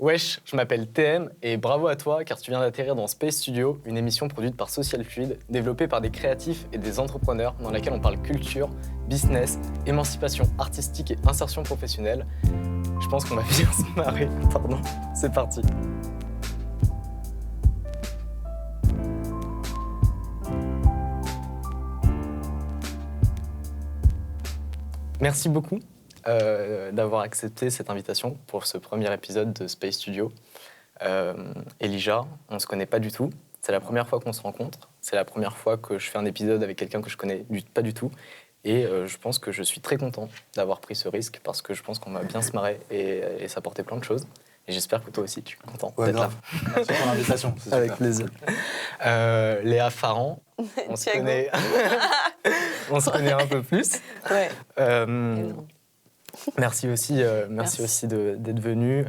Wesh, je m'appelle TM et bravo à toi car tu viens d'atterrir dans Space Studio, une émission produite par Social Fluid, développée par des créatifs et des entrepreneurs dans laquelle on parle culture, business, émancipation artistique et insertion professionnelle. Je pense qu'on va bien se marrer. Pardon, c'est parti. Merci beaucoup d'avoir accepté cette invitation pour ce premier épisode de Space Studio. Elijah, on ne se connaît pas du tout. C'est la première fois qu'on se rencontre. C'est la première fois que je fais un épisode avec quelqu'un que je connais pas du tout. Et je pense que je suis très content d'avoir pris ce risque parce que je pense qu'on va bien se marrer et ça portait plein de choses. Et j'espère que toi aussi, tu es content d'être là. Merci pour l'invitation. Avec plaisir. Léa Farran, on se connaît... on se connaît un peu plus. Ouais. Merci aussi d'être venu.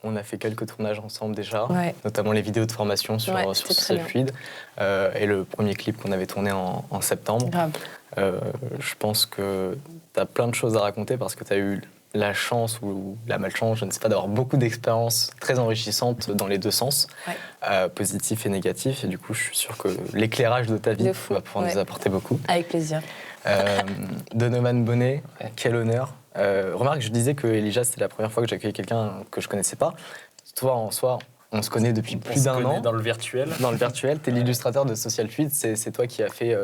On a fait quelques tournages ensemble déjà, notamment les vidéos de formation sur Social Fluid et le premier clip qu'on avait tourné en septembre. Grave. Je pense que tu as plein de choses à raconter parce que tu as eu la chance ou la malchance, je ne sais pas, d'avoir beaucoup d'expériences très enrichissantes dans les deux sens, positif et négatif. Et du coup, je suis sûr que l'éclairage de ta vie va pouvoir nous apporter beaucoup. Avec plaisir. Donovan Bonnet, quel honneur. Remarque, je disais que Elijah, c'était la première fois que j'accueillais quelqu'un que je ne connaissais pas. Toi, en soi, on se connaît depuis plus d'un an. Dans le virtuel. Dans le virtuel. Tu es l'illustrateur de Social Fluid. C'est toi qui as fait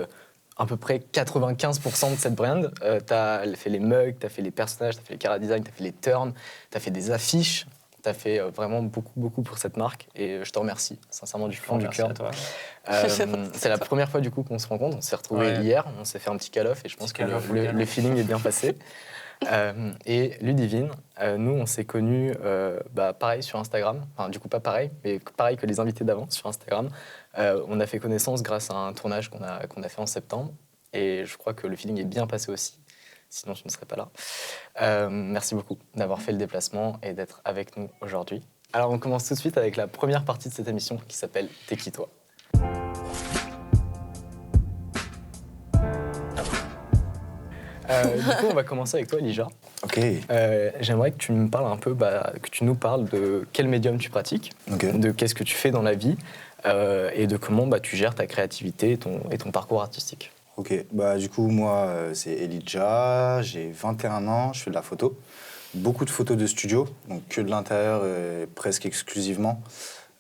à peu près 95% de cette brand. Tu as fait les mugs, tu as fait les personnages, tu as fait les chara-design, tu as fait les turns, tu as fait des affiches. Tu as fait vraiment beaucoup pour cette marque. Et je te remercie, sincèrement, du fond du cœur. C'est la première fois du coup qu'on se rencontre. On s'est retrouvés hier, on s'est fait un petit call-off et je pense que le feeling est bien passé. Et Ludivine, nous on s'est connus pareil sur Instagram, enfin du coup pas pareil, mais pareil que les invités d'avant sur Instagram. On a fait connaissance grâce à un tournage qu'on a fait en septembre et je crois que le feeling est bien passé aussi, sinon je ne serais pas là. Merci beaucoup d'avoir fait le déplacement et d'être avec nous aujourd'hui. Alors on commence tout de suite avec la première partie de cette émission qui s'appelle T'es qui toi ? Du coup, on va commencer avec toi, Elijah. Ok. J'aimerais que tu me parles un peu, que tu nous parles de quel médium tu pratiques, de qu'est-ce que tu fais dans la vie et de comment tu gères ta créativité et ton parcours artistique. Ok. Du coup, moi, c'est Elijah, j'ai 21 ans, je fais de la photo. Beaucoup de photos de studio, donc que de l'intérieur presque exclusivement.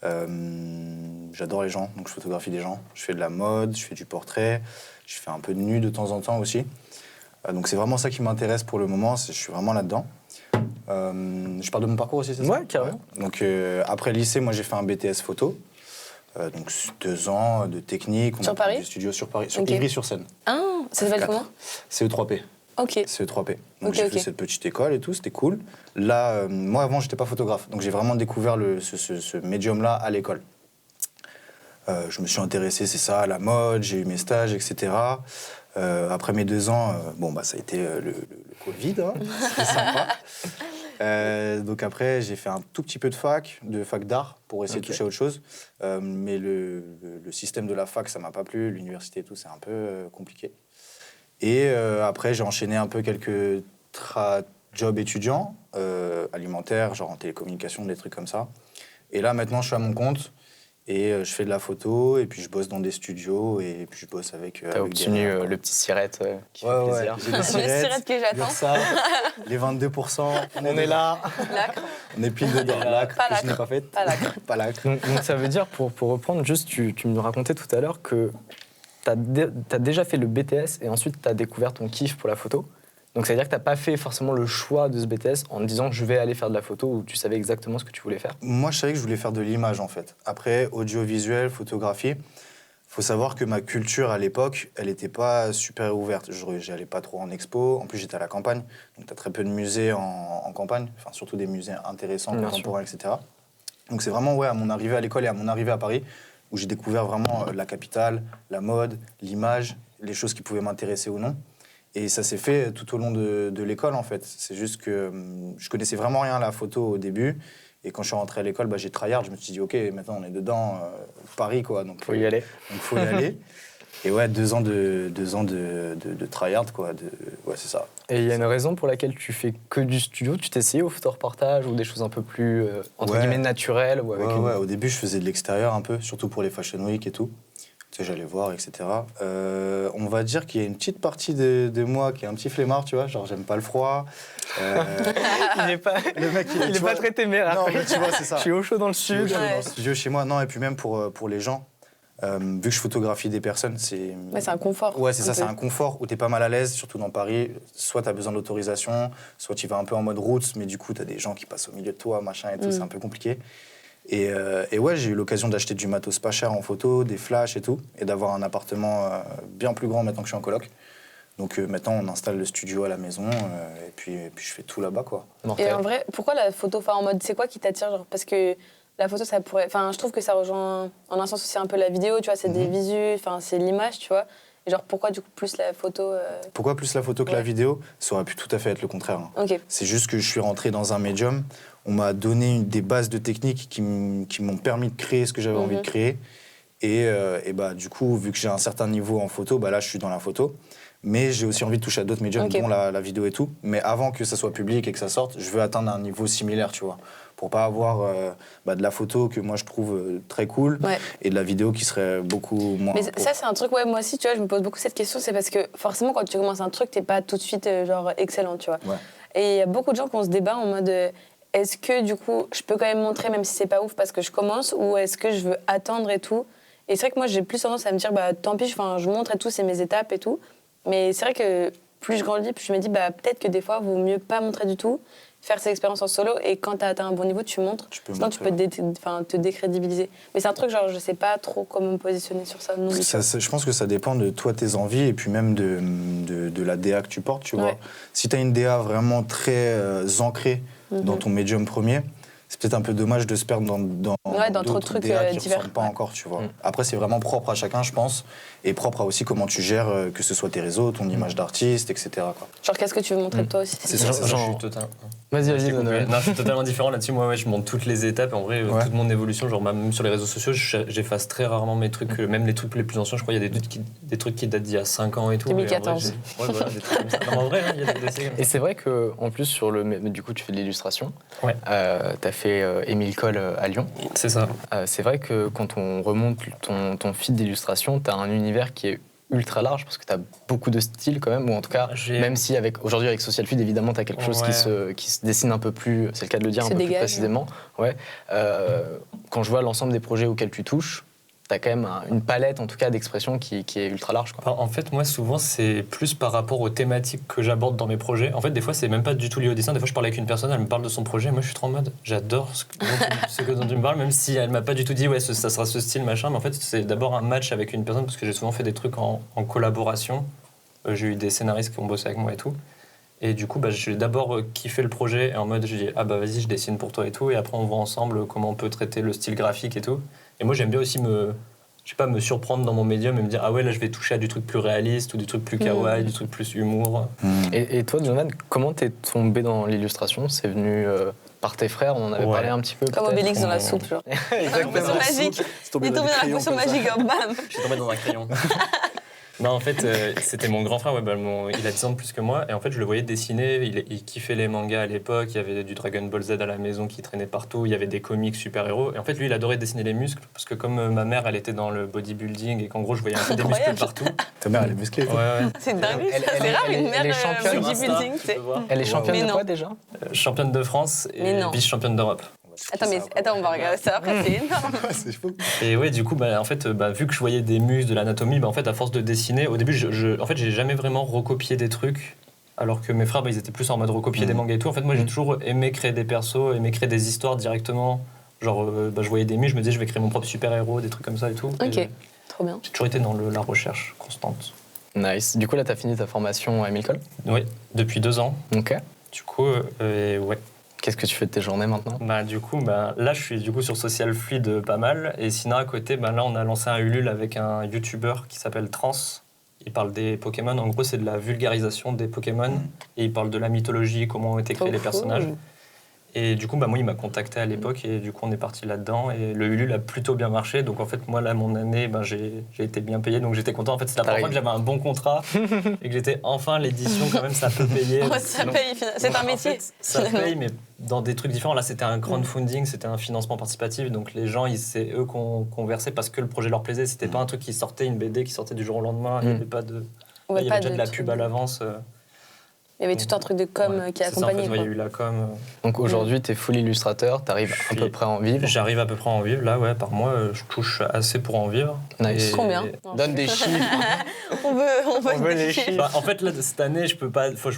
J'adore les gens, donc je photographie des gens. Je fais de la mode, je fais du portrait, je fais un peu de nu de temps en temps aussi. Donc c'est vraiment ça qui m'intéresse pour le moment, je suis vraiment là-dedans. Je parle de mon parcours aussi, c'est ça ? Ouais, carrément. Donc après le lycée, moi j'ai fait un BTS photo. Donc 2 ans de technique. Sur Paris ? Du studio sur Paris, sur Ivry-sur-Seine. Ah, ça s'appelle comment ? CE3P. Ok. CE3P. Donc j'ai fait cette petite école et tout, c'était cool. Là, moi avant, j'étais pas photographe. Donc j'ai vraiment découvert ce médium-là à l'école. Je me suis intéressé, c'est ça, à la mode, j'ai eu mes stages, etc. Après mes 2 ans, ça a été le Covid, hein. C'était sympa. Donc après, j'ai fait un tout petit peu de fac d'art, pour essayer de toucher à autre chose. Mais le système de la fac, ça m'a pas plu. L'université et tout, c'est un peu compliqué. Et après, j'ai enchaîné un peu quelques jobs étudiants, alimentaires, genre en télécommunication, des trucs comme ça. Et là, maintenant, je suis à mon compte. Et je fais de la photo, et puis je bosse dans des studios, et puis je bosse avec... T'as obtenu le petit sirette qui fait plaisir. J'ai des sirette que j'attends. Ça, les 22%, on est là. L'acre. On est pile dedans. L'acre, que je n'ai pas faite. Pas l'acre. Pas l'acre. Donc ça veut dire, pour reprendre, juste, tu me racontais tout à l'heure que t'as déjà fait le BTS, et ensuite t'as découvert ton kiff pour la photo. Donc ça veut dire que tu n'as pas fait forcément le choix de ce BTS en te disant je vais aller faire de la photo ou tu savais exactement ce que tu voulais faire ? Moi, je savais que je voulais faire de l'image en fait. Après, audiovisuel, photographie, faut savoir que ma culture à l'époque, elle n'était pas super ouverte. J'allais pas trop en expo. En plus, j'étais à la campagne, donc tu as très peu de musées en campagne, enfin surtout des musées intéressants, contemporains, etc. Donc c'est vraiment à mon arrivée à l'école et à mon arrivée à Paris où j'ai découvert vraiment la capitale, la mode, l'image, les choses qui pouvaient m'intéresser ou non. Et ça s'est fait tout au long de l'école, en fait. C'est juste que je connaissais vraiment rien à la photo au début. Et quand je suis rentré à l'école, j'ai tryhard. Je me suis dit, OK, maintenant on est dedans, Paris, quoi. Donc, faut y aller. Donc, faut y aller. Et ouais, 2 ans de tryhard, quoi. Ouais, c'est ça. Et il y a une raison pour laquelle tu fais que du studio? Tu t'es essayé au photoreportage ou des choses un peu plus, entre guillemets, naturelles ou avec ouais, au début, je faisais de l'extérieur un peu, surtout pour les Fashion Week et tout. Tu sais, j'allais voir, etc. On va dire qu'il y a une petite partie de moi qui est un petit flemmard, tu vois, genre j'aime pas le froid. Il n'est pas, Le mec, il est pas très téméraire. Non, mais tu vois, c'est ça. Je suis au chaud dans le Je suis au sud. chaud dans le studio chez moi. Non, et puis même pour les gens, vu que je photographie des personnes, c'est... Ouais, c'est un confort. Ouais, c'est ça, c'est un confort où t'es pas mal à l'aise, surtout dans Paris. Soit t'as besoin d'autorisation, soit tu vas un peu en mode route, mais du coup t'as des gens qui passent au milieu de toi, machin et tout, c'est un peu compliqué. Et ouais, j'ai eu l'occasion d'acheter du matos pas cher en photo, des flashs et tout, et d'avoir un appartement bien plus grand maintenant que je suis en coloc. Donc maintenant, on installe le studio à la maison, et puis je fais tout là-bas, quoi. Mortel. Et en vrai, pourquoi la photo, enfin en mode, c'est quoi qui t'attire, genre, parce que la photo, ça pourrait, enfin je trouve que ça rejoint en un sens aussi un peu la vidéo, tu vois, c'est des visus, enfin c'est l'image, tu vois. Et genre pourquoi du coup plus la photo Pourquoi plus la photo que la vidéo? Ça aurait pu tout à fait être le contraire. Hein. Ok. C'est juste que je suis rentré dans un médium, on m'a donné des bases de techniques qui m'ont permis de créer ce que j'avais envie de créer. Et bah, du coup, vu que j'ai un certain niveau en photo, bah, là, je suis dans la photo. Mais j'ai aussi envie de toucher à d'autres médiums, dont la vidéo et tout. Mais avant que ça soit public et que ça sorte, je veux atteindre un niveau similaire, tu vois. Pour pas avoir de la photo que moi je trouve très cool et de la vidéo qui serait beaucoup moins... Mais ça, c'est un truc, ouais, moi aussi, tu vois, je me pose beaucoup cette question, c'est parce que forcément, quand tu commences un truc, t'es pas tout de suite, genre, excellent, tu vois. Ouais. Et il y a beaucoup de gens qui ont ce débat en mode, est-ce que, du coup, je peux quand même montrer, même si c'est pas ouf, parce que je commence, ou est-ce que je veux attendre et tout. Et c'est vrai que moi, j'ai plus tendance à me dire, bah, tant pis, je montre et tout, c'est mes étapes et tout. Mais c'est vrai que plus je grandis, plus je me dis, bah, peut-être que des fois, il vaut mieux pas montrer du tout, faire ces expériences en solo, et quand tu as atteint un bon niveau, tu montres. Sinon, tu peux te décrédibiliser. Mais c'est un truc, genre, je sais pas trop comment me positionner sur ça. Non, je pense que ça dépend de toi, tes envies, et puis même de la DA que tu portes, tu vois. Si tu as une DA vraiment très ancrée dans ton médium premier, c'est peut-être un peu dommage de se perdre dans trop de trucs DA qui ne divers. ressemblent pas encore, tu vois. Après, c'est vraiment propre à chacun, je pense, et propre à aussi comment tu gères, que ce soit tes réseaux, ton image d'artiste, etc. quoi. Genre, qu'est-ce que tu veux montrer de toi aussi? C'est ça, je suis totalement... Vas-y, Non, je suis totalement différent là-dessus. Moi, je montre toutes les étapes. En vrai, toute mon évolution, genre même sur les réseaux sociaux, j'efface très rarement mes trucs, même les trucs les plus anciens. Je crois qu'il y a des trucs qui datent d'il y a 5 ans et tout. 2014. Ouais, voilà, des trucs comme ça. Non, en vrai, il y a des dossiers comme ça. Et c'est vrai qu'en plus, du coup, tu fais de l'illustration. Ouais. Tu as fait Émile Coll à Lyon. C'est ça. C'est vrai que quand on remonte ton feed d'illustration, tu as un univers qui est ultra large parce que tu as beaucoup de styles quand même, ou en tout cas, même si aujourd'hui avec Social Feed, évidemment, tu as quelque chose qui se dessine un peu plus, c'est le cas de le dire, un peu plus précisément. Ouais. Quand je vois l'ensemble des projets auxquels tu touches, tu as quand même une palette en tout cas d'expressions qui est ultra large. Quoi. En fait, moi, souvent, c'est plus par rapport aux thématiques que j'aborde dans mes projets. En fait, des fois, c'est même pas du tout lié au dessin. Des fois, je parle avec une personne, elle me parle de son projet. Moi, je suis trop en mode, j'adore ce dont tu me parles, même si elle m'a pas du tout dit, ouais, ça sera ce style, machin. Mais en fait, c'est d'abord un match avec une personne parce que j'ai souvent fait des trucs en collaboration. J'ai eu des scénaristes qui ont bossé avec moi et tout. Et du coup, j'ai d'abord kiffé le projet et en mode, je dis, ah bah vas-y, je dessine pour toi et tout. Et après, on voit ensemble comment on peut traiter le style graphique et tout. Et moi, j'aime bien aussi me surprendre dans mon médium et me dire, ah ouais, là, je vais toucher à du truc plus réaliste ou du truc plus kawaii, du truc plus humour. Et toi, Jonathan, comment t'es tombé dans l'illustration? C'est venu par tes frères, on en avait parlé un petit peu. Comme Obélix dans la soupe, genre. Exactement. Potion magique. Il est tombé dans la potion magique, bam. Je suis tombé dans un crayon. Non, en fait, c'était mon grand frère, il a 10 ans de plus que moi, et en fait, je le voyais dessiner, il kiffait les mangas à l'époque, il y avait du Dragon Ball Z à la maison qui traînait partout, il y avait des comics super-héros, et en fait, lui, il adorait dessiner les muscles, parce que comme ma mère, elle était dans le bodybuilding, et qu'en gros, je voyais un peu des muscles partout. Ta mère, elle est musclée, toi. Ouais. C'est dingue, c'est rare une mère bodybuilding, tu sais. Elle est championne de quoi, déjà? Championne de France et vice-championne d'Europe. Attends, on va regarder ça après, c'est énorme. C'est fou. Et ouais, du coup, en fait, vu que je voyais des muscles, de l'anatomie, en fait, à force de dessiner, au début, en fait, j'ai jamais vraiment recopié des trucs, alors que mes frères, ils étaient plus en mode recopier des mangas et tout. En fait, moi, j'ai toujours aimé créer des persos, aimé créer des histoires directement. Genre, je voyais des muscles, je me disais, je vais créer mon propre super-héros, des trucs comme ça et tout. Ok, trop bien. J'ai toujours été dans la recherche constante. Nice. Du coup, là, t'as fini ta formation à Émile Coll? Oui, depuis 2 ans. Ok. Du coup, ouais. Qu'est-ce que tu fais de tes journées maintenant? Du coup, là, je suis sur Social Fluid pas mal. Et sinon, à côté, là, on a lancé un Ulule avec un YouTuber qui s'appelle Trans. Il parle des Pokémon. En gros, c'est de la vulgarisation des Pokémon. Et il parle de la mythologie, comment ont été créés les personnages. Et du coup, moi, il m'a contacté à l'époque et du coup, on est parti là-dedans. Et le Ulule a plutôt bien marché. Donc, en fait, moi, là, mon année, j'ai été bien payé. Donc, j'étais content. En fait, c'était la première fois que j'avais un bon contrat et que j'étais enfin l'édition, quand même, ça peut payer. Ça paye, c'est un métier. En fait, ça paye, mais dans des trucs différents. Là, c'était un crowdfunding, c'était un financement participatif. Donc, les gens, c'est eux qu'on versait parce que le projet leur plaisait. C'était pas un truc qui sortait, une BD qui sortait du jour au lendemain. Il n'y avait pas de. Il y avait déjà de la pub à l'avance. Il y avait tout un truc de com qui accompagnait. Il y a eu la com. Donc aujourd'hui, tu es full illustrateur, tu arrives à peu près à en vivre. J'arrive à peu près à en vivre. Là, par mois, je touche assez pour en vivre. Nice. Combien ? Donne des chiffres. on veut les chiffres. Bah, en fait, là, cette année, je peux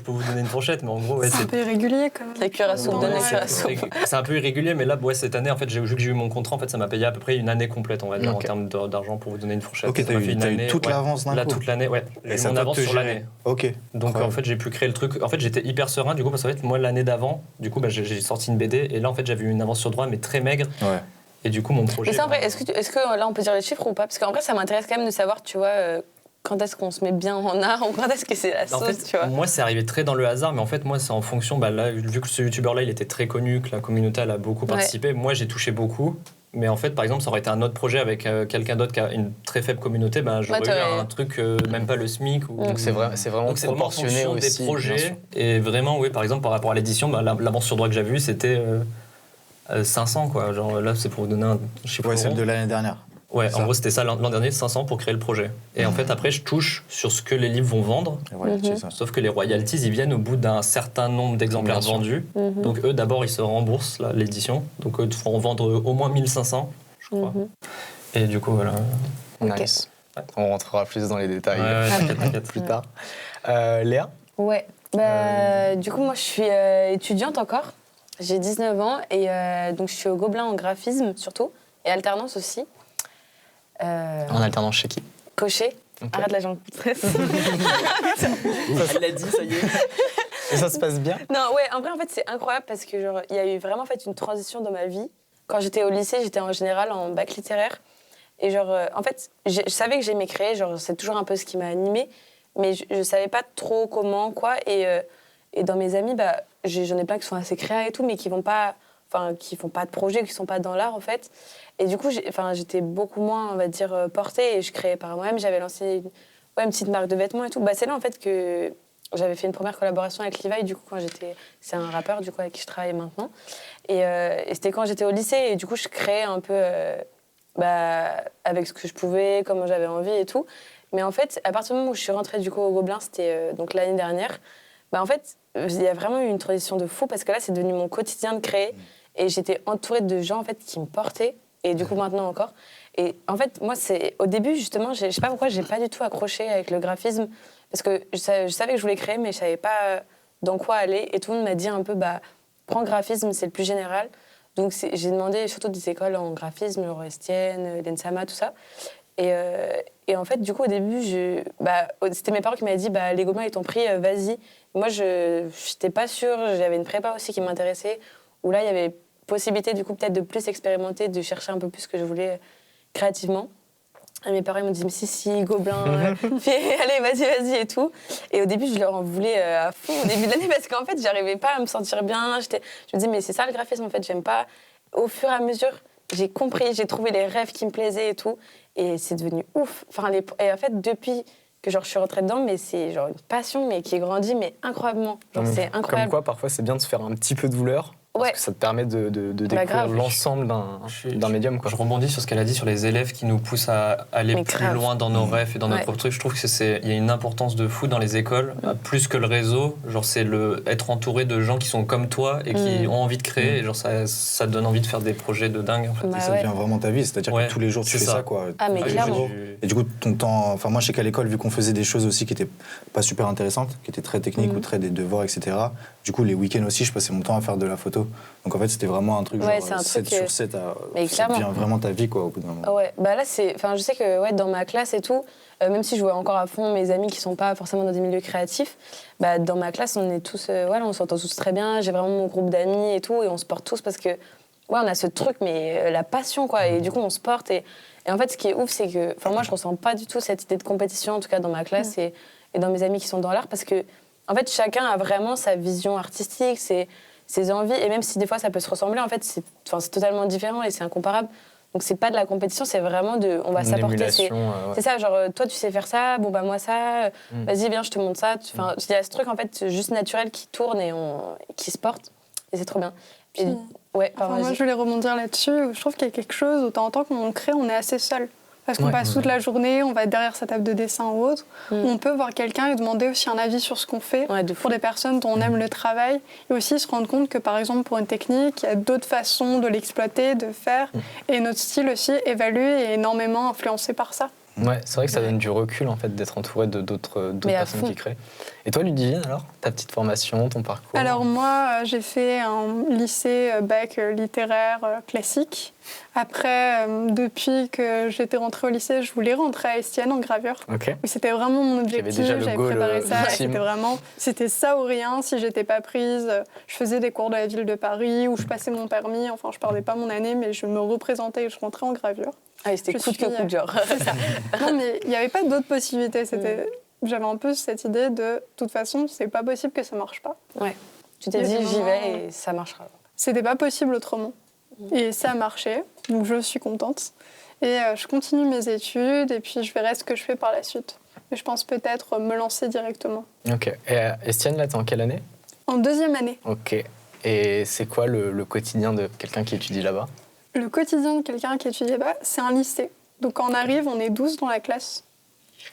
vous donner une fourchette, mais en gros, c'est un peu irrégulier quand même. La cuillère à soupe, donner la cuillère à soupe. C'est un peu irrégulier, mais là, cette année, en fait, vu que j'ai eu mon contrat, en fait, ça m'a payé à peu près une année complète, on va dire, en termes d'argent pour vous donner une fourchette. Ok, t'as eu toute l'avance d'un coup. Là, toute l'année, ouais. Et ça m'avance sur l'année. Ok. Donc, en fait, j'ai pu créer le truc. En fait, j'étais hyper serein, du coup, parce qu'en fait, moi, l'année d'avant, du coup, j'ai sorti une BD, et là, en fait, j'avais eu une avance sur droit, mais très maigre. Ouais. Et du coup, mon projet. Mais ça, en vrai, est-ce que là, on peut dire les chiffres ou pas ? Parce qu'en vrai, ça m'intéresse quand même de savoir, tu vois, quand est-ce qu'on se met bien en art ou quand est-ce que c'est la sauce, en fait, tu vois. Moi, c'est arrivé très dans le hasard, mais en fait, moi, c'est en fonction. Là, vu que ce youtubeur-là, il était très connu, que la communauté elle a beaucoup participé, moi, j'ai touché beaucoup. Mais en fait, par exemple, ça aurait été un autre projet avec quelqu'un d'autre qui a une très faible communauté, j'aurais eu un truc, même pas le SMIC. Donc c'est vraiment proportionné vraiment aussi. Des projets. Et vraiment, oui, par exemple, par rapport à l'édition, l'avance sur droit que j'avais vue, c'était 500, quoi. Genre là, c'est pour vous donner un chiffre. Ouais, celle de l'année dernière. Ouais, en gros, c'était ça l'an dernier, 500 pour créer le projet. Et en fait, après, je touche sur ce que les livres vont vendre. Sauf que les royalties, ils viennent au bout d'un certain nombre d'exemplaires vendus. Donc eux, d'abord, ils se remboursent l'édition. Donc eux, devront vendre au moins 1500, je crois. Et du coup, voilà. Nice. Ouais. On rentrera plus dans les détails t'inquiète. plus tard. Léa ? Ouais. Du coup, moi, je suis étudiante encore. J'ai 19 ans et donc je suis au Gobelin en graphisme surtout et alternance aussi. En alternance chez qui ? Cocher. Okay. Arrête la jambe. Elle l'a dit, ça y est. Et ça se passe bien ? Non, ouais, en vrai, en fait, c'est incroyable parce que genre, il y a eu vraiment en fait, une transition dans ma vie. Quand j'étais au lycée, j'étais en général en bac littéraire. Et genre, en fait, je savais que j'aimais créer, genre, c'est toujours un peu ce qui m'a animée, mais je savais pas trop comment, quoi. Et dans mes amis, j'en ai plein qui sont assez créa et tout, mais qui font pas de projet, qui sont pas dans l'art, en fait. Et du coup, j'étais beaucoup moins, on va dire, portée et je créais par moi-même. J'avais lancé une petite marque de vêtements et tout. C'est là, en fait, que j'avais fait une première collaboration avec Levi, du coup, c'est un rappeur, du coup, avec qui je travaille maintenant. Et c'était quand j'étais au lycée et du coup, je créais un peu avec ce que je pouvais, comment j'avais envie et tout. Mais en fait, à partir du moment où je suis rentrée, du coup, au Gobelin, c'était donc l'année dernière, en fait, il y a vraiment eu une transition de fou parce que là, c'est devenu mon quotidien de créer. Et j'étais entourée de gens, en fait, qui me portaient. Et du coup, maintenant encore. Et en fait, moi, au début, justement, je sais pas pourquoi, j'ai pas du tout accroché avec le graphisme. Parce que je savais que je voulais créer, mais je savais pas dans quoi aller. Et tout le monde m'a dit un peu, prends graphisme, c'est le plus général. Donc, j'ai demandé surtout des écoles en graphisme, Estienne, l'ENSAMA, tout ça. Et en fait, du coup, au début, c'était mes parents qui m'avaient dit, les Gobelins, ils t'ont pris, vas-y. Moi, je n'étais pas sûre. J'avais une prépa aussi qui m'intéressait, où là, il y avait possibilité, du coup, peut-être de plus expérimenter, de chercher un peu plus ce que je voulais créativement. Et mes parents ils m'ont dit, mais si, Gobelin, allez, vas-y, et tout. Et au début, je leur en voulais à fond au début de l'année, parce qu'en fait, j'arrivais pas à me sentir bien. Je me dis, mais c'est ça le graphisme, en fait, j'aime pas. Au fur et à mesure, j'ai compris, j'ai trouvé les rêves qui me plaisaient et tout. Et c'est devenu ouf. Et en fait, depuis que je suis rentrée dedans, mais c'est genre une passion mais qui grandit mais incroyablement. C'est incroyable. Comme quoi, parfois, c'est bien de se faire un petit peu de douleur. Parce que ça te permet de découvrir l'ensemble d'un médium. Quoi. Je rebondis sur ce qu'elle a dit sur les élèves qui nous poussent à aller plus loin dans nos rêves et dans notre propre truc. Je trouve qu'il y a une importance de fou dans les écoles, plus que le réseau. Genre, c'est être entouré de gens qui sont comme toi et qui ont envie de créer. Et genre, ça donne envie de faire des projets de dingue. En fait. Et ça devient vraiment ta vie. C'est-à-dire que tous les jours, tu fais ça. Quoi. Ah, mais clairement. Et du coup, ton temps... Enfin, moi, je sais qu'à l'école, vu qu'on faisait des choses aussi qui n'étaient pas super intéressantes, qui étaient très techniques ou très des devoirs, etc., du coup, les week-ends aussi, je passais mon temps à faire de la photo. Donc en fait, c'était vraiment un truc genre 7 sur 7. Ça devient vraiment ta vie, quoi, au bout d'un moment. Ouais, là, je sais que dans ma classe et tout, même si je vois encore à fond mes amis qui sont pas forcément dans des milieux créatifs, dans ma classe, on est tous, on s'entend tous très bien. J'ai vraiment mon groupe d'amis et tout, et on se porte tous parce que, on a ce truc, mais la passion, quoi. Et du coup, on se porte. Et en fait, ce qui est ouf, c'est que, moi, je ressens pas du tout cette idée de compétition, en tout cas dans ma classe et dans mes amis qui sont dans l'art, parce que, en fait, chacun a vraiment sa vision artistique. ses envies. Et même si des fois ça peut se ressembler, en fait, c'est totalement différent et c'est incomparable. Donc c'est pas de la compétition, c'est vraiment on va s'apporter. C'est ça, genre toi tu sais faire ça, bon bah moi ça, vas-y viens je te montre ça. Enfin il y a ce truc en fait juste naturel qui tourne et qui se porte et c'est trop bien. Et, moi je voulais rebondir là-dessus. Je trouve qu'il y a quelque chose où de temps en temps quand on crée, on est assez seul. Parce qu'on passe toute la journée, on va être derrière sa table de dessin ou autre. On peut voir quelqu'un et demander aussi un avis sur ce qu'on fait pour des personnes dont on aime le travail. Et aussi se rendre compte que, par exemple, pour une technique, il y a d'autres façons de l'exploiter, de faire. Et notre style aussi évalue et est énormément influencé par ça. Ouais, c'est vrai que ça donne du recul, en fait, d'être entouré d'autres personnes qui créent. Et toi, Ludivine, alors, ta petite formation, ton parcours? Alors moi, j'ai fait un lycée bac littéraire classique. Après, depuis que j'étais rentrée au lycée, je voulais rentrer à Estienne en gravure. Okay. C'était vraiment mon objectif, j'avais préparé ça. Ultime. C'était ça ou rien. Si j'étais pas prise, je faisais des cours de la ville de Paris où je passais mon permis. Enfin, je perdais pas mon année, mais je me représentais et je rentrais en gravure. Ah, c'était coûte que coûte, genre. C'est ça. Non, mais il n'y avait pas d'autres possibilités. J'avais un peu cette idée de toute façon, c'est pas possible que ça marche pas. Ouais. Tu t'es dit, j'y vais et ça marchera. C'était pas possible autrement. Et ça a marché, donc je suis contente. Et je continue mes études et puis je verrai ce que je fais par la suite. Mais je pense peut-être me lancer directement. Ok. Et Estienne, là, t'es en quelle année? En 2e année. Ok. Et c'est quoi le quotidien de quelqu'un qui étudie là-bas? Le quotidien de quelqu'un qui étudie là-bas, c'est un lycée. Donc quand on arrive, on est 12 dans la classe.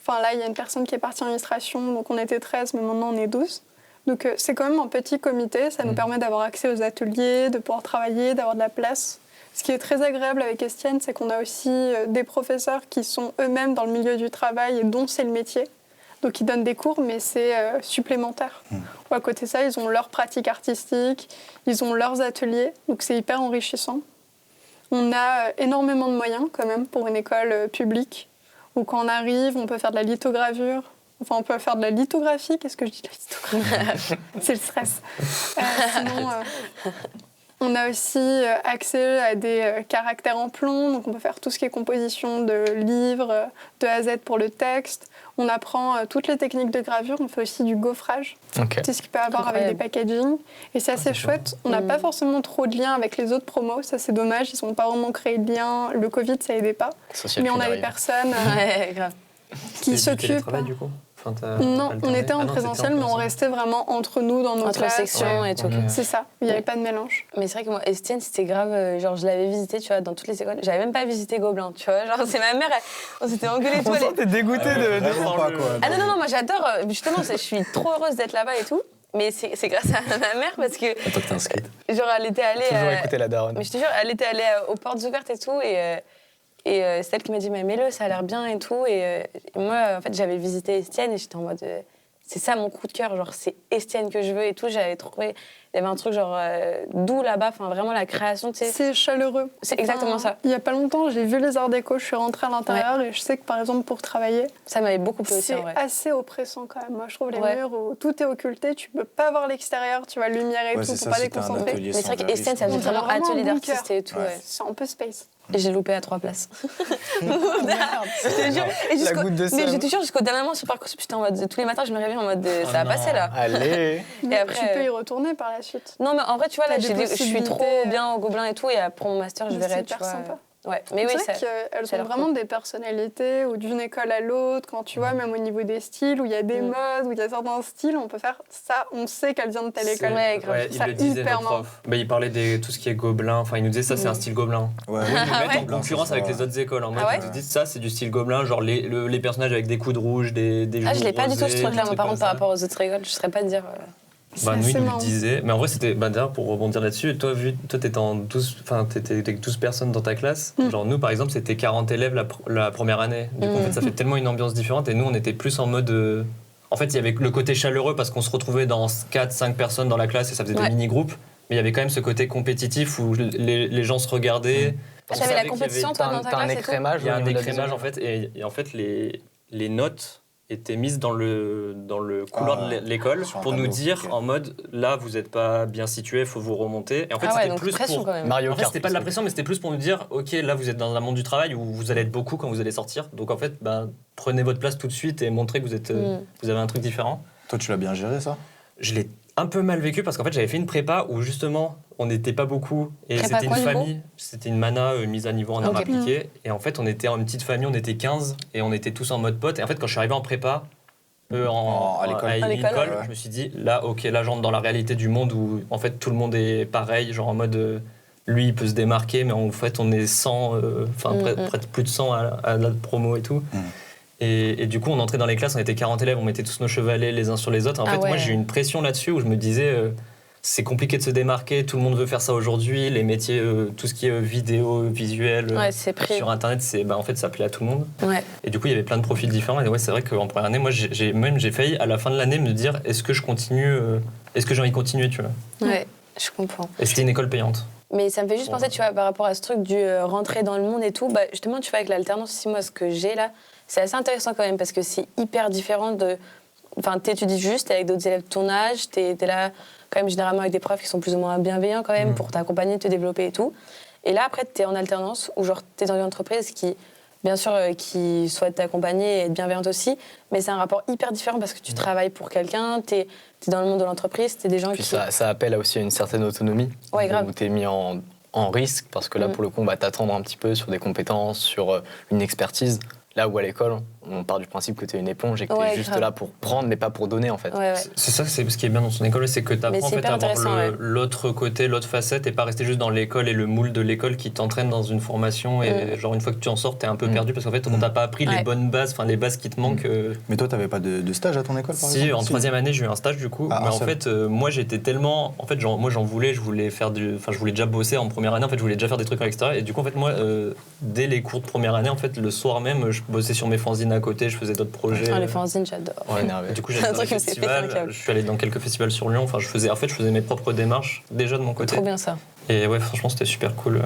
Enfin là, il y a une personne qui est partie en administration, donc on était 13, mais maintenant on est 12. Donc c'est quand même un petit comité, ça nous permet d'avoir accès aux ateliers, de pouvoir travailler, d'avoir de la place. Ce qui est très agréable avec Estienne, c'est qu'on a aussi des professeurs qui sont eux-mêmes dans le milieu du travail et dont c'est le métier. Donc ils donnent des cours, mais c'est supplémentaire. À côté de ça, ils ont leurs pratiques artistiques, ils ont leurs ateliers, donc c'est hyper enrichissant. On a énormément de moyens quand même pour une école publique, où quand on arrive, on peut faire de la lithogravure. Enfin, on peut faire de la lithographie. Qu'est-ce que je dis de la lithographie? C'est le stress. Sinon, on a aussi accès à des caractères en plomb. Donc, on peut faire tout ce qui est composition de livres, de A à Z pour le texte. On apprend toutes les techniques de gravure. On fait aussi du gaufrage. Okay. C'est ce qu'il peut y avoir avec des packaging. Et c'est assez chouette. On n'a pas forcément trop de liens avec les autres promos. Ça, c'est dommage. Ils n'ont pas vraiment créé de lien. Le Covid, ça aidait pas. Mais on a des personnes qui s'occupent. Télétravail, du coup? Non, on était en présentiel, mais on restait vraiment entre nous dans nos classes. Sections et tout. C'est ça, il n'y avait pas de mélange. Mais c'est vrai que moi, Estienne, c'était grave. Genre, je l'avais visité, tu vois, dans toutes les écoles. J'avais même pas visité Gobelin, tu vois. Genre, c'est ma mère, on s'était engueulés. On sent t'es dégoûtée de pas, quoi. Ah non, moi j'adore. Justement, je suis trop heureuse d'être là-bas et tout. Mais c'est grâce à ma mère parce que. Attends que t'es inscrite. Genre, elle était allée. Toujours écouter la daronne. Mais je te jure, elle était allée aux portes ouvertes et tout. Et c'est elle qui m'a dit, mais mets-le, ça a l'air bien et tout. Et moi, en fait, j'avais visité Estienne et j'étais en mode, c'est ça mon coup de cœur, genre c'est Estienne que je veux et tout. J'avais trouvé, il y avait un truc genre doux là-bas, enfin vraiment la création, tu sais. C'est chaleureux. C'est exactement ça. Il y a pas longtemps, j'ai vu les arts déco, je suis rentrée à l'intérieur et je sais que par exemple pour travailler, ça m'avait beaucoup plu aussi. C'est assez oppressant quand même. Moi, je trouve les murs où tout est occulté, tu peux pas voir l'extérieur, tu vois lumière et tout, pour pas déconcentrer. Mais c'est vrai qu'Estienne, ça faisait vraiment atelier d'artiste et tout. C'est un peu space. Et j'ai loupé à 3 places. Merde, je te jure. La goutte de mais sable. je te jure, jusqu'au dernier moment sur Parcoursup, j'étais en mode, tous les matins, je me réveillais en mode, ça va passer là. Allez. Et après, tu peux y retourner par la suite. Non, mais en vrai, tu vois, là, je suis trop possibilités. bien au Gobelin et tout, et pour mon master, je verrai, tu C'est vois. hyper sympa. Ouais, mais oui, c'est vrai qu'elles ça a ont l'air vraiment cool. des personnalités, ou d'une école à l'autre, quand tu vois, même au niveau des styles, où il y a des modes, où il y a certains styles, on peut faire ça, on sait qu'elle vient de telle école. Ouais, grave. Ouais, il Ça, le disait, hyper notre prof. Bah, il parlait de tout ce qui est gobelin, enfin il nous disait ça c'est un style gobelin. Ouais, Ils nous mettent en Gobelin, concurrence c'est avec ça, les autres écoles. En mode, Ah ouais ils nous disent ça c'est du style gobelin, genre les personnages avec des coudes rouges, des Ah, je joues l'ai pas du tout ce rosées, truc-là, des moi, par trucs contre, par comme ça. rapport aux autres écoles, je saurais pas te dire. Bah, nous, assez il nous le marrant. disait. Mais en vrai, c'était. Bah, d'ailleurs, pour rebondir là-dessus, toi, t'étais en 12. Enfin, t'étais avec 12 personnes dans ta classe. Genre, nous, par exemple, c'était 40 élèves la première année. Du coup, en fait, ça fait tellement une ambiance différente. Et nous, on était plus en mode. En fait, il y avait le côté chaleureux parce qu'on se retrouvait dans 4-5 personnes dans la classe et ça faisait des mini-groupes. Mais il y avait quand même ce côté compétitif où les gens se regardaient. Ah, t'avais la compétition, toi, dans ta T'as un classe et tout écrémage. Il y a un au niveau de la écrémage, vision. en fait. Et en fait, les notes étaient mises dans le couloir de l'école sur un pour nous tableau, dire ok. en mode là vous n'êtes pas bien situé, faut vous remonter. Et en fait Ah ouais, c'était donc plus pression pour quand même. Mario en fait Kart. c'était pas de la pression mais c'était plus pour nous dire ok là vous êtes dans un monde du travail où vous allez être beaucoup quand vous allez sortir. Donc en fait ben, prenez votre place tout de suite et montrez que vous avez un truc différent. Toi, tu l'as bien géré, ça? Je l'ai un peu mal vécu parce qu'en fait, j'avais fait une prépa où justement, on n'était pas beaucoup et Prépa c'était une quoi, du famille. C'était une mana mise à niveau en arts appliqués. Et en fait, on était une petite famille, on était 15 et on était tous en mode pote. Et en fait, quand je suis arrivé en prépa, À l'école, je me suis dit, là, ok, là, j'entre dans la réalité du monde où en fait, tout le monde est pareil, genre en mode. Lui, il peut se démarquer, mais en fait, on est 100, près de plus de 100 à la promo et tout. Et du coup, on entrait dans les classes, on était 40 élèves, on mettait tous nos chevalets les uns sur les autres. En fait, moi, j'ai eu une pression là-dessus où je me disais, c'est compliqué de se démarquer, tout le monde veut faire ça aujourd'hui, les métiers, tout ce qui est vidéo, visuel, sur Internet, en fait, ça plaît à tout le monde. Ouais. Et du coup, il y avait plein de profils différents. Et ouais, c'est vrai qu'en première année, moi, j'ai failli, à la fin de l'année, me dire, est-ce que je continue, est-ce que j'ai envie de continuer, tu vois. Ouais, je comprends. Et c'était une école payante. Mais ça me fait juste penser, tu vois, par rapport à ce truc du rentrer dans le monde et tout, bah, justement, tu vois, avec l'alternance aussi, moi, ce que j'ai là, c'est assez intéressant quand même, parce que c'est hyper différent de... Enfin, t'étudies juste, t'es avec d'autres élèves de ton âge, t'es là, quand même, généralement avec des profs qui sont plus ou moins bienveillants quand même, pour t'accompagner, te développer et tout. Et là, après, t'es en alternance, ou genre, t'es dans une entreprise qui, bien sûr, qui souhaite t'accompagner et être bienveillante aussi, mais c'est un rapport hyper différent parce que tu travailles pour quelqu'un, t'es dans le monde de l'entreprise, t'es des gens Puis qui... ça appelle aussi à une certaine autonomie. Ouais, grave. Où t'es mis en risque, parce que là, pour le coup, on va t'attendre un petit peu sur des compétences, sur une expertise. Là où à l'école, on part du principe que tu es une éponge et que tu es juste là pour prendre, mais pas pour donner, en fait. Ouais. C'est ça, c'est ce qui est bien dans son école, c'est que tu apprends en fait, à avoir l'autre côté, l'autre facette, et pas rester juste dans l'école et le moule de l'école qui t'entraîne dans une formation. Et genre, une fois que tu en sors, tu es un peu perdu parce qu'en fait, on t'a pas appris les bonnes bases, les bases qui te manquent. Mais toi, tu n'avais pas de stage à ton école, par exemple ? Si, en troisième année, j'ai eu un stage du coup. Mais en fait, moi, j'étais tellement. En fait, moi, j'en voulais, je voulais faire je voulais déjà bosser en première année, en fait, je voulais déjà faire des trucs à l'extérieur. Et du coup, en fait, moi, dès les cours de première année, en fait, le soir même, je bossais sur mes fanzines à côté, je faisais d'autres projets. Les fanzines, j'adore. Ouais, du coup, j'allais dans les festivals. Je suis allé dans quelques festivals sur Lyon. Enfin, je faisais mes propres démarches déjà de mon côté. Trop bien ça. Et ouais, franchement, c'était super cool.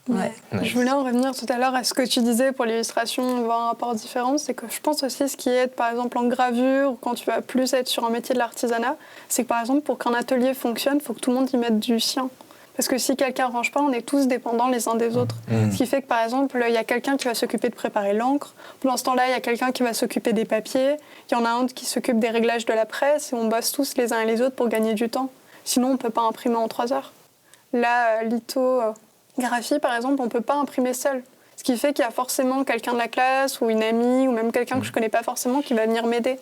Ouais. Je voulais en revenir tout à l'heure à ce que tu disais pour l'illustration, voir un rapport différent. C'est que je pense aussi ce qui aide, par exemple, en gravure, ou quand tu vas plus être sur un métier de l'artisanat, c'est que, par exemple, pour qu'un atelier fonctionne, il faut que tout le monde y mette du sien. Parce que si quelqu'un ne range pas, on est tous dépendants les uns des autres. Ce qui fait que, par exemple, il y a quelqu'un qui va s'occuper de préparer l'encre. Pendant ce temps-là, il y a quelqu'un qui va s'occuper des papiers. Il y en a un qui s'occupe des réglages de la presse. Et on bosse tous les uns et les autres pour gagner du temps. Sinon, on ne peut pas imprimer en 3 heures. Là, lithographie, par exemple, on ne peut pas imprimer seul. Ce qui fait qu'il y a forcément quelqu'un de la classe ou une amie ou même quelqu'un que je ne connais pas forcément qui va venir m'aider.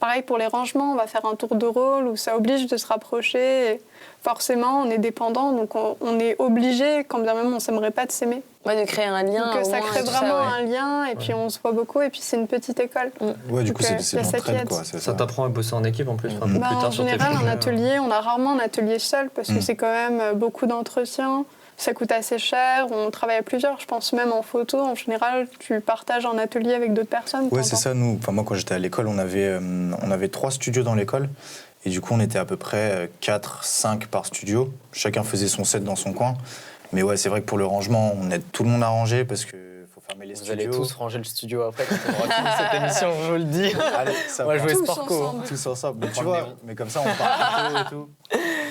Pareil pour les rangements, on va faire un tour de rôle où ça oblige de se rapprocher. Et forcément, on est dépendant, donc on est obligé, quand bien même on ne s'aimerait pas, de s'aimer. Ouais, de créer un lien. Donc ça crée vraiment un lien, et puis on se voit beaucoup, et puis c'est une petite école. Ouais, du coup, c'est l'entraide, quoi. Ça t'apprend à bosser en équipe en plus. En général, un atelier, on a rarement un atelier seul, parce que c'est quand même beaucoup d'entretiens. Ça coûte assez cher, on travaille à plusieurs. Je pense même en photo, en général, tu partages un atelier avec d'autres personnes. Ouais, c'est ça. Moi, quand j'étais à l'école, on avait 3 studios dans l'école. Et du coup, on était à peu près 4-5 par studio. Chacun faisait son set dans son coin. Mais ouais, c'est vrai que pour le rangement, on aide tout le monde à ranger parce qu'il faut fermer les studios. Vous allez tous ranger le studio après quand on aura fini cette émission, je vous le dis. Allez, ça va jouer tous Sportco. ensemble. Tous ensemble. Mais tu vois, mais comme ça, on parle et tout.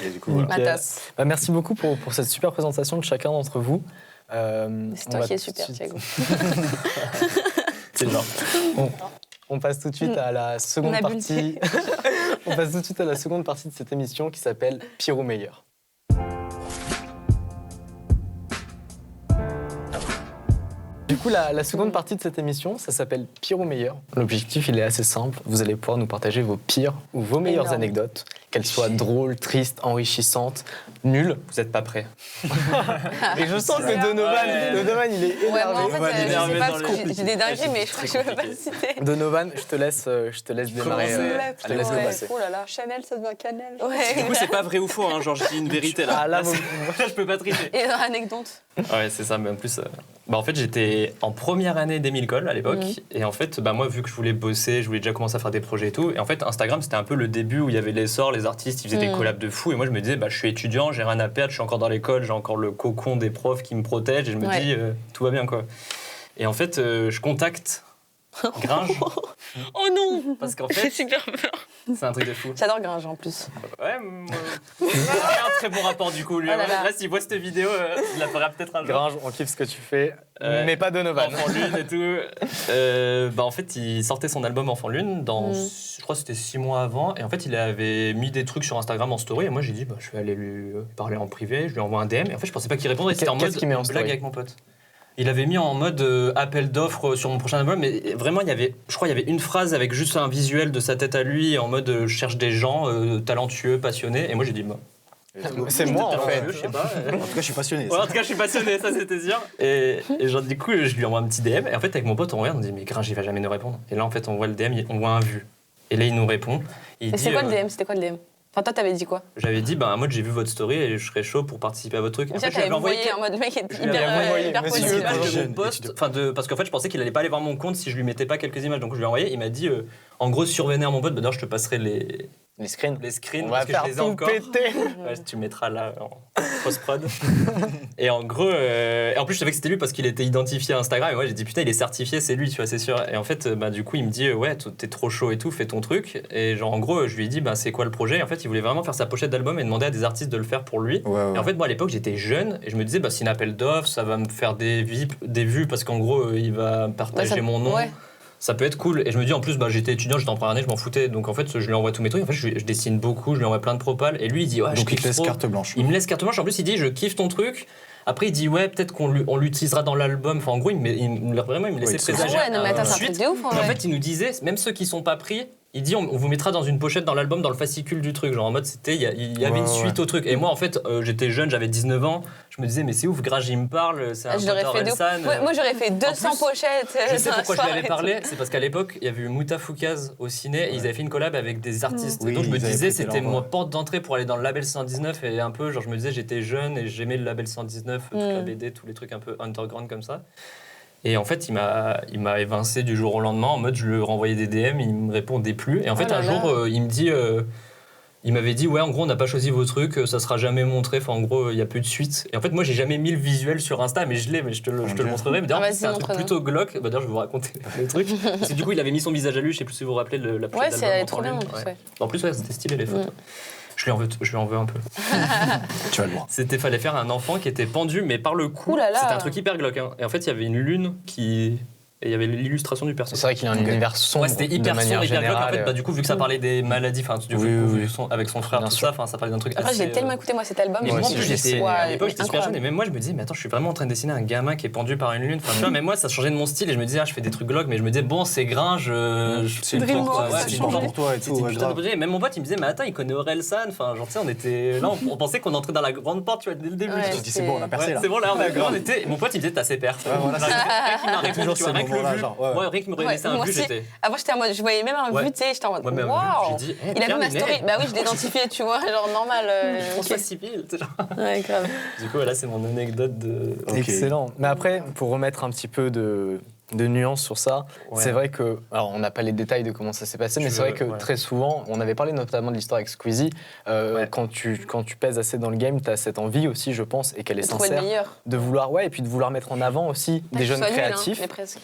Et du coup, voilà. Ma tasse. Merci beaucoup pour cette super présentation de chacun d'entre vous. C'est toi qui es super, Thiago. C'est genre. On passe tout de suite à la seconde partie. On passe tout de suite à la seconde partie de cette émission qui s'appelle Pire ou meilleur. Du coup, la seconde partie de cette émission, ça s'appelle Pire ou meilleur. L'objectif, il est assez simple. Vous allez pouvoir nous partager vos pires ou vos meilleures anecdotes, qu'elles soient drôles, tristes, enrichissantes, nulles. Vous n'êtes pas prêts. Et je sens que Donovan, il est énervé. Ouais, moi, en fait, je sais pas, parce que j'ai des dingueries, mais je crois que je ne peux pas le citer. Donovan, je te laisse démarrer. Je te laisse commencer. Oh là là, Chanel, ça devient cannelle. Ouais. Du coup, c'est pas vrai ou faux, hein, genre je dis une vérité là. Ah là, je peux pas tricher. Et dans l'anecdote. Ouais, c'est ça, mais en plus, en fait, j'étais en première année d'Émile-Col à l'époque, et en fait, moi, vu que je voulais bosser, je voulais déjà commencer à faire des projets et tout, et en fait, Instagram, c'était un peu le début où il y avait l'essor, les artistes, ils faisaient des collabs de fou, et moi, je me disais, je suis étudiant, j'ai rien à perdre, je suis encore dans l'école, j'ai encore le cocon des profs qui me protègent, et je me dis, tout va bien, quoi. Et en fait, je contacte Gringe. Oh non. Parce qu'en fait, J'ai super peur. C'est un truc de fou. J'adore Gringe en plus. Ouais, moi, j'ai un très bon rapport du coup. Lui, Oh là là. là, s'il voit cette vidéo, il la fera peut-être un jour. Gringe, on kiffe ce que tu fais, mais pas Donovan. Enfant Lune et tout. En fait, il sortait son album Enfant Lune je crois que c'était 6 mois avant. Et en fait, il avait mis des trucs sur Instagram en story. Et moi, j'ai dit, je vais aller lui parler en privé. Je lui envoie un DM. Et en fait, je pensais pas qu'il répondrait. C'était en mode Qu'est-ce qu'il met en story blague avec mon pote. Il avait mis en mode appel d'offres sur mon prochain album, mais vraiment, je crois qu'il y avait une phrase avec juste un visuel de sa tête à lui, en mode je cherche des gens talentueux, passionnés. Et moi, j'ai dit, C'est moi, en fait. je sais pas. En tout cas, je suis passionné. Ouais, en tout cas, je suis passionné, ça c'était sûr. Et genre, du coup, je lui envoie un petit DM. Et en fait, avec mon pote, on regarde, on dit, mais Gringe, il va jamais nous répondre. Et là, en fait, on voit le DM, on voit un vu. Et là, il nous répond. Et c'est quoi le DM? C'était quoi le DM? Enfin, toi, t'avais dit quoi? J'avais dit, en mode, j'ai vu votre story et je serais chaud pour participer à votre truc. En fait, t'avais envoyé en mode, le mec est hyper monsieur, positif. Parce qu'en fait, je pensais qu'il allait pas aller voir mon compte si je lui mettais pas quelques images. Donc, je lui ai envoyé. Il m'a dit, en gros, survenez à mon pote. D'ailleurs, je te passerai Les screens. On va parce que faire je les ai tout encore. péter. Ouais, tu mettras là en post-prod. Et en gros, et en plus, je savais que c'était lui parce qu'il était identifié à Instagram. Et moi, j'ai dit, putain, il est certifié, c'est lui, tu vois, c'est sûr. Et en fait, du coup, il me dit, ouais, t'es trop chaud et tout, fais ton truc. Et genre, en gros, je lui ai dit, c'est quoi le projet? Et en fait, il voulait vraiment faire sa pochette d'album et demander à des artistes de le faire pour lui. Ouais. Et en fait, moi, à l'époque, j'étais jeune et je me disais, c'est une appel d'offres, ça va me faire des vues parce qu'en gros, il va partager mon nom. Ouais. Ça peut être cool. Et je me dis, en plus, j'étais étudiant, j'étais en première année, je m'en foutais. Donc en fait, je lui envoie tous mes trucs. En fait, je dessine beaucoup, je lui envoie plein de propales. Et lui, il dit, ouais, Donc il te laisse carte blanche. Il me laisse carte blanche. En plus, il dit, je kiffe ton truc. Après, il dit, ouais, peut-être on l'utilisera dans l'album. Enfin, en gros, il me laissait présager. Ah ouais, non, mais attends, c'est un truc de ouf. Et en fait, il nous disait, même ceux qui sont pas pris, il dit, on vous mettra dans une pochette dans l'album, dans le fascicule du truc. Genre en mode, il y avait une suite au truc. Et moi, en fait, j'étais jeune, j'avais 19 ans. Je me disais, mais c'est ouf, Gringe, il me parle. C'est un poteur Elsan. Moi, j'aurais fait 200 pochettes. Je sais pourquoi je lui avais parlé. C'est parce qu'à l'époque, il y avait eu Moutafoukaz au ciné. Et ils avaient fait une collab avec des artistes. Oui, donc je me disais, c'était mon porte d'entrée pour aller dans le label 119. Et un peu, genre, je me disais, j'étais jeune et j'aimais le label 119, toute la BD, tous les trucs un peu underground comme ça. Et en fait, il m'a évincé du jour au lendemain, en mode je lui renvoyais des DM, il me répondait plus. Et en fait, un jour, il me dit, il m'avait dit, ouais, en gros, on n'a pas choisi vos trucs, ça sera jamais montré, enfin, en gros, il n'y a plus de suite. Et en fait, moi, j'ai jamais mis le visuel sur Insta, mais je te le montrerai. Mais d'ailleurs, c'est un truc plutôt glauque. D'ailleurs, je vais vous raconter le truc. Parce que du coup, il avait mis son visage à lui, je sais plus si vous vous rappelez la pochette d'album. Ouais, c'est trop bien, en plus, ouais. En plus, c'était stylé, les photos. Je lui en veux un peu. Tu vas le voir. Fallait faire un enfant qui était pendu, mais par le cou. C'était un truc hyper glauque. Hein. Et en fait, il y avait une lune et il y avait l'illustration du personnage. C'est vrai qu'il y a un univers sombre. Ouais, c'était hyper sombre, hyper glauque. En fait, du coup, vu que ça parlait des maladies, avec son frère, bien tout sûr. ça, ça parlait d'un truc. Après, j'ai tellement écouté, moi, cet album. Et moi, à l'époque, j'étais super incroyable. jeune. Et même moi, je me disais, mais attends, je suis vraiment en train de dessiner un gamin qui est pendu par une lune. Enfin, tu vois, même moi, ça changeait de mon style. Et je me disais, je fais des trucs glauques, mais je me disais, bon, c'est Gringe. C'est important pour toi et tout. Et même mon pote, il me disait, mais attends, il connaît Orelsan. Enfin, genre, tu sais, on était là, on pensait qu'on entrait dans la grande porte, tu vois, dès le début. Je me dis, c'est bon, on a percé là. C'est bon, là, on était. Mon pote, il me disait, t'as assez perf. Rien qui m'a répondu, rien qui me laissé un vu, j'étais. Avant, j'étais en mode, je voyais même un vu, tu sais, j'étais en mode, waouh! Il a vu ma story. Bah oui, je l'ai identifié, tu vois, genre normal. François Civil, tu sais. Ouais, grave. Du coup, là, c'est mon anecdote de. Excellent. Mais après, pour remettre un petit peu de nuances sur ça, c'est vrai que, alors on n'a pas les détails de comment ça s'est passé, mais c'est vrai que très souvent, on avait parlé notamment de l'histoire avec Squeezie, quand tu pèses assez dans le game, tu as cette envie aussi, je pense, et qu'elle est sincère, de vouloir, et puis de vouloir mettre en avant aussi des jeunes créatifs. Mais presque.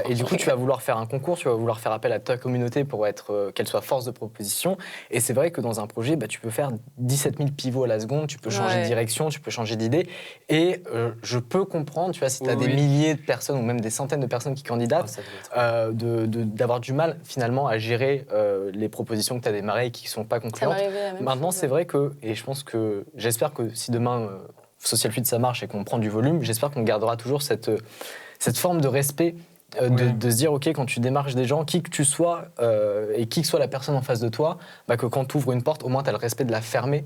Et du coup, tu vas vouloir faire un concours, tu vas vouloir faire appel à ta communauté pour qu'elle soit force de proposition. Et c'est vrai que dans un projet, tu peux faire 17 000 pivots à la seconde, tu peux changer de direction, tu peux changer d'idée. Et je peux comprendre, tu vois, si tu as des milliers de personnes ou même des centaines de personnes qui candidatent, d'avoir du mal finalement à gérer les propositions que tu as démarrées et qui ne sont pas concluantes. Maintenant, c'est vrai que, et je pense que, j'espère que si demain Social Fluid ça marche et qu'on prend du volume, j'espère qu'on gardera toujours cette forme de respect. De se dire, OK, quand tu démarches des gens, qui que tu sois, et qui que soit la personne en face de toi, que quand tu ouvres une porte, au moins tu as le respect de la fermer.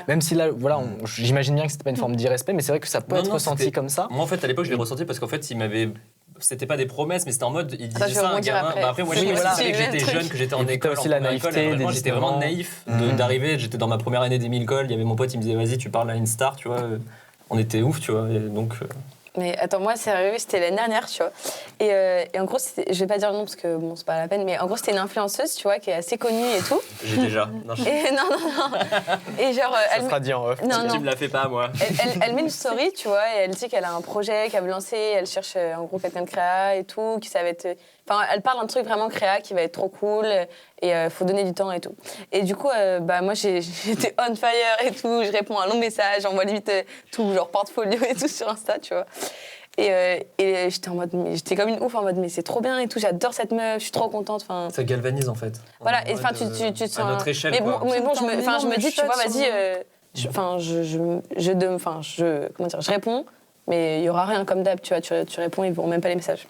Même si là, voilà, j'imagine bien que c'était pas une forme d'irrespect, mais c'est vrai que ça peut être ressenti comme ça. Moi, en fait, à l'époque, je l'ai ressenti parce qu'en fait, il m'avait. C'était pas des promesses, mais c'était en mode, il disait ça à un gamin. Après, moi, je savais que j'étais jeune, que j'étais en école. Aussi la naïveté. J'étais vraiment naïf d'arriver. J'étais dans ma première année d'Émile Cole. Il y avait mon pote, il me disait, vas-y, tu parles à une star, tu vois. On était ouf, tu vois. Et donc. Mais attends, moi, c'est arrivé, c'était l'année dernière, tu vois. Et en gros, je vais pas dire le nom parce que bon, c'est pas la peine, mais en gros, c'était une influenceuse, tu vois, qui est assez connue et tout. J'ai déjà. Non. Et genre. Ça sera dit en off. Tu me la fais pas, moi. Elle met une story, tu vois, et elle dit qu'elle a un projet qu'elle veut lancer, elle cherche en gros quelqu'un de créa et tout, qui ça va être. Enfin, elle parle d'un truc vraiment créa qui va être trop cool et faut donner du temps et tout. Et du coup, moi, j'étais on fire et tout. Je réponds à un long message, j'envoie limite tout, genre portfolio et tout sur Insta, tu vois. Et j'étais en mode, j'étais comme une ouf en mode, mais c'est trop bien et tout, j'adore cette meuf, je suis trop contente. Ça galvanise en fait. Voilà, et enfin, tu te sens. À notre échelle. Mais quoi. bon, je me dis, tu vois, vas-y, je réponds, mais il y aura rien comme d'hab, tu vois, tu réponds, ils ne verront même pas les messages.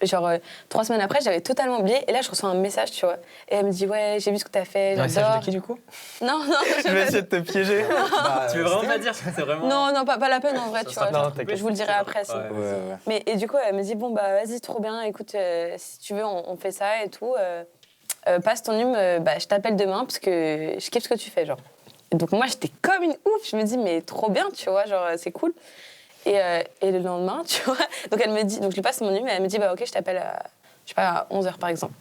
Genre 3 semaines après, j'avais totalement oublié, et là je reçois un message, tu vois, et elle me dit ouais, j'ai vu ce que t'as fait, Un j'adore. message de qui du coup? Non, Je vais essayer de te piéger. Tu veux vraiment pas dire? C'est vraiment. Non, pas la peine en vrai, tu vois. Non, Genre, t'inquiète. je vous le dirai après. Si. Ouais. Ouais. Mais et du coup, elle me dit bon bah vas-y, trop bien. Écoute, si tu veux, on fait ça et tout. Passe ton numéro, je t'appelle demain parce que je kiffe ce que tu fais, genre. Et donc moi, j'étais comme une ouf. Je me dis mais trop bien, tu vois, genre c'est cool. Et le lendemain, tu vois, donc elle me dit, donc je lui passe mon numéro, et elle me dit bah ok, je t'appelle à 11h par exemple.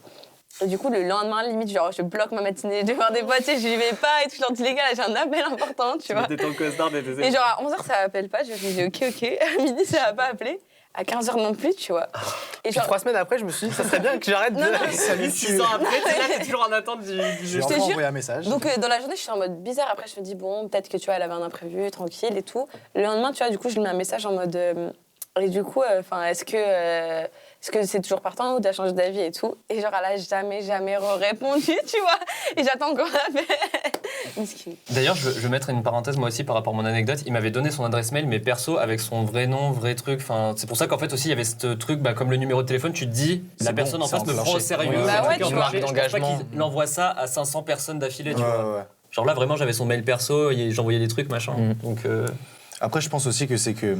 Et du coup, le lendemain, limite, genre, je bloque ma matinée, je vais voir des potes, tu sais, je n'y vais pas et tout. Je leur dis, les gars, là, j'ai un appel important, tu vois. T'es ton costard, Et genre, à 11h, ça appelle pas. Je me dis, ok. À midi, ça va pas appeler. À 15h non plus, tu vois. Et Puis 3 semaines après, je me suis dit, ça serait bien que j'arrête de... Non, Salut, 6 ans après, t'es toujours en attente du J'ai te enfin jure. envoyé un message. Donc, dans la journée, je suis en mode bizarre. Après, je me dis, bon, peut-être que, tu vois, elle avait un imprévu, tranquille et tout. Le lendemain, tu vois, du coup, je lui mets un message en mode... et du coup, est-ce que c'est toujours partant ou t'as changé d'avis et tout? Et genre, elle a jamais répondu, tu vois. Et j'attends encore l'appel. Mesquine. D'ailleurs, je vais mettre une parenthèse moi aussi par rapport à mon anecdote. Il m'avait donné son adresse mail, mais perso, avec son vrai nom, vrai truc. Enfin, c'est pour ça qu'en fait aussi, il y avait ce truc, comme le numéro de téléphone, tu te dis, C'est la bon, personne en c'est face me prend au enclenché. sérieux. Bah ouais, tu Je vois. pense pas D'engagement. qu'il envoie ça à 500 personnes d'affilée, tu vois. Ouais. Genre là, vraiment, j'avais son mail perso, et j'envoyais des trucs, machin. Mm. Donc, Après, je pense aussi que c'est que,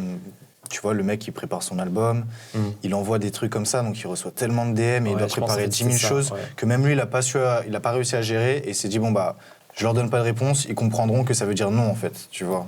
tu vois, le mec, il prépare son album, il envoie des trucs comme ça, donc il reçoit tellement de DM et il Ouais, doit je pense préparer que 10 000 c'est ça, choses ouais. que même lui, il a pas réussi à gérer et il s'est dit, bon, bah, je leur donne pas de réponse, ils comprendront que ça veut dire non, en fait, tu vois.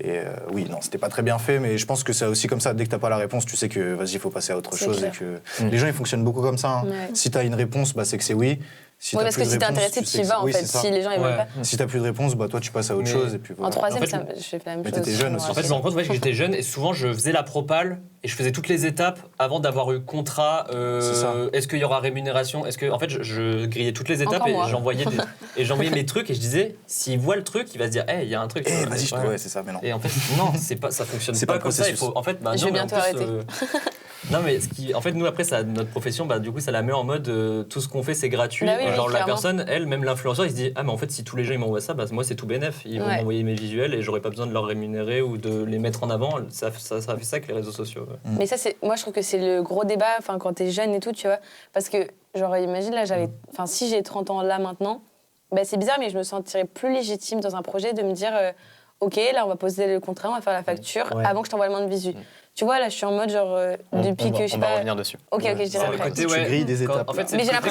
Et oui, non, c'était pas très bien fait, mais je pense que c'est aussi comme ça, dès que t'as pas la réponse, tu sais que, vas-y, il faut passer à autre C'est chose. clair. Et que les gens, ils fonctionnent beaucoup comme ça. Hein. Ouais. Si t'as une réponse, bah, c'est que c'est oui. Si Ouais, t'as parce plus que de si t'es réponse, intéressé, tu sais tu y que vas c'est- en oui, fait. c'est ça. Si les gens ils Ouais. veulent pas. Si t'as plus de réponse, bah, toi, tu passes à autre Mais- chose. Et puis voilà. En troisième, En fait, j'ai fait la même Mais chose. t'étais jeune aussi. En fait, je me rends compte que j'étais jeune et souvent je faisais la propale et je faisais toutes les étapes avant d'avoir eu contrat. C'est ça. Est-ce qu'il y aura rémunération? Est-ce que en fait je grillais toutes les étapes Encore et moi. j'envoyais mes trucs et je disais s'il voit le truc, il va se dire hey, il y a un truc. Eh, vas-y, je te Ouais. ouais, c'est ça, mais non. Et en fait non, c'est pas ça fonctionne C'est pas, pas le comme ça. Il processus. faut en fait Je non, vais mais bientôt en plus, arrêter. non mais en fait nous après ça notre profession du coup ça la met en mode tout ce qu'on fait c'est gratuit. Bah oui, Et genre oui, la clairement. personne elle même l'influenceur il se dit ah mais en fait si tous les gens ils m'envoient ça moi c'est tout bénef, ils vont Ouais. m'envoyer mes visuels et j'aurais pas besoin de leur rémunérer ou de les mettre en avant. Ça fait ça avec les réseaux sociaux. Ouais. Mais ça, moi, je trouve que c'est le gros débat, quand t'es jeune et tout, tu vois. Parce que, genre, imagine, là, si j'ai 30 ans là maintenant, c'est bizarre, mais je me sentirais plus légitime dans un projet de me dire, OK, là, on va poser le contrat, on va faire la facture Ouais. avant que je t'envoie le moins de visu. Tu vois, là, je suis en mode, genre, depuis que je sais On va pas. revenir dessus. OK, je dirai C'est le après. côté, Tu grilles des étapes, En fait, là. c'est Mais le j'ai côté-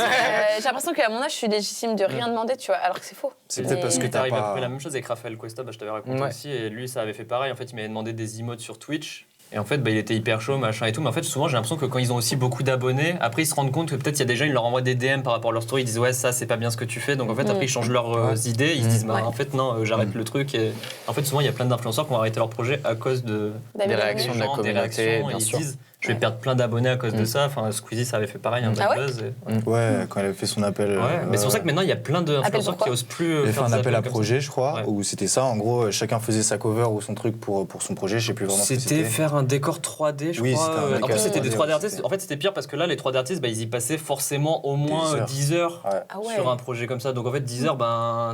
l'impression qu'à mon âge, je suis légitime de rien demander, tu vois, alors que c'est faux. C'est peut-être parce que Il t'as t'arrive à peu pas. près la même chose avec Raphaël Cuesta, je t'avais raconté Ouais. aussi, et lui ça avait fait pareil. En fait, il m'avait demandé des emotes sur Twitch. Et en fait, il était hyper chaud, machin et tout. Mais en fait, souvent, j'ai l'impression que quand ils ont aussi beaucoup d'abonnés, après, ils se rendent compte que peut-être il y a des gens, ils leur envoient des DM par rapport à leur story. Ils disent, ouais, ça, c'est pas bien ce que tu fais. Donc en fait, après, ils changent leurs idées. Ils se disent, Ouais. en fait, non, j'arrête le truc. Et en fait, souvent, il y a plein d'influenceurs qui ont arrêté leur projet à cause de D'amis, réactions de la gens, des communauté, réactions, et bien ils sûr. disent, je vais Ouais. perdre plein d'abonnés à cause de ça. Enfin, Squeezie, ça avait fait pareil, un Ah bad ouais buzz. Ouais, quand elle avait fait son appel. Ouais, mais c'est pour ça que maintenant, il y a plein d'influenceurs qui pourquoi osent plus. Elle a fait faire un des appel à comme ça. projet, je crois, Ouais. où c'était ça. En gros, chacun faisait sa cover ou son truc pour son projet. Je sais plus vraiment ce que C'était faire un décor 3D, je Oui, crois. c'était un En décor plus, c'était des 3D, 3D ouais, artistes. c'était- En fait, c'était pire parce que là, les 3D artistes, ils y passaient forcément au moins 10 heures. 10 heures Ouais. Ah ouais. sur un projet comme ça. Donc en fait, 10 heures,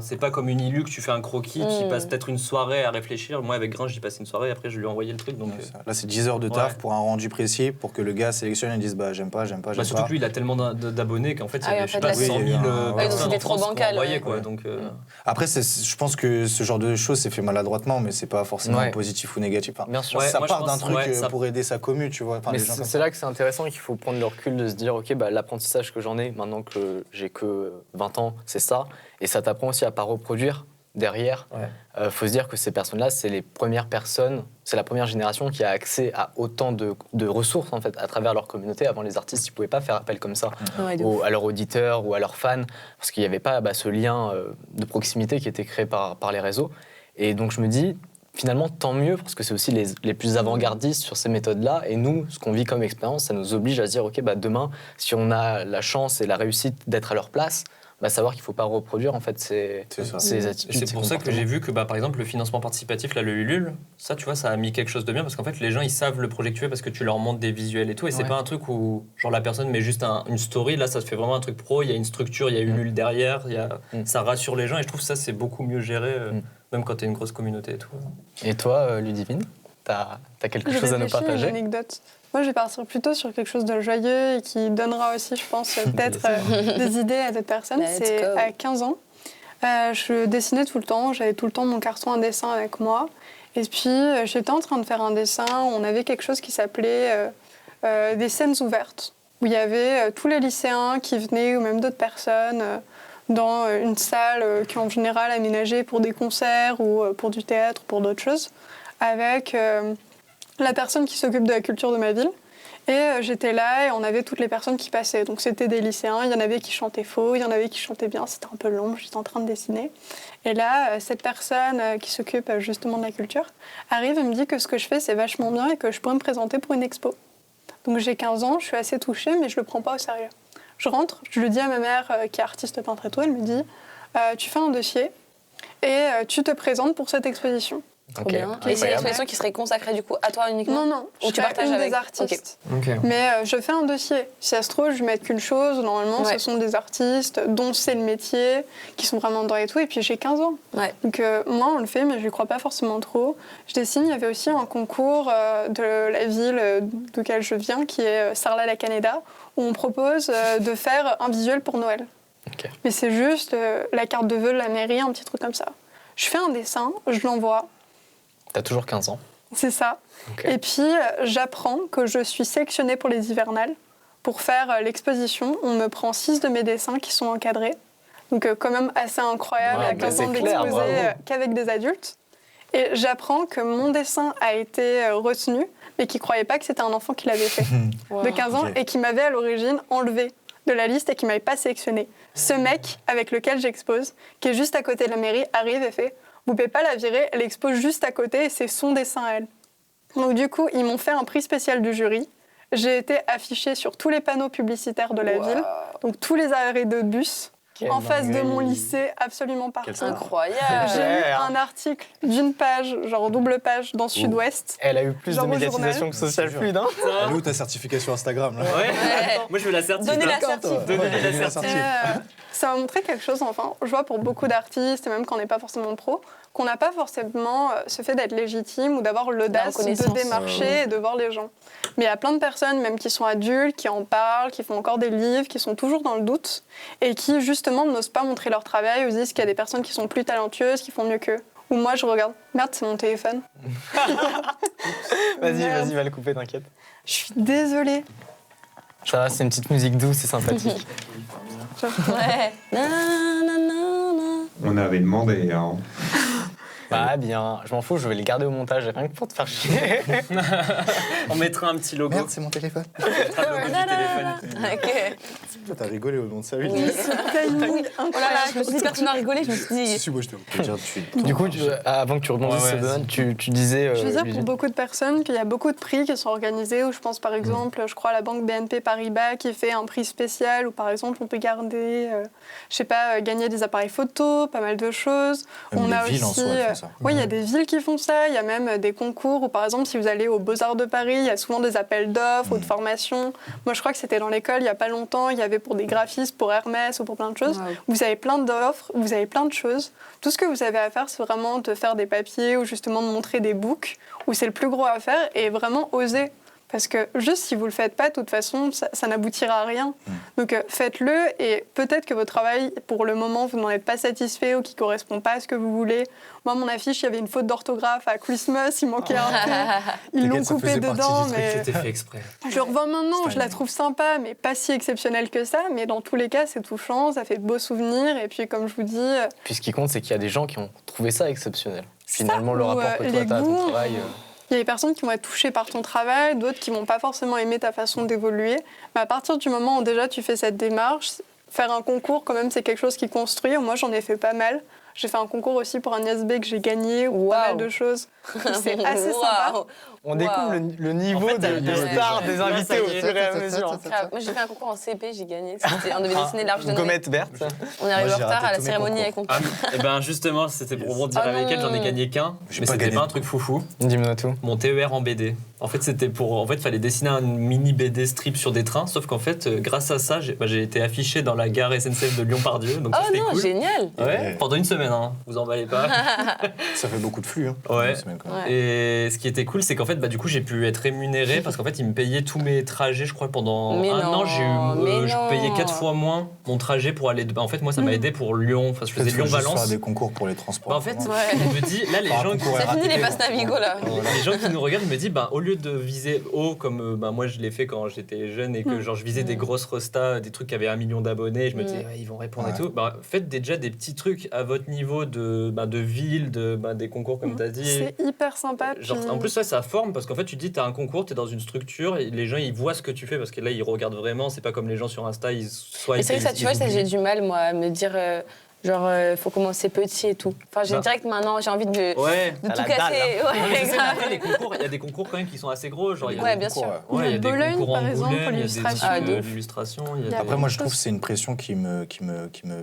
c'est pas comme une illu que tu fais un croquis, tu passes peut-être une soirée à réfléchir. Moi, avec Gringe, j'y passé une soirée et après, je lui ai envoyé le truc. Donc, Là, c'est 10 heures de taf Ouais. pour un rendu précis, pour que le gars sélectionne et dise bah j'aime pas. surtout que lui, il a tellement d'abonnés qu'en fait, il y Ah oui, avait, en je sais fait, pas, là, 100 c'est- 000 Oui, donc personnes c'était en trop France qui bancal, envoyaient, ouais. quoi. Donc, Après, je pense que ce genre de choses c'est fait maladroitement, mais c'est pas forcément Ouais. positif ou négatif. Enfin, Bien sûr. Ouais, ça moi, je part d'un pense, truc ouais, ça- pour aider sa commu, tu vois. Enfin, Mais les gens comme c'est ça. là que c'est intéressant et qu'il faut prendre le recul de se dire, ok, l'apprentissage que j'en ai, maintenant que j'ai que 20 ans, c'est ça. Et ça t'apprend aussi à pas reproduire derrière. Ouais. Faut se dire que ces personnes-là, c'est les premières personnes, c'est la première génération qui a accès à autant de ressources, en fait, à travers leur communauté. Avant, les artistes, ils pouvaient pas faire appel comme ça Ouais, de ouf. à leurs auditeurs ou à leurs fans, parce qu'il n'y avait pas ce lien de proximité qui était créé par les réseaux. Et donc, je me dis, finalement, tant mieux, parce que c'est aussi les plus avant-gardistes sur ces méthodes-là. Et nous, ce qu'on vit comme expérience, ça nous oblige à se dire, OK, demain, si on a la chance et la réussite d'être à leur place, savoir qu'il ne faut pas reproduire en fait ces attitudes. C'est pour ça que j'ai vu que par exemple le financement participatif, là, le Ulule, ça tu vois, ça a mis quelque chose de bien parce qu'en fait les gens ils savent le projet que tu fais parce que tu leur montres des visuels et tout et c'est pas un truc où genre la personne met juste une story, là ça se fait vraiment un truc pro, il y a une structure, il y a Ulule derrière, ça rassure les gens et je trouve que ça c'est beaucoup mieux géré même quand tu es une grosse communauté et tout. Et toi Ludivine, t'as quelque chose à nous partager? Une anecdote. Moi, je vais partir plutôt sur quelque chose de joyeux et qui donnera aussi, je pense, peut-être des idées à d'autres personnes. C'est à 15 ans. Je dessinais tout le temps. J'avais tout le temps mon carton à dessin avec moi. Et puis, j'étais en train de faire un dessin. On avait quelque chose qui s'appelait des scènes ouvertes, où il y avait tous les lycéens qui venaient, ou même d'autres personnes, dans une salle qui est en général aménagée pour des concerts ou pour du théâtre, pour d'autres choses, avec la personne qui s'occupe de la culture de ma ville. Et j'étais là et on avait toutes les personnes qui passaient. Donc c'était des lycéens, il y en avait qui chantaient faux, il y en avait qui chantaient bien, c'était un peu long, j'étais en train de dessiner. Et là, cette personne qui s'occupe justement de la culture arrive et me dit que ce que je fais c'est vachement bien et que je pourrais me présenter pour une expo. Donc j'ai 15 ans, je suis assez touchée mais je le prends pas au sérieux. Je rentre, je le dis à ma mère qui est artiste peintre et tout, elle me dit tu fais un dossier et tu te présentes pour cette exposition. Trop bien. Et c'est une exposition qui serait consacrée du coup à toi uniquement? Non, ou tu partages une avec des artistes. Okay. Mais je fais un dossier. Si ça se trouve, je vais mettre qu'une chose. Normalement, ce sont des artistes dont c'est le métier, qui sont vraiment dedans et tout. Et puis j'ai 15 ans. Ouais. Donc moi, on le fait, mais je ne crois pas forcément trop. Je dessine. Il y avait aussi un concours de la ville de laquelle je viens, qui est Sarlat-la-Canéda, où on propose de faire un visuel pour Noël. Okay. Mais c'est juste la carte de vœux de la mairie, un petit truc comme ça. Je fais un dessin, je l'envoie. T'as toujours 15 ans. C'est ça. Okay. Et puis, j'apprends que je suis sélectionnée pour les hivernales. Pour faire l'exposition, on me prend 6 de mes dessins qui sont encadrés. Donc, quand même assez incroyable à 15 ans d'exposer qu'avec des adultes. Et j'apprends que mon dessin a été retenu, mais qui ne croyait pas que c'était un enfant qui l'avait fait, de 15 ans, et qui m'avait à l'origine enlevé de la liste et qui ne m'avait pas sélectionné. Ce mec avec lequel j'expose, qui est juste à côté de la mairie, arrive et fait « Vous ne pouvez pas la virer, elle expose juste à côté et c'est son dessin à elle. » Donc du coup, ils m'ont fait un prix spécial du jury. J'ai été affichée sur tous les panneaux publicitaires de la ville, donc tous les arrêts de bus, en face de mon lycée, absolument partout. Incroyable. J'ai eu un article d'une page, genre double page, dans Sud-Ouest. Elle a eu plus de médiatisation que Social Fluid, hein. Elle est où ta certification Instagram là? Ouais. Moi je veux la certif. Donnez la certif. Ça m'a montré quelque chose, enfin, je vois pour beaucoup d'artistes, et même quand on n'est pas forcément pro, qu'on n'a pas forcément ce fait d'être légitime ou d'avoir l'audace de démarcher et de voir les gens. Mais il y a plein de personnes, même qui sont adultes, qui en parlent, qui font encore des livres, qui sont toujours dans le doute et qui, justement, n'osent pas montrer leur travail ou disent qu'il y a des personnes qui sont plus talentueuses, qui font mieux qu'eux. Ou moi, je regarde, merde, c'est mon téléphone. Vas-y, va le couper, t'inquiète. Je suis désolée. Ça va, c'est une petite musique douce et sympathique. Ouais. On avait demandé, hein. Bah bien, je m'en fous, je vais les garder au montage, rien que pour te faire chier. On mettra un petit logo. Merde, c'est mon téléphone. On mettra le logo du téléphone. Ok. Toi, t'as rigolé au nom de ça, oui. Oui. Oh là là, je me suis dit, personne n'a rigolé, je me suis dit. Si, moi, je te dire Du coup, avant que tu rebondisses, Sebane, tu disais... Je veux dire pour beaucoup de personnes qu'il y a beaucoup de prix qui sont organisés, où je pense par exemple, je crois à la banque BNP Paribas qui fait un prix spécial, où par exemple on peut garder, je sais pas, gagner des appareils photo, pas mal de choses. Même on les a villes aussi, en soi, elles font ça. Oui, il y a des villes qui font ça, il y a même des concours où par exemple si vous allez aux Beaux-Arts de Paris, il y a souvent des appels d'offres ou de formations. Moi je crois que c'était dans l'école il y a pas longtemps, il y avait pour des graphistes, pour Hermès ou pour plein de choses. Wow. Vous avez plein d'offres, vous avez plein de choses. Tout ce que vous avez à faire, c'est vraiment de faire des papiers ou justement de montrer des books où c'est le plus gros à faire et vraiment oser. Parce que juste si vous le faites pas, de toute façon, ça n'aboutira à rien. Donc faites-le et peut-être que votre travail, pour le moment, vous n'en êtes pas satisfait ou qui correspond pas à ce que vous voulez. Moi, mon affiche, il y avait une faute d'orthographe à Christmas, il manquait un T. Ils l'ont coupé dedans, mais C'était fait exprès. je le revois maintenant, je la trouve sympa, mais pas si exceptionnelle que ça. Mais dans tous les cas, c'est touchant, ça fait de beaux souvenirs. Et puis, comme je vous dis... Puis ce qui compte, c'est qu'il y a des gens qui ont trouvé ça exceptionnel. Finalement, ça, le rapport que toi, t'as à ton travail... Il y a des personnes qui vont être touchées par ton travail, d'autres qui vont pas forcément aimer ta façon d'évoluer. Mais à partir du moment où déjà tu fais cette démarche, faire un concours, quand même, c'est quelque chose qui construit. Moi, j'en ai fait pas mal. J'ai fait un concours aussi pour un ISB que j'ai gagné, ou pas mal de choses. C'est assez sympa. On découvre le niveau En fait, de star des invités au fur et à mesure. Moi, j'ai fait un concours en CP, j'ai gagné. On devait dessiner l'arche de Noé. Gommette verte. On est arrivé Moi, en j'ai retard raté à la tous mes cérémonie avec concours. mon père. Et ben justement, c'était pour rebondir Oh avec elle, j'en ai non. gagné qu'un, J'ai mais pas c'était gagné. pas un truc foufou. Dis-moi tout. Mon TER en BD. En fait, c'était pour. En fait, il fallait dessiner un mini BD strip sur des trains, sauf qu'en fait, grâce à ça, j'ai été affiché dans la gare SNCF de Lyon-Pardieu. Donc ça, Oh c'était non, cool. génial. Ouais, pendant une semaine, hein. Vous emballez pas. Ça fait beaucoup de flux. Hein, Ouais. une semaine, quand même. Ouais. Et ce qui était cool, c'est qu'en fait, du coup, j'ai pu être rémunéré parce qu'en fait, ils me payaient tous mes trajets. Je crois pendant Mais un non, an, mais je non. payais 4 fois moins mon trajet pour aller. En fait, moi, ça m'a aidé pour Lyon. Enfin, je faisais Peut-être faut juste Lyon-Valence. faire des concours pour les transports. En fait, vraiment. Ouais. je me dis, là, les Enfin, un gens. concours C'est fini RATP, les passes Navigo là. Les gens qui nous regardent, je me dis, au lieu de viser haut, comme moi je l'ai fait quand j'étais jeune et que genre, je visais des grosses restas, des trucs qui avaient 1 million d'abonnés, je me disais, ils vont répondre et tout. Faites déjà des petits trucs à votre niveau de ville, des concours, comme tu as dit. C'est hyper sympa. Genre, puis- en plus, ça forme parce qu'en fait, tu te dis, tu as un concours, tu es dans une structure, et les gens ils voient ce que tu fais parce que là, ils regardent vraiment. C'est pas comme les gens sur Insta, ils Mais c'est vrai que ça, tu vois, ça, j'ai du mal, moi, à me dire, faut commencer petit et tout. Enfin, j'ai direct maintenant, j'ai envie de Ouais. tout la dalle, casser. hein. Ouais, Mais je sais, mais grave. après, les concours, il y a des concours quand même qui sont assez gros. Genre, il y a Ouais, des bien concours, sûr. ouais. Ouais, il y a des Bologne, concours par en exemple, Angoulême, il y a des l'illustration. Ah, trucs de ouf. d'illustration. il y a Il y a des- Après, moi, je trouve que c'est une pression qui me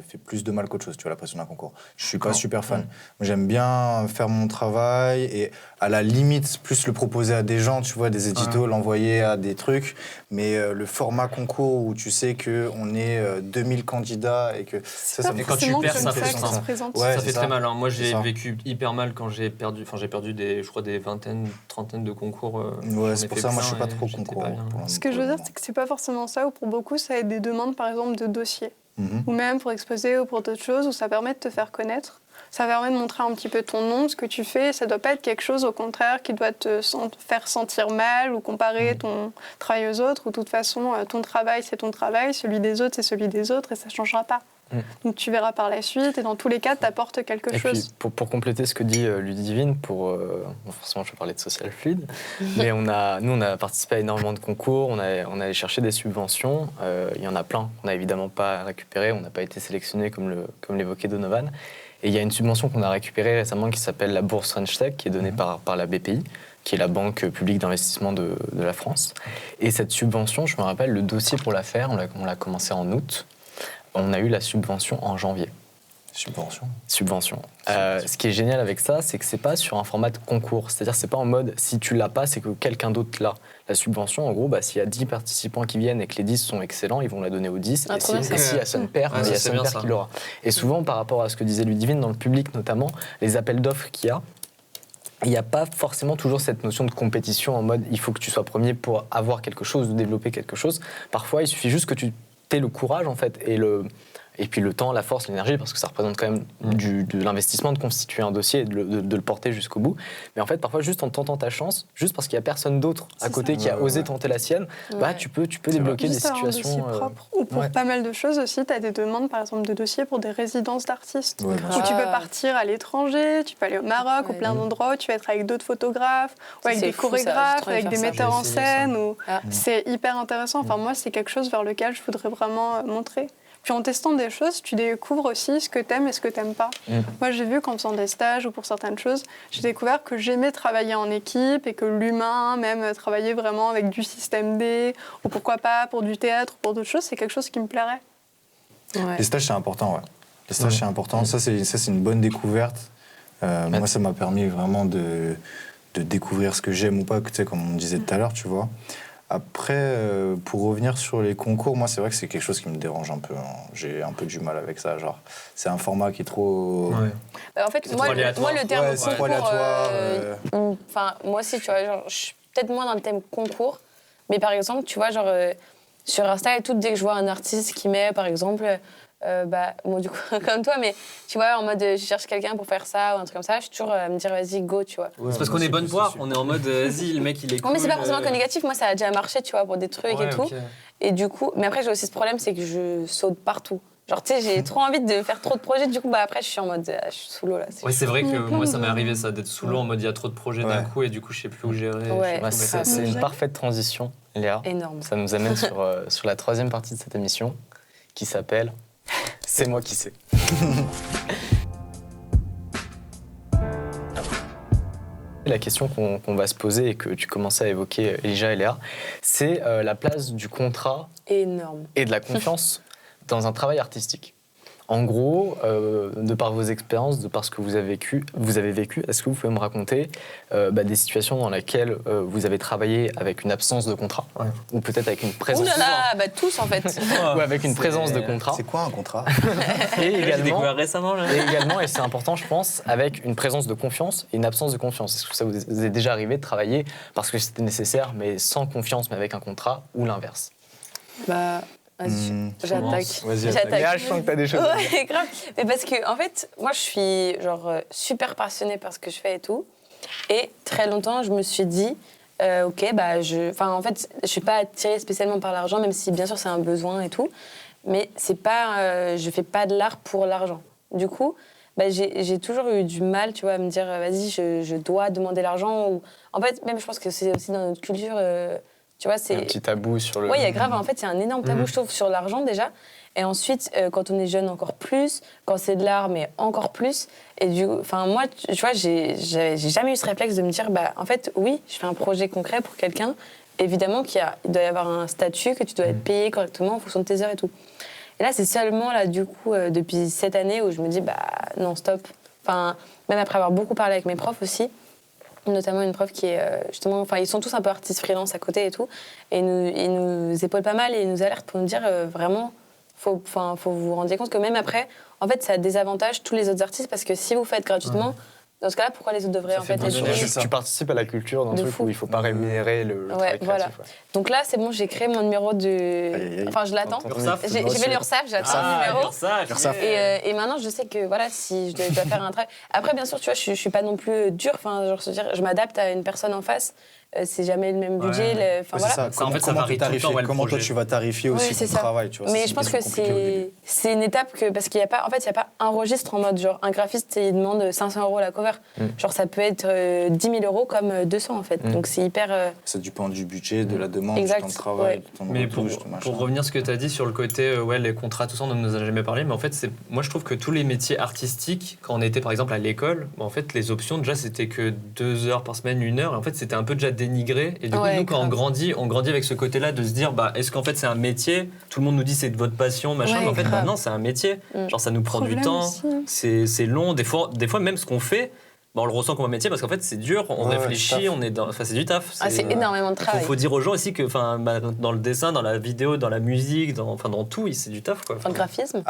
fait plus de mal qu'autre chose, tu vois, la pression d'un concours. Je suis pas super fan. Moi, j'aime bien faire mon travail et à la limite, plus le proposer à des gens, tu vois, des éditos, l'envoyer à des trucs. Mais le format concours où tu sais qu'on est 2000 candidats et que ça me Et quand tu forcément perds, comme ça fait que ça. se présente. Ouais, Ça c'est fait ça. très mal. Hein. Moi, j'ai C'est ça. vécu hyper mal quand j'ai perdu des, je crois, des vingtaines, trentaines de concours. Ouais, c'est pour ça, moi, je suis pas trop j'étais concours. pas bien. Ce que je veux dire, c'est que c'est pas forcément ça, ou pour beaucoup, ça aide des demandes, par exemple, de dossiers. Mhm. Ou même pour exposer ou pour d'autres choses, où ça permet de te faire connaître. Ça permet de montrer un petit peu ton nom, ce que tu fais. Ça doit pas être quelque chose, au contraire, qui doit te faire sentir mal ou comparer ton travail aux autres. Ou de toute façon, ton travail, c'est ton travail, celui des autres, c'est celui des autres, et ça changera pas. Donc tu verras par la suite, et dans tous les cas, tu apportes quelque Et chose. puis, pour compléter ce que dit Ludivine, bon, forcément, je vais parler de social fluide, mais nous, on a participé à énormément de concours, on allait chercher des subventions. Il y en a plein qu'on n'a évidemment pas récupéré, on n'a pas été sélectionné comme l'évoquait Donovan. Et il y a une subvention qu'on a récupérée récemment qui s'appelle la bourse French Tech, qui est donnée par la BPI, qui est la banque publique d'investissement de la France. Et cette subvention, je me rappelle, le dossier pour la faire, on l'a commencé en août. On a eu la subvention en janvier. Subvention. Ce qui est génial avec ça, c'est que c'est pas sur un format de concours. C'est-à-dire, c'est pas en mode si tu l'as pas, c'est que quelqu'un d'autre l'a. La subvention, en gros, s'il y a 10 participants qui viennent et que les 10 sont excellents, ils vont la donner aux 10. Ah, et trop bien, ça. s'il y a son père, Ouais, il y a c'est son bien, père ça. qui l'aura. Et souvent, par rapport à ce que disait Ludivine, dans le public notamment, les appels d'offres qu'il y a, il n'y a pas forcément toujours cette notion de compétition en mode il faut que tu sois premier pour avoir quelque chose, ou développer quelque chose. Parfois, il suffit juste que tu aies le courage, en fait, et puis le temps, la force, l'énergie, parce que ça représente quand même de l'investissement de constituer un dossier et de le porter jusqu'au bout. Mais en fait, parfois, juste en tentant ta chance, juste parce qu'il n'y a personne d'autre à côté qui a osé tenter la sienne, tu peux débloquer des Juste avoir un situations. dossier propre. Ou pour pas mal de choses aussi, tu as des demandes, par exemple, de dossiers pour des résidences d'artistes. Ouais, bien Où sûr. tu peux partir à l'étranger, tu peux aller au Maroc, ou Ouais. plein d'endroits où tu vas être avec d'autres photographes, ou avec C'est des fou, ça, j'ai chorégraphes, trop envie avec de des faire ça. metteurs en J'ai essayé ça. scène. Ah. C'est hyper intéressant. Enfin, moi, c'est quelque chose vers lequel je voudrais vraiment montrer. Puis en testant des choses, tu découvres aussi ce que t'aimes et ce que t'aimes pas. Moi, j'ai vu qu'en faisant des stages ou pour certaines choses, j'ai découvert que j'aimais travailler en équipe et que l'humain, même travailler vraiment avec du système D, ou pourquoi pas pour du théâtre ou pour d'autres choses, c'est quelque chose qui me plairait. Ouais. Les stages, c'est important, ouais. Les stages, c'est important. Ça, c'est une bonne découverte. Moi, ça m'a permis vraiment de découvrir ce que j'aime ou pas, tu sais, comme on disait tout à l'heure, tu vois. Après, pour revenir sur les concours, moi, c'est vrai que c'est quelque chose qui me dérange un peu. Hein. J'ai un peu du mal avec ça. Genre, c'est un format qui est trop... Ouais. Bah, en fait, C'est moi, trop aléatoire. le terme Ouais, c'est trop concours, aléatoire. enfin, moi aussi, tu vois, genre, je suis peut-être moins dans le thème concours, mais par exemple, tu vois, genre, sur Insta et tout, dès que je vois un artiste qui met, par exemple, moi, du coup, comme toi, mais tu vois, en mode, je cherche quelqu'un pour faire ça ou un truc comme ça, je suis toujours à me dire, vas-y, go, tu vois. C'est parce qu'on est bonne poire, on est en mode vas-y, le mec il est cool. Non, mais c'est pas forcément que négatif, moi, ça a déjà marché, tu vois, pour des trucs Ouais, et tout. ok. Et du coup, mais après, j'ai aussi ce problème, c'est que je saute partout. Genre, tu sais, j'ai trop envie de faire trop de projets, du coup, après, je suis en mode, je suis sous l'eau, là. Ouais, c'est vrai que Il y a plein moi ça de- m'est arrivé ça, d'être sous l'eau en mode il y a trop de projets d'un Ouais. coup et du coup je sais plus où gérer. Ouais. je sais plus où mettre. C'est une Ouais. parfaite transition, Léa. Énorme. Ça nous amène sur la troisième partie de cette émission qui s'appelle C'est moi qui sais. la question qu'on va se poser et que tu commençais à évoquer, Elijah et Léa, c'est la place du contrat Énorme. et de la confiance dans un travail artistique. En gros, de par vos expériences, de par ce que vous avez vécu, est-ce que vous pouvez me raconter des situations dans lesquelles vous avez travaillé avec une absence de contrat, ou peut-être avec une présence Ouh là là, tous en fait. ou avec une présence de contrat. C'est quoi un contrat? Et J'ai également, découvert récemment. Là. et également, et c'est important, je pense, avec une présence de confiance et une absence de confiance. Est-ce que ça vous est déjà arrivé de travailler parce que c'était nécessaire, mais sans confiance, mais avec un contrat, ou l'inverse? Bah, vas-y, j'attaque. Vas-y, J'attaque. Léa, je sens que t'as des choses à dire. Ouais, grave. Mais parce que, en fait, moi, je suis super passionnée par ce que je fais et tout. Et très longtemps, je me suis dit, ok, en fait, je suis pas attirée spécialement par l'argent, même si, bien sûr, c'est un besoin et tout. Mais c'est pas, je fais pas de l'art pour l'argent. Du coup, j'ai toujours eu du mal, tu vois, à me dire, vas-y, je dois demander l'argent. Ou... En fait, même, je pense que c'est aussi dans notre culture... tu vois, c'est Un petit tabou sur le... Oui, il y a grave. En fait, il y a un énorme tabou, je trouve, sur l'argent déjà. Et ensuite, quand on est jeune, encore plus. Quand c'est de l'art, mais encore plus. Et moi, tu vois, j'ai jamais eu ce réflexe de me dire, en fait, oui, je fais un projet concret pour quelqu'un. Évidemment il doit y avoir un statut, que tu dois être payé correctement en fonction de tes heures et tout. Et là, c'est seulement, là, du coup, depuis cette année où je me dis, non, stop. Enfin, même après avoir beaucoup parlé avec mes profs aussi, notamment une prof qui est justement... Enfin, ils sont tous un peu artistes freelance à côté et tout. Et ils nous épaulent pas mal et ils nous alertent pour nous dire vraiment, faut vous rendre compte que même après, en fait, ça désavantage tous les autres artistes parce que si vous faites gratuitement, dans ce cas-là, pourquoi les autres devraient en fait être payés ? Tu participes à la culture dans un truc où il ne faut pas rémunérer le travail créatif. Voilà. Donc là, c'est bon, j'ai créé mon numéro de... Enfin, je l'attends. J'ai fait l'URSSAF, j'attends le numéro. Et maintenant, je sais que voilà, si je dois faire un travail... Après, bien sûr, tu vois, je ne suis pas non plus dure. Enfin, je m'adapte à une personne en face. C'est jamais le même budget. C'est ça. En fait, ça varie tout le temps, comment toi tu vas tarifier aussi ton travail, tu vois. Mais je pense que c'est une étape parce qu'il y a pas, en fait, il y a pas un registre en mode genre un graphiste il demande 500 € la cover. Genre ça peut être 10 000 € comme 200 en fait. Donc c'est hyper. Ça dépend du budget, de la demande, du temps de travail, du temps de Mais retouche, pour revenir à ce que tu as dit sur le côté, les contrats, tout ça, on ne nous a jamais parlé. Mais en fait, moi je trouve que tous les métiers artistiques, quand on était par exemple à l'école, en fait, les options déjà c'était que 2 heures par semaine, 1 heure. Et en fait, c'était un peu déjà dénigré. Et du coup, nous, quand on grandit avec ce côté-là de se dire, est-ce qu'en fait c'est un métier ? Tout le monde nous dit c'est de votre passion, machin. Mais en fait, maintenant, c'est un métier. Genre, ça nous prend du temps, c'est long. Des fois, même ce qu'on fait, on le ressent comme un métier parce qu'en fait, c'est dur, on réfléchit, on est c'est du taf. C'est énormément de travail. Il faut dire aux gens aussi que dans le dessin, dans la vidéo, dans la musique, dans tout, c'est du taf. Quoi. Dans le graphisme.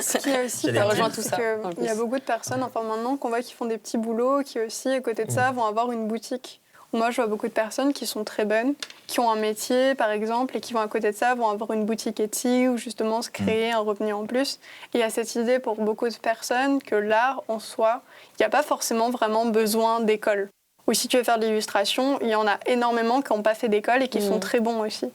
Ce qui est aussi, ça rejoint tout ça. Il y a beaucoup de personnes, maintenant, qu'on voit qui font des petits boulots, qui aussi, à côté de ça, vont avoir une boutique. Moi, je vois beaucoup de personnes qui sont très bonnes, qui ont un métier, par exemple, et qui vont à côté de ça, vont avoir une boutique Etsy ou justement se créer un revenu en plus. Et il y a cette idée pour beaucoup de personnes que l'art, en soi, il n'y a pas forcément vraiment besoin d'école. Ou si tu veux faire de l'illustration, il y en a énormément qui n'ont pas fait d'école et qui sont très bons aussi. Donc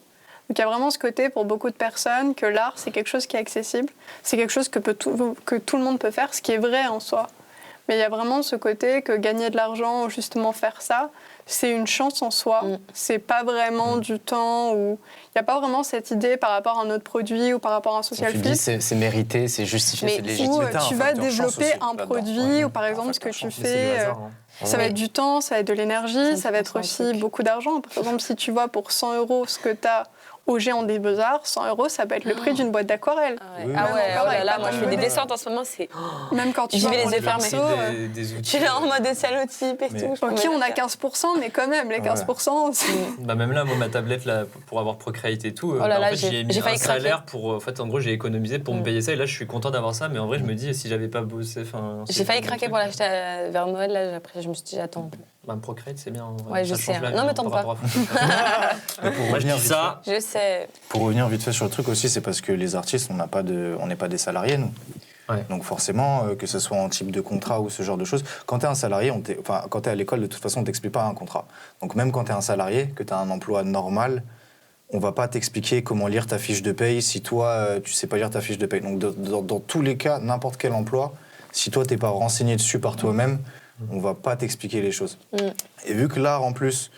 il y a vraiment ce côté pour beaucoup de personnes que l'art, c'est quelque chose qui est accessible, c'est quelque chose que tout le monde peut faire, ce qui est vrai en soi. Mais il y a vraiment ce côté que gagner de l'argent ou justement faire ça, c'est une chance en soi. C'est pas vraiment du temps où il n'y a pas vraiment cette idée par rapport à un autre produit ou par rapport à un social flip. C'est mérité, c'est justifié, c'est légitime. Tu vas développer un produit ou par exemple ce que tu fais, ça va être du temps, ça va être de l'énergie, ça va être aussi beaucoup d'argent. Par exemple, si tu vois pour 100 € ce que tu as au Géant des Beaux-Arts, 100 €, ça peut être le prix d'une boîte d'aquarelle. Là, moi je fais des descentes en ce moment, c'est... Même quand tu vas pour les yeux fermés. Je suis là en mode stéréotype et tout. Ok, on a 15%, mais quand même, les 15%... Même là, moi, ma tablette, là, pour avoir Procreate et tout, j'ai mis un salaire pour... En fait, en gros, j'ai économisé pour me payer ça, et là, je suis content d'avoir ça, mais en vrai, je me dis, si j'avais pas bossé... J'ai failli craquer pour l'acheter vers Noël, là, après, je me suis dit, j'attends. Procreate, c'est bien. Ouais, je sais. Non, mais tente pas. Je sais. Pour revenir vite fait sur le truc aussi, c'est parce que les artistes, on n'est pas des salariés, nous. Ouais. Donc forcément, que ce soit en type de contrat ou ce genre de choses, quand tu es un salarié, quand tu es à l'école, de toute façon, on ne t'explique pas un contrat. Donc même quand tu es un salarié, que tu as un emploi normal, on ne va pas t'expliquer comment lire ta fiche de paye si toi, tu ne sais pas lire ta fiche de paye. Donc dans tous les cas, n'importe quel emploi, si toi, tu n'es pas renseigné dessus par toi-même, on ne va pas t'expliquer les choses. Et vu que l'art, en plus,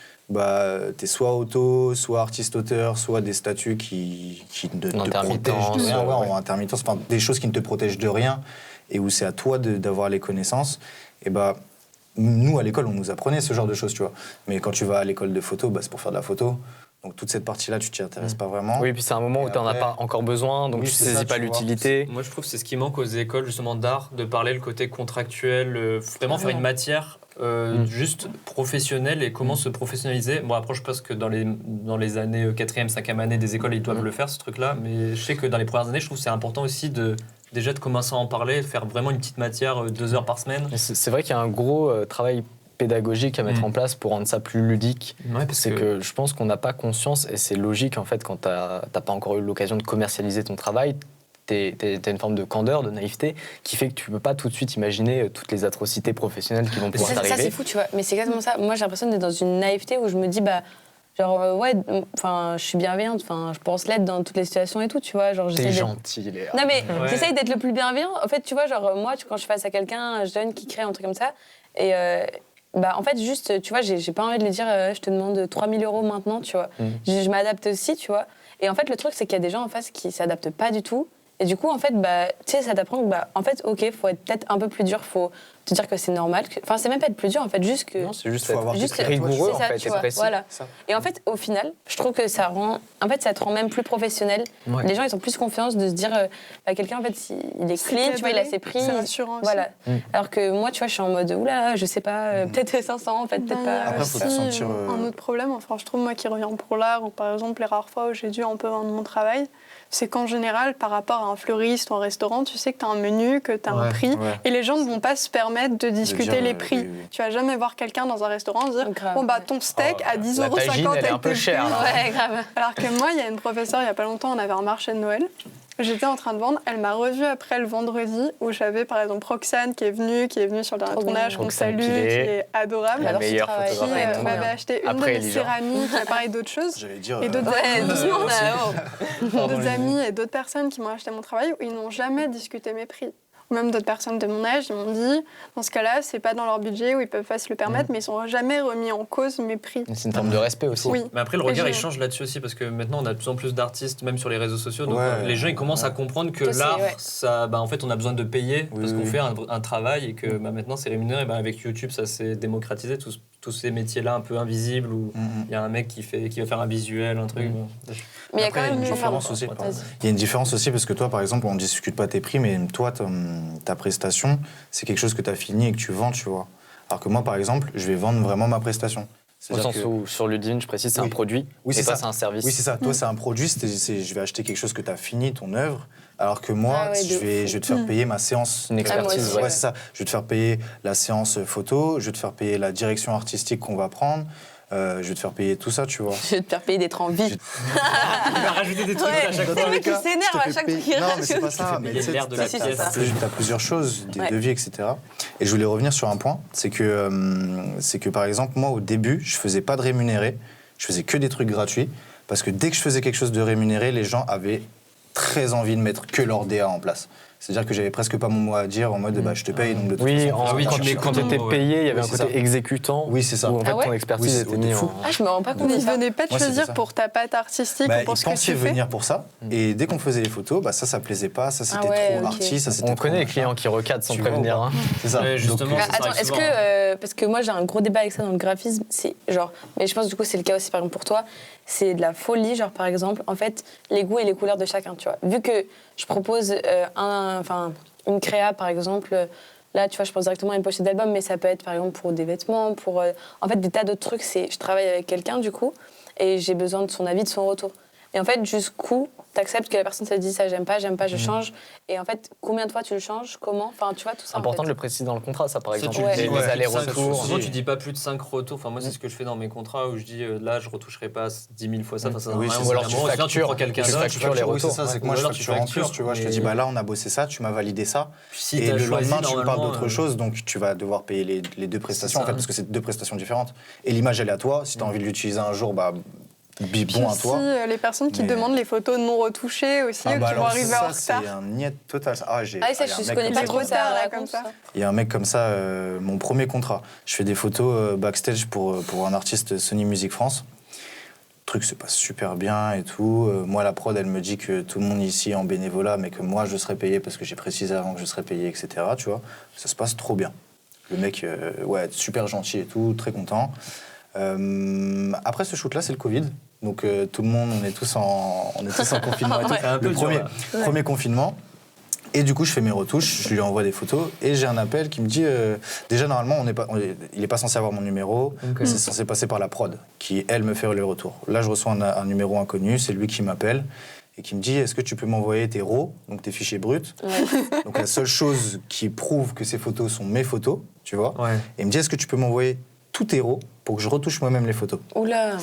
t'es soit auto, soit artiste-auteur, soit des statuts qui ne te protègent de rien, en intermittence, des choses qui ne te protègent de rien et où c'est à toi d'avoir les connaissances, et nous, à l'école, on nous apprenait ce genre de choses, tu vois. Mais quand tu vas à l'école de photo, c'est pour faire de la photo. Donc toute cette partie-là, tu t'y intéresses pas vraiment. Oui, puis c'est un moment où tu n'en as pas encore besoin, donc tu ne saisis pas l'utilité. Moi, je trouve que c'est ce qui manque aux écoles justement d'art, de parler le côté contractuel, vraiment faire une matière juste professionnelle et comment se professionnaliser. Bon, après, je pense que dans les années 4e, 5e année des écoles, ils doivent le faire, ce truc-là. Mais je sais que dans les premières années, je trouve que c'est important aussi déjà de commencer à en parler, faire vraiment une petite matière 2 heures par semaine. C'est vrai qu'il y a un gros travail pédagogique à mettre en place pour rendre ça plus ludique. Ouais, c'est que je pense qu'on n'a pas conscience, et c'est logique en fait quand t'as pas encore eu l'occasion de commercialiser ton travail, t'as une forme de candeur, de naïveté qui fait que tu peux pas tout de suite imaginer toutes les atrocités professionnelles qui vont pouvoir t'arriver. Ça c'est fou, tu vois. Mais c'est exactement ça. Moi j'ai l'impression d'être dans une naïveté où je me dis je suis bienveillante, je pense l'être dans toutes les situations et tout, tu vois. Genre, t'es gentil, Léa. Non mais j'essaye d'être le plus bienveillant. En fait, tu vois, moi quand je suis face à quelqu'un, un jeune qui crée un truc comme ça, et en fait, juste, tu vois, j'ai pas envie de lui dire je te demande 3 000 € maintenant, tu vois. Je m'adapte aussi, tu vois. Et en fait, le truc, c'est qu'il y a des gens en face qui s'adaptent pas du tout. Et du coup, en fait, tu sais, ça t'apprend que, en fait, ok, faut être peut-être un peu plus dur, faut te dire que c'est normal. Enfin, c'est même pas être plus dur, en fait, juste que. Non, c'est juste faut avoir juste rigoureux, en fait, tu vois, précis. voilà. Et en fait, au final, je trouve que ça te rend même plus professionnel. Ouais. Les gens, ils ont plus confiance de se dire, quelqu'un, en fait, il est clean, tu vois, il a ses prix. C'est rassurant aussi. Voilà. Alors que moi, tu vois, je suis en mode, oula, je sais pas, peut-être 500, en fait, peut-être pas. Après, faut te sentir, un autre problème, enfin, je trouve, moi, qui revient pour l'art, ou par exemple, les rares fois où j'ai dû un peu vendre mon travail, c'est qu'en général, par rapport à un fleuriste ou un restaurant, tu sais que tu as un menu, que tu as un prix, et les gens ne vont pas se permettre de discuter les prix. Oui. Tu vas jamais voir quelqu'un dans un restaurant dire Grave, ton steak à 10,50 la tagine, elle est un avec peu tes chère, prix. là. Ouais, grave. Alors que moi, il y a une professeure, il y a pas longtemps, on avait un marché de Noël. J'étais en train de vendre, elle m'a revue après le vendredi où j'avais par exemple Roxane qui est venue sur le dernier tournage, qu'on Roxane salue, Pillet, qui est adorable. la meilleure travail. Qui photographe. m'avait acheté une Après de mes Elijah. céramiques, pareil d'autres choses. J'allais dire. Et d'autres Ouais, doucement, là, d'autres amis et d'autres personnes qui m'ont acheté mon travail où ils n'ont jamais discuté mes prix. Ou même d'autres personnes de mon âge, ils m'ont dit, dans ce cas-là, c'est pas dans leur budget où ils peuvent pas se le permettre, mais ils sont jamais remis en cause mes prix. C'est une forme de respect aussi. Oui. Mais après, le regard, Et il change là-dessus aussi, parce que maintenant, on a de plus en plus d'artistes, même sur les réseaux sociaux. Donc, Ouais. les gens, ils commencent à comprendre que Ça, l'art, c'est- en fait, on a besoin de payer, Oui, parce qu'on oui. fait un travail, et que maintenant, c'est rémunéré. Avec YouTube, ça s'est démocratisé, tous ces métiers-là un peu invisibles, où il y a un mec qui va faire un visuel, un truc. Mais il y a Après, quand même une une différence aussi. Vas-y. Il y a une différence aussi parce que toi, par exemple, on ne discute pas tes prix, mais toi, ta prestation, c'est quelque chose que tu as fini et que tu vends, tu vois. Alors que moi, par exemple, je vais vendre vraiment ma prestation. Au C'est-à-dire sens que- où, sur Ludivine, je précise, c'est Oui. un produit, Oui, et c'est toi, ça. c'est un service. Oui, c'est ça. Toi, c'est un produit, je vais acheter quelque chose que tu as fini, ton œuvre, alors que moi, Ah ouais, de je vais te faire payer ma séance. Une expertise, moi aussi. Ouais, c'est ça. Je vais te faire payer la séance photo, je vais te faire payer la direction artistique qu'on va prendre, je vais te faire payer tout ça, tu vois. Je vais te faire payer d'être en vie. Il va rajouter des trucs Ouais. à chaque C'est fois. le mec qui s'énerve à chaque fois qu'il Non, mais c'est pas rajoute. ça. Mais payer tu sais, l'air de la Si, c'est ça. t'as plusieurs choses, des Ouais. devis, etc. Et je voulais revenir sur un point, c'est que par exemple, moi, au début, je faisais pas de rémunéré, je faisais que des trucs gratuits, parce que dès que je faisais quelque chose de rémunéré, les gens avaient très envie de mettre que leur DA en place. C'est-à-dire que j'avais presque pas mon mot à dire en mode je te paye, donc de toute Oui, façon, quand tu étais payé, il y avait Oui, un c'est côté ça. exécutant. Oui, c'est ça. Où en fait, Ah ouais ton expertise Oui, était c'est mise fou. en. Ah, je me rends pas compte Mais de ils ça. venaient pas te Moi, c'était choisir ça. pour ta patte artistique Bah, ou pour ils ce que pensaient tu fais. venir pour ça, et dès qu'on faisait les photos, ça plaisait pas, ça c'était Ah ouais, trop ok. arty, ça c'était On trop connaît les machin. clients qui recadrent sans Tu vois prévenir. ou pas hein. C'est ça. Ouais, justement. Donc, Ça Attends, arrive est-ce souvent. que parce que moi j'ai un gros débat avec ça dans le graphisme, c'est genre, mais je pense du coup c'est le cas aussi par exemple pour toi, c'est de la folie, genre par exemple, en fait les goûts et les couleurs de chacun, tu vois. Vu que je propose une créa par exemple, là tu vois je pense directement à une pochette d'album, mais ça peut être par exemple pour des vêtements, pour en fait des tas d'autres trucs. Je travaille avec quelqu'un du coup et j'ai besoin de son avis, de son retour. Et en fait jusqu'où t'acceptes que la personne te dit ça j'aime pas, je change. Et en fait combien de fois tu le changes, comment, enfin tu vois tout ça. Important en de fait. le préciser dans le contrat, ça par Ça, exemple. tu le Ouais. dis, Les ouais. allers-retours. Souvent, tu dis pas plus de 5 retours. Enfin, moi, c'est ce que je fais dans mes contrats où je dis là, je retoucherai pas 10 000 fois ça. Enfin, ça Oui, sert à c'est rien. ou alors tu Sinon, factures, tu prends quelqu'un tu d'autre. factures les oui, retours. c'est ça, c'est que Ou moi je alors tu facture en plus, factures, tu vois, je te mais- dis bah là on a bossé ça, tu m'as validé ça, Si et t'as le choisi, lendemain tu me parles normalement, d'autre chose, donc tu vas devoir payer les deux prestations ça. en fait, parce que c'est deux prestations différentes. Et l'image elle est à toi, si tu as envie de l'utiliser un jour, bah Puis bon à aussi, toi. les personnes qui Mais- demandent les photos non retouchées aussi, Ah ou bah qui vont alors arriver en ça retard. c'est un niet total. Ah ça il y a un je mec connais comme pas ça. trop ça, ça là, raconte, comme ça. Il y a un mec comme ça, mon premier contrat. Je fais des photos backstage pour un artiste Sony Music France. Le truc se passe super bien et tout. Moi, la prod, elle me dit que tout le monde ici est en bénévolat, mais que moi, je serais payé parce que j'ai précisé avant que je serais payé, etc. Tu vois, ça se passe trop bien. Le mec, super gentil et tout, très content. Après ce shoot-là, c'est le Covid. Donc tout le monde, on est tous en confinement. Et tout. C'est un peu Le premier confinement. Et du coup, je fais mes retouches, je lui envoie des photos et j'ai un appel qui me dit déjà normalement il n'est pas censé avoir mon numéro, c'est censé passer par la prod qui elle me fait le retour. Là, je reçois un numéro inconnu, c'est lui qui m'appelle et qui me dit est-ce que tu peux m'envoyer tes RAW, donc tes fichiers bruts. Donc la seule chose qui prouve que ces photos sont mes photos, tu vois. Et il me dit est-ce que tu peux m'envoyer tous tes RAW pour que je retouche moi-même les photos. Oula.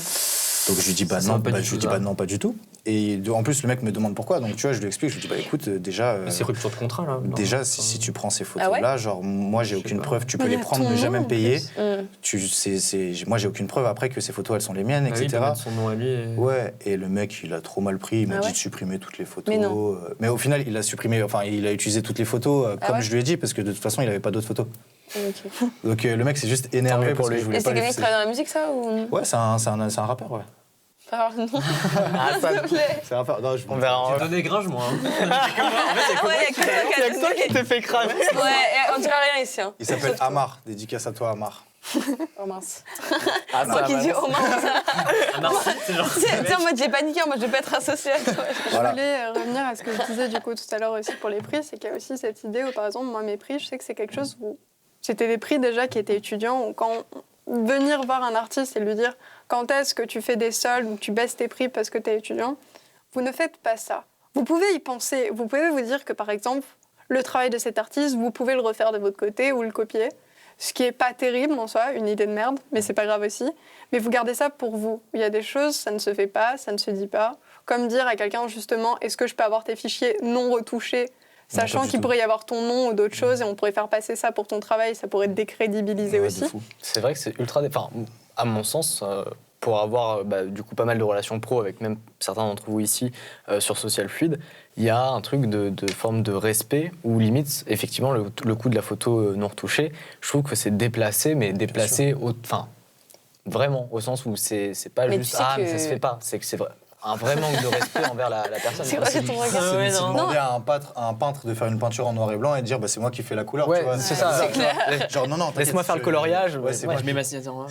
Donc je lui dis non, pas du tout. Et en plus, le mec me demande pourquoi. Donc tu vois, je lui explique, je lui dis écoute, déjà. C'est rupture de contrat là. Déjà, si tu prends ces photos-là, genre moi j'ai aucune preuve, tu peux les prendre, ne jamais me payer. Moi j'ai aucune preuve après que ces photos elles sont les miennes, etc. Il peut mettre son nom à lui. Ouais, et le mec il a trop mal pris, il m'a dit de supprimer toutes les photos. Mais au final, il a supprimé, enfin il a utilisé toutes les photos comme je lui ai dit, parce que de toute façon il avait pas d'autres photos. Donc le mec s'est juste énervé pour lui. Et c'est quelqu'un qui travaille dans la musique ça ou... Ouais, c'est un rappeur, ouais. Non. C'est un rappeur. Non, On verra. J'ai donné grage, moi. Il y a que toi qui t'es fait cramer. Ouais, on dirait rien ici. Il s'appelle Amar, dédicace à toi Amar. Oh mince. Moi qui dis oh mince. C'est genre. Tiens, moi j'ai paniqué, moi je vais pas être associée à toi. Je voulais revenir à ce que je disais du coup tout à l'heure aussi pour les prix, c'est qu'il y a aussi cette idée où par exemple moi mes prix, je sais que c'est quelque chose où c'était des prix déjà qui étaient étudiants, où quand venir voir un artiste et lui dire quand est-ce que tu fais des soldes ou tu baisses tes prix parce que tu es étudiant, vous ne faites pas ça. Vous pouvez y penser, vous pouvez vous dire que par exemple le travail de cet artiste, vous pouvez le refaire de votre côté ou le copier, ce qui est pas terrible en soi, une idée de merde, mais c'est pas grave aussi. Mais vous gardez ça pour vous. Il y a des choses, ça ne se fait pas, ça ne se dit pas. Comme dire à quelqu'un justement, est-ce que je peux avoir tes fichiers non retouchés, sachant qu'il pourrait y avoir ton nom ou d'autres choses et on pourrait faire passer ça pour ton travail, ça pourrait te décrédibiliser aussi. C'est vrai que c'est ultra... Enfin, à mon sens, pour avoir du coup pas mal de relations pro avec même certains d'entre vous ici sur Social Fluid, il y a un truc de forme de respect où limite, effectivement, le coup de la photo non retouchée, je trouve que c'est déplacé, mais déplacé vraiment, au sens où c'est pas mais juste mais ça se fait pas, c'est que c'est vrai. Un vrai manque de respect envers la personne. C'est vrai, ton regard. C'est demander à un peintre de faire une peinture en noir et blanc et de dire c'est moi qui fais la couleur. Ouais, tu vois, c'est ça. C'est clair. Genre non, laisse-moi faire le coloriage. Ouais, c'est moi Je mets ma signature. Non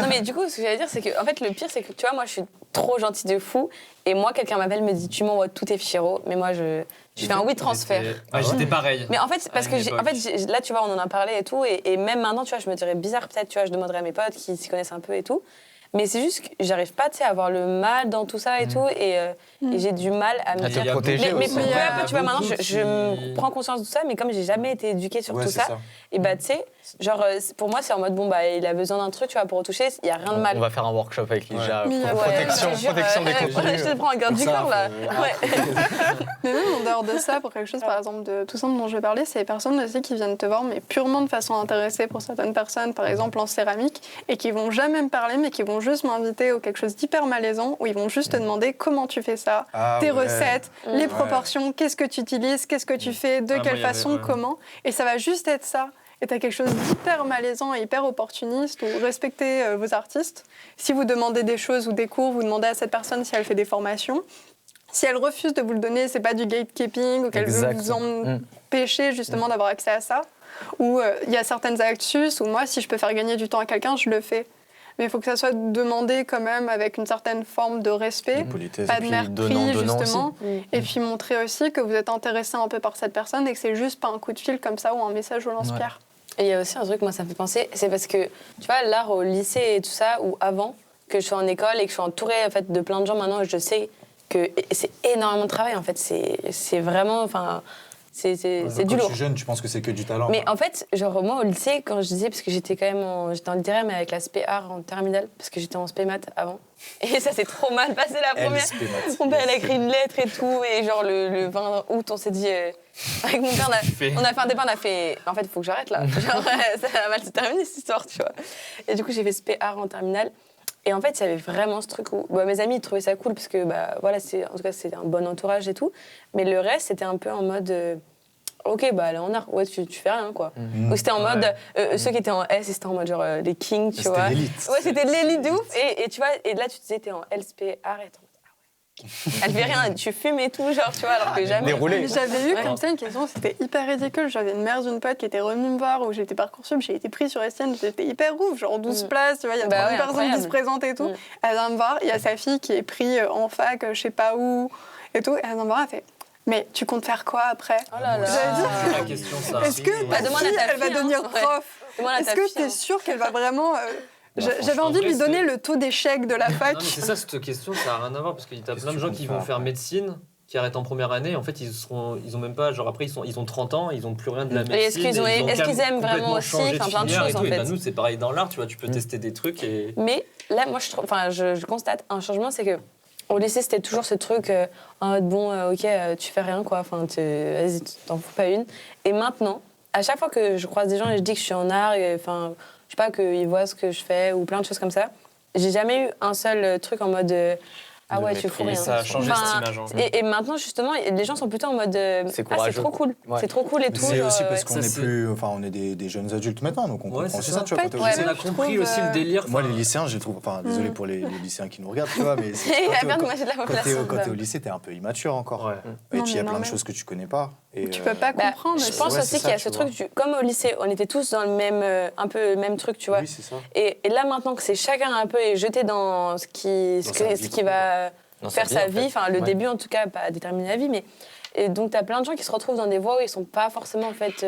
mais du coup, ce que j'allais dire, c'est que en fait, le pire, c'est que tu vois, moi, je suis trop gentille de fou, et moi, quelqu'un m'appelle, me dit, tu m'envoies tous tes fichiers RAW, mais moi, je fais un oui transfert. J'étais pareil. Mais en fait, parce que là, tu vois, on en a parlé et tout, et même maintenant, tu vois, je me dirais bizarre peut-être, tu vois, je demanderais à mes potes qui s'y connaissent un peu et tout. Mais c'est juste que j'arrive pas, tu sais, à avoir le mal dans tout ça et tout, et j'ai du mal à me te protéger mais aussi. peu à peu, tu vois, maintenant, je prends conscience de tout ça, mais comme j'ai jamais été éduquée sur tout ça, et bah, tu sais, genre, pour moi, c'est en mode, bon, bah, il a besoin d'un truc, tu vois, pour retoucher, il y a rien de mal. On va faire un workshop avec Lija, protection des contenus. Je te prends un garde du corps, là. Mais même en dehors de ça, pour quelque chose, par exemple, de tout simple dont je vais parler, c'est les personnes aussi qui viennent te voir, mais purement de façon intéressée pour certaines personnes, par exemple en céramique, et qui vont jamais me parler, mais qui vont juste m'inviter au quelque chose d'hyper malaisant, où ils vont juste te demander comment tu fais ça, tes recettes, les proportions, qu'est-ce que tu utilises, qu'est-ce que tu fais, de quelle façon, comment. Et ça va juste être ça. Et t'as quelque chose d'hyper malaisant et hyper opportuniste, où respectez vos artistes. Si vous demandez des choses ou des cours, vous demandez à cette personne si elle fait des formations. Si elle refuse de vous le donner, c'est pas du gatekeeping ou qu'elle veut vous empêcher justement d'avoir accès à ça. Ou il y a certaines astuces où moi, si je peux faire gagner du temps à quelqu'un, je le fais. Mais il faut que ça soit demandé quand même avec une certaine forme de respect, pas de mépris justement, et puis montrer aussi que vous êtes intéressé un peu par cette personne et que c'est juste pas un coup de fil comme ça ou un message au lance-pierre. Et il y a aussi un truc, moi ça me fait penser, c'est parce que tu vois l'art au lycée et tout ça, ou avant que je sois en école et que je sois entourée en fait de plein de gens maintenant, je sais que c'est énormément de travail en fait, c'est vraiment, enfin. C'est du lourd. Quand tu es jeune, tu penses que c'est que du talent. Mais en fait, genre moi au lycée, quand je disais, parce que j'étais quand même j'étais en littéraire, mais avec la spé art en terminale, parce que j'étais en spé maths avant. Et ça s'est trop mal passé la première. Mon père, il a écrit une lettre et tout, et genre le 20 août, on s'est dit, avec mon père, on a fait un débat, on a fait, en fait, il faut que j'arrête là. Genre, ça a mal se terminer cette histoire, tu vois. Et du coup, j'ai fait spé art en terminale. Et en fait, il y avait vraiment ce truc où mes amis ils trouvaient ça cool parce que voilà, en tout cas c'était un bon entourage et tout. Mais le reste c'était un peu en mode ok, bah là en art, ouais, tu fais rien quoi. Ou c'était en mode ceux qui étaient en S, c'était en mode genre les kings, tu vois. C'était l'élite. Ouais, c'était l'élite de ouf. Et tu vois, et là tu disais t'es en LSP art et Elle fait rien, tu fumes et tout, genre, tu vois, alors que jamais. Déroulé. J'avais eu Ouais. comme ça une question, c'était hyper ridicule. J'avais une mère d'une pote qui était revenue me voir où j'étais Parcoursup, j'ai été prise sur STN, j'étais hyper ouf, genre 12 places, tu vois, il y a 30 personnes incroyable. qui se présentent et tout. Elle vient me voir, il y a sa fille qui est prise en fac, je sais pas où, et tout. Et elle vient me voir, elle fait mais tu comptes faire quoi après? Oh là là. J'avais dit, C'est la question, ça. est-ce que Bah, ta demande à fille, ta elle va fille, hein. devenir Ouais. prof? Demande à ta Est-ce que fille, t'es hein. sûre qu'elle va vraiment... J'avais franchement, envie de en lui vrai, donner c'est- le taux d'échec de la fac. Non, mais c'est ça, cette question, ça n'a rien à voir parce qu'il y a Qu'est-ce plein de que gens tu qui comptes vont faire faire médecine, qui arrêtent en première année. En fait, ils ont même pas, genre après, ils ont 30 ans, ils n'ont plus rien de la médecine. est-ce qu'ils ont- est-ce qu'ils aiment vraiment aussi, changé enfin, plein de filière et choses, tout. en Et fait. bah, nous, c'est pareil dans l'art, tu vois, tu peux tester des trucs et. Mais là, moi, je constate un changement, c'est que au lycée, c'était toujours ce truc en mode bon, ok, tu fais rien, quoi. Enfin, vas-y, t'en fous pas une. Et maintenant, à chaque fois que je croise des gens et je dis que je suis en art, enfin, je sais pas, qu'ils voient ce que je fais ou plein de choses comme ça, j'ai jamais eu un seul truc en mode ah De ouais, tu fous mépris, rien. Ça a changé Enfin, cette image. Hein. Et maintenant, justement, les gens sont plutôt en mode C'est ah, c'est courageux. trop cool. Ouais. C'est trop cool et Mais tout. c'est genre, aussi ouais. parce qu'on Ça, est c'est- plus, enfin, on est des jeunes adultes maintenant, donc on Ouais, comprend c'est aussi ça. ça, tu vois. En Quand fait, t'es au ouais, lycée. On a je compris trouve, aussi le délire. Moi, les enfin, lycéens, je les trouve, enfin, désolé pour les lycéens qui nous regardent, tu vois, mais Il y a plein de moitié de la quand population. t'es au lycée, t'es un peu immature encore. Ouais. Et Non, puis il y a mais plein de normal. choses que tu connais pas. Et, Tu peux pas Bah, comprendre. je pense Ouais, aussi c'est qu'il y a ça, ce tu truc, comme au lycée, on était tous dans le même, un peu le même truc, tu vois. Oui, c'est ça. Et là, maintenant que c'est chacun un peu est jeté dans ce qui, Dans sa vie, va Dans faire sa en fait. vie, enfin le Ouais. début en tout cas, pas déterminer la vie, mais et donc tu as plein de gens qui se retrouvent dans des voies où ils sont pas forcément en fait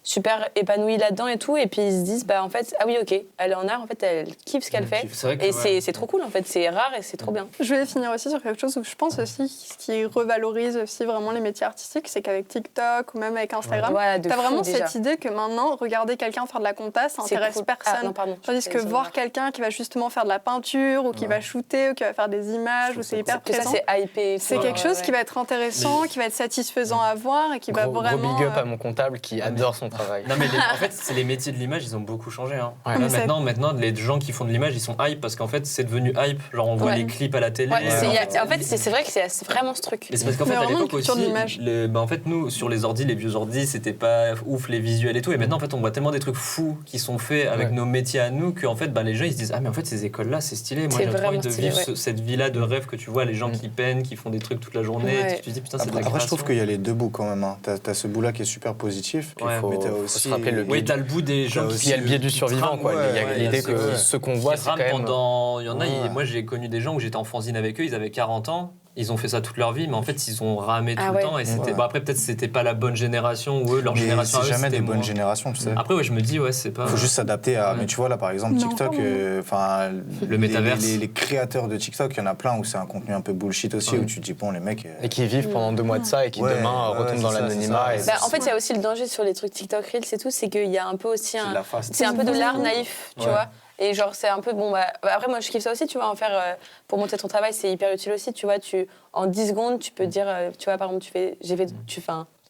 super épanouis là-dedans et tout, et puis ils se disent bah en fait ah oui ok, elle est en art, en fait elle kiffe ce qu'elle fait, C'est vrai que, et ouais. c'est trop cool en fait, c'est rare et c'est trop bien. Je voulais finir aussi sur quelque chose où je pense aussi ce qui revalorise aussi vraiment les métiers artistiques, c'est qu'avec TikTok ou même avec Instagram, Voilà, de t'as fou, vraiment déjà. cette idée que maintenant, regarder quelqu'un faire de la compta, ça C'est intéresse cool. personne. Ah, non, pardon. Tandis que voir quelqu'un qui va justement faire de la peinture ou qui va shooter ou qui va faire des images ou c'est hyper que ça présent, c'est hypé, et tout. c'est quelque Ouais, chose ouais. qui va être intéressant, qui va être satisfaisant à voir et qui va Gros vraiment... big up à mon comptable qui adore son travail. Non mais en fait c'est les métiers de l'image ils ont beaucoup changé hein. Ouais. Là, Mais c'est- maintenant les gens qui font de l'image ils sont hype parce qu'en fait c'est devenu hype genre on voit Ouais. les clips à la télé Ouais, c'est- en en fait c'est vrai que c'est vraiment ce truc. mais c'est parce qu'en Mais fait à vraiment, l'époque une culture aussi de l'image. en fait nous sur les ordi les vieux ordi c'était pas ouf les visuels et tout et maintenant en fait on voit tellement des trucs fous qui sont faits avec Ouais. nos métiers à nous qu'en fait les gens ils se disent ah mais en fait ces écoles là c'est stylé moi C'est j'ai trop envie vraiment de stylé, vivre ouais. cette vie là de rêve que tu vois les gens qui peignent qui font des trucs toute la journée Ouais. tu te dis putain c'est de la Après, je trouve création. qu'il y a les deux bouts quand même. Hein. T'as ce bout-là qui est super positif, Ouais, mais t'as faut aussi... se rappeler le oui t'as le bout des gens T'as qui aussi Il y a le biais du qui survivant, trament, quoi. Il y a ouais, l'idée il y a que ce- ce qu'on voit, qui c'est quand rament même. pendant... Il y en a, Ouais. moi j'ai connu des gens où j'étais en fanzine avec eux, ils avaient 40 ans, ils ont fait ça toute leur vie, mais en fait ils ont ramé tout Ah le ouais. temps. Et c'était... Ouais. Bon, après peut-être c'était pas la bonne génération, ou eux, leur Mais génération à c'est eux, jamais des c'était bonnes moins. générations, tu sais. Après ouais, je me dis, ouais, c'est pas... Il faut juste s'adapter à... Ouais. Mais tu vois, là, par exemple, Non, TikTok, encore, enfin... Le métaverse. Les créateurs de TikTok, il y en a plein où c'est un contenu un peu bullshit aussi, Ouais. où tu te dis, bon, les mecs... Et qui vivent pendant 2 mois de ça et qui Ouais, demain ouais, retombent c'est dans ça, l'anonymat. c'est et- ça. Bah, en fait, il y a aussi le danger sur les trucs TikTok Reels et tout, c'est qu'il y a un peu aussi c'est de un. la face. C'est un peu de l'art naïf, tu Ouais. vois. Et genre, c'est un peu. Bon, bah, après, moi, je kiffe ça aussi, tu vois, en faire. Pour monter ton travail, c'est hyper utile aussi, tu vois. En 10 secondes, tu peux dire, tu vois, par exemple,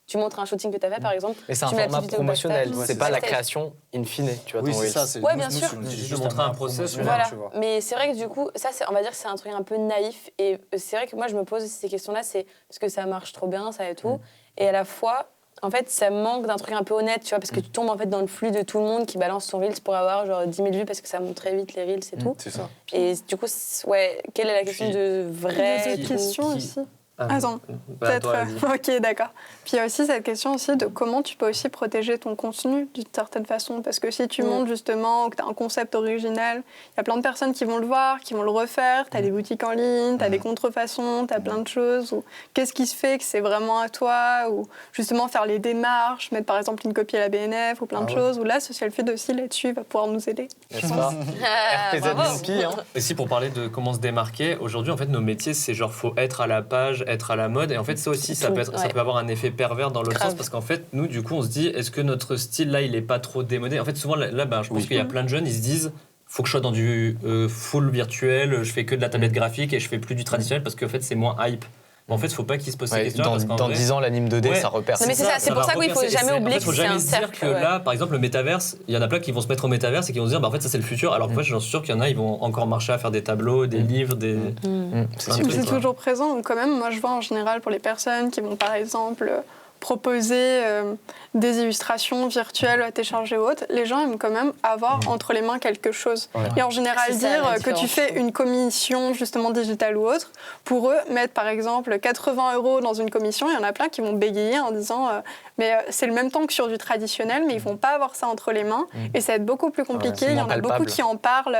tu montres un shooting que tu as fait, par exemple. Et c'est un tu mets la format petite vidéo promotionnel, backstage. c'est pas la Backstage. création in fine, tu vois. Oui, ton c'est Reels. ça. c'est- Ouais, nous, bien sûr. on dit Juste juste montrer un format process, promotionnel, Voilà. tu vois. Mais c'est vrai que du coup, ça, on va dire que c'est un truc un peu naïf. Et c'est vrai que moi, je me pose aussi ces questions-là, c'est parce que ça marche trop bien, ça et tout. Et à la fois, en fait, ça manque d'un truc un peu honnête, tu vois, parce que tu tombes en fait dans le flux de tout le monde qui balance son Reels pour avoir genre 10 000 vues parce que ça monte très vite les Reels et tout. C'est ça. Et du coup, ouais, quelle est la question Puis- de Il y vrai a cette et tout question qui- aussi. Ah, Attends, bah, peut-être. toi, vas-y. Ok, d'accord. Puis il y a aussi cette question aussi de comment tu peux aussi protéger ton contenu d'une certaine façon. Parce que si tu montres justement que tu as un concept original, il y a plein de personnes qui vont le voir, qui vont le refaire. Tu as des boutiques en ligne, tu as des contrefaçons, tu as plein de choses. Ou qu'est-ce qui se fait que c'est vraiment à toi? Ou justement faire les démarches, mettre par exemple une copie à la BNF ou plein de ouais. choses. Où là, Social Feed aussi là-dessus va pouvoir nous aider. N'est-ce pas Ah, RPZ bravo. Inspi, hein. Et si pour parler de comment se démarquer, aujourd'hui en fait nos métiers c'est genre faut être à la page, être à la mode et en fait ça aussi ça peut Ouais. avoir un effet pervers dans l'autre Grave. sens parce qu'en fait nous du coup on se dit est-ce que notre style là il est pas trop démodé. En fait souvent là ben, je pense qu'il y a plein de jeunes ils se disent faut que je sois dans du full virtuel, je fais que de la tablette graphique et je fais plus du traditionnel parce qu'en fait c'est moins hype. Mais en fait faut pas qu'ils se posent ces Ouais, questions dans parce qu'en dans vrai, 10 ans, l'anime 2D, Ouais. ça repère. Non, mais c'est ça, c'est pour va ça qu'il faut repercer. jamais Et oublier en fait, faut que c'est jamais un se dire cercle, que ouais. là, par exemple, le métaverse, il y en a plein qui vont se mettre au métaverse et qui vont se dire, bah, en fait, ça c'est le futur. Alors que moi, j'en suis sûr qu'il y en a, ils vont encore marcher à faire des tableaux, des livres, des. C'est Plein de sûr. trucs. C'est toujours présent. Donc quand même, moi je vois en général pour les personnes qui vont par exemple proposer des illustrations virtuelles à télécharger ou autres, les gens aiment quand même avoir entre les mains quelque chose. Ouais. Et en général, C'est ça, dire la que tu différence, fais une commission justement digitale ou autre, pour eux, mettre par exemple 80 € dans une commission, il y en a plein qui vont bégayer en disant mais c'est le même temps que sur du traditionnel, mais ils vont pas avoir ça entre les mains et ça va être beaucoup plus compliqué. c'est Il y moins en a beaucoup palpable. qui en parlent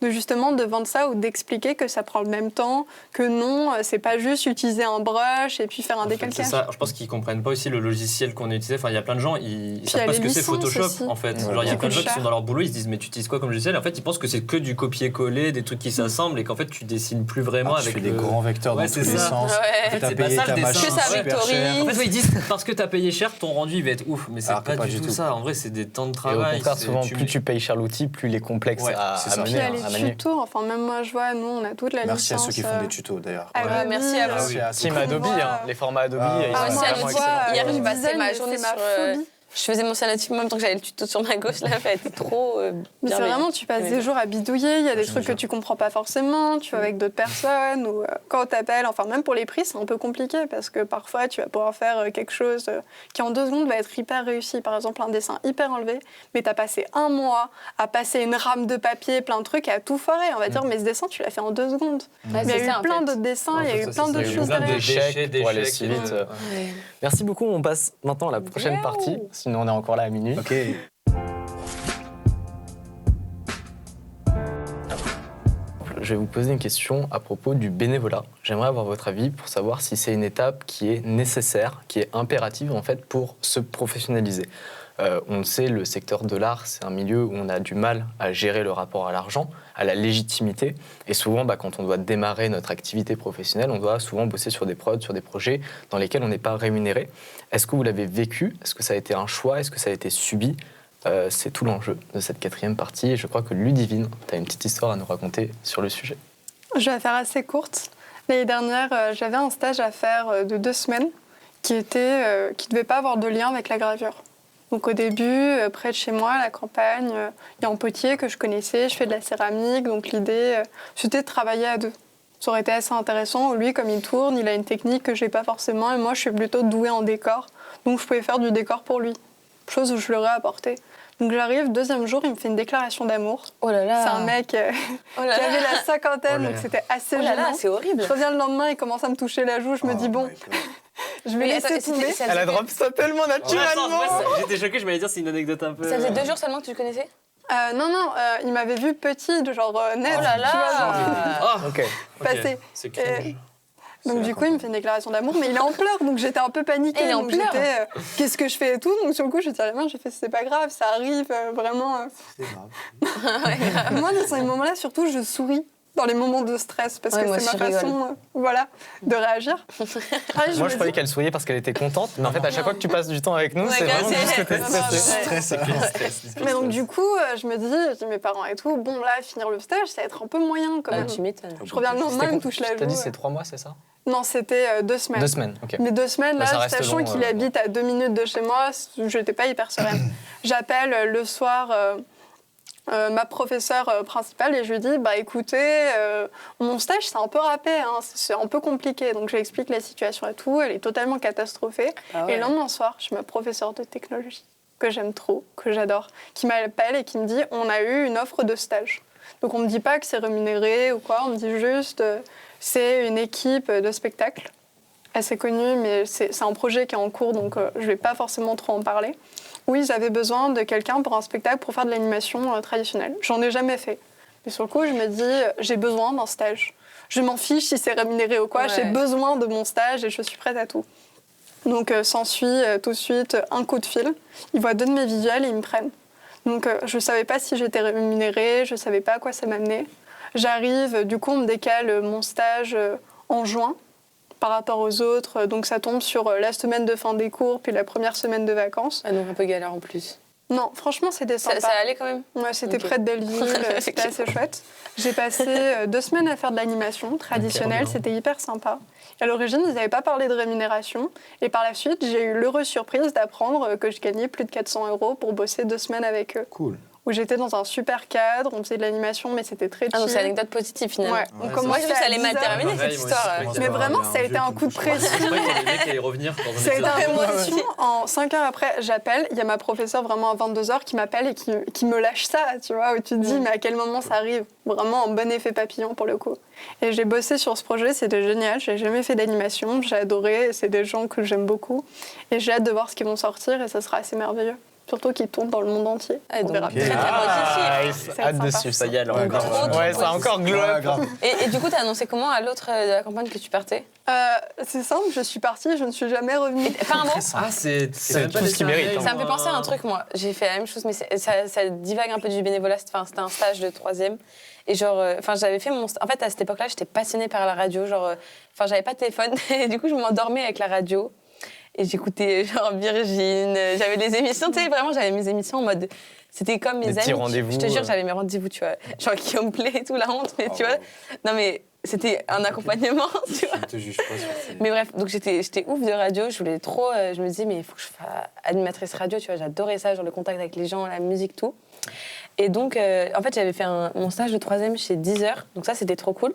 de justement de vendre ça ou d'expliquer que ça prend le même temps, que non, c'est pas juste utiliser un brush et puis faire un En fait, décalcage. c'est ça. Je pense qu'ils comprennent pas aussi le logiciel qu'on utilise. Enfin, il y a plein de gens, ils il y savent a pas les ce que c'est licences Photoshop aussi. en fait. Ouais. Genre, il y a Qui plein de gens coûtent qui sont cher. dans leur boulot, ils se disent mais tu utilises quoi comme logiciel? En fait, ils pensent que c'est que du copier-coller, des trucs qui s'assemblent et qu'en fait tu dessines plus vraiment Tu avec fais des grands vecteurs Ouais, dans c'est tous les ça. sens. Ouais. Que En fait, t'as c'est pas payé ça, le ta dessin. machine Que ça super vectorise. cher. En fait, ouais, ils disent parce que t'as payé cher, ton rendu il va être ouf, mais c'est Alors que pas du tout ça. En vrai, c'est des temps de Et au travail. contraire, c'est- souvent, plus tu payes cher l'outil, plus il est complexe Ouais, à c'est ça. Puis il mener, y a à les manier. tutos, enfin même moi je vois, nous on a toute la Merci à licence. ceux qui font des tutos d'ailleurs. Adobe, merci à vous. Merci à ceux Team qui- Adobe, voit- les formats Adobe, Ah, ils Ah, sont moi, vraiment aussi, excellents. hier, je le passais design, ma c'est journée ma sur. phobie. Je faisais mon cinématique en même temps que j'avais le tuto sur ma gauche, là, elle était trop. Mais c'est vraiment, tu passes des jours à bidouiller, il y a des trucs que tu comprends pas forcément, tu vas avec d'autres personnes, ou quand on t'appelle, enfin même pour les prix, c'est un peu compliqué, parce que parfois tu vas pouvoir faire quelque chose qui en 2 secondes va être hyper réussi. Par exemple, un dessin hyper enlevé, mais t'as passé 1 mois à passer une rame de papier, plein de trucs, et à tout foirer. On va dire, mais ce dessin, tu l'as fait en 2 secondes. Ouais, Mais il y c'est ça, a en eu plein fait. d'autres dessins, il y a eu Ça, plein c'est d'autres ça. choses plein derrière. d'échecs pour aller si et vite. tout. Ouais. Merci beaucoup, on passe maintenant à la prochaine Miaou. partie, sinon on est encore là à minuit. Ok. Je vais vous poser une question à propos du bénévolat. J'aimerais avoir votre avis pour savoir si c'est une étape qui est nécessaire, qui est impérative en fait pour se professionnaliser. On le sait, le secteur de l'art, c'est un milieu où on a du mal à gérer le rapport à l'argent, à la légitimité. Et souvent, quand on doit démarrer notre activité professionnelle, on doit souvent bosser sur des prods, sur des projets dans lesquels on n'est pas rémunéré. Est-ce que vous l'avez vécu? Est-ce que ça a été un choix? Est-ce que ça a été subi? C'est tout l'enjeu de cette 4e partie. Et je crois que Ludivine, tu as une petite histoire à nous raconter sur le sujet. Je vais la faire assez courte. L'année dernière, j'avais un stage à faire de 2 semaines qui devait pas avoir de lien avec la gravure. Donc au début, près de chez moi, à la campagne, il y a un potier que je connaissais, je fais de la céramique, donc l'idée, c'était de travailler à 2. Ça aurait été assez intéressant. Lui, comme il tourne, il a une technique que je n'ai pas forcément, et moi, je suis plutôt douée en décor, donc je pouvais faire du décor pour lui, chose où je l'aurais apporté. Donc j'arrive, 2e jour, il me fait une déclaration d'amour. Oh là là. C'est un mec Oh là qui avait là. la cinquantaine, Oh là donc là. c'était assez Oh là là, gênant. c'est horrible. Je reviens le lendemain, il commence à me toucher la joue, je me dis bon, my God. je vais Mais laisser attends, tomber. ça Elle a faisait- drop ça tellement Ouais, naturellement. J'étais choqué, je m'allais dire c'est une anecdote un peu. Ça faisait 2 jours seulement que tu le connaissais? Non, il m'avait vu petit, genre net. Oh là tu vois, genre, là. Ah, Ok. passé. C'est cringe. Et- Donc du coup, il me fait une déclaration d'amour, mais il est en pleurs, donc j'étais un peu paniquée. Et il est en donc pleurs. j'étais, qu'est-ce que je fais et tout. Donc sur le coup, j'ai tiré la main, j'ai fait, c'est pas grave, ça arrive, vraiment. C'est grave. Moi, dans ces moments-là, surtout, je souris dans les moments de stress, parce Ouais, que moi c'est ma aussi, je façon de réagir. Ah, Moi, me je croyais dis- qu'elle souriait parce qu'elle était contente, mais en fait, à chaque fois que tu passes du temps avec nous, Ouais, c'est vraiment c'est- juste que t'es non, non, stressée. ouais. Stress. Mais donc du coup, je me dis mes parents et tout, bon là, finir le stage, ça va être un peu moyen quand Ah, même. tu m'étonnes. Je reviens le lendemain, il me touche la T'as dit joue. c'est 3 mois, c'est ça? Non, c'était 2 semaines. 2 semaines, ok. Mais 2 semaines, Bah, ça là, reste sachant long, qu'il habite à 2 minutes de chez moi, je n'étais pas hyper sereine. J'appelle le soir ma professeure principale et je lui dis écoutez, mon stage c'est un peu râpé, hein, c'est un peu compliqué. Donc je lui explique la situation et tout, elle est totalement catastrophée. Ah ouais. Et le lendemain soir, j'ai ma professeure de technologie que j'aime trop, que j'adore, qui m'appelle et qui me dit on a eu une offre de stage. Donc on me dit pas que c'est rémunéré ou quoi, on me dit juste c'est une équipe de spectacle assez connue, mais c'est un projet qui est en cours, donc je vais pas forcément trop en parler. Oui, j'avais besoin de quelqu'un pour un spectacle pour faire de l'animation traditionnelle. J'en ai jamais fait. Mais sur le coup, je me dis, j'ai besoin d'un stage. Je m'en fiche si c'est rémunéré ou quoi, Ouais. j'ai besoin de mon stage et je suis prête à tout. Donc s'ensuit tout de suite un coup de fil. Ils voient 2 de mes visuels et ils me prennent. Donc je ne savais pas si j'étais rémunérée, je ne savais pas à quoi ça m'amenait. J'arrive, du coup on me décale mon stage en juin par rapport aux autres. Donc ça tombe sur la semaine de fin des cours puis la première semaine de vacances. Ah, donc un peu galère en plus. Non, franchement c'était sympa. Ça allait quand même? Ouais, c'était Ok. près de Belleville, c'était assez chouette. J'ai passé 2 semaines à faire de l'animation traditionnelle, Ok, c'était hyper sympa. À l'origine, ils n'avaient pas parlé de rémunération. Et par la suite, j'ai eu l'heureuse surprise d'apprendre que je gagnais plus de 400 € pour bosser 2 semaines avec eux. Cool. où j'étais dans un super cadre, on faisait de l'animation, mais c'était très chill. Ah, donc c'est anecdote positive finalement. Ouais. Ouais, On c'est commence Moi, je me suis dit que ça allait à mal 10 heures. terminer cette Pareil, moi aussi, histoire. je crois. Mais vraiment, ça a été un coup de pression. C'est vrai que les mecs allaient revenir dans un Ça a été épisode. un pression. En 5 heures après, j'appelle. Il y a ma professeure vraiment à 22h qui m'appelle et qui me lâche ça, tu vois, où tu te dis, mais à quel moment ça arrive? Vraiment en bon effet papillon pour le coup. Et j'ai bossé sur ce projet, c'était génial. J'ai jamais fait d'animation, j'ai adoré. C'est des gens que j'aime beaucoup. Et j'ai hâte de voir ce qu'ils vont sortir et ça sera assez merveilleux. Surtout qu'ils tournent dans le monde entier. Ouais, On donc, verra. très très positif. C'est hâte sympa. de suivre ça y est alors. Ouais, encore. grave. Ouais, ça a encore glow up. grave. Et du coup, t'as annoncé comment à l'autre de la campagne que tu partais? C'est simple, je suis partie, je ne suis jamais revenue. Pas un mot. Ah, c'est C'est tout ce qu'il mérite, hein. Ça me fait penser à un truc, moi. J'ai fait la même chose, mais ça divague un peu du bénévolat. Enfin, c'était un stage de 3e. Et genre, j'avais fait mon. En fait, à cette époque-là, j'étais passionnée par la radio. Genre, j'avais pas de téléphone. Et du coup, je m'endormais avec la radio. Et j'écoutais genre Virgin. J'avais des émissions, tu sais, vraiment, j'avais mes émissions en mode. C'était comme mes Des petits amis. rendez-vous, Je te jure, j'avais mes rendez-vous, tu vois. Genre Guillaume Play et tout, la honte, mais tu vois. Non, mais c'était un accompagnement, tu vois. Je ne te juge pas sur ces... Mais bref, donc j'étais ouf de radio, je voulais trop, je me disais, mais il faut que je fasse animatrice radio, tu vois, j'adorais ça, genre le contact avec les gens, la musique, tout. Et donc, en fait, j'avais fait mon stage de 3e chez Deezer, donc ça, c'était trop cool.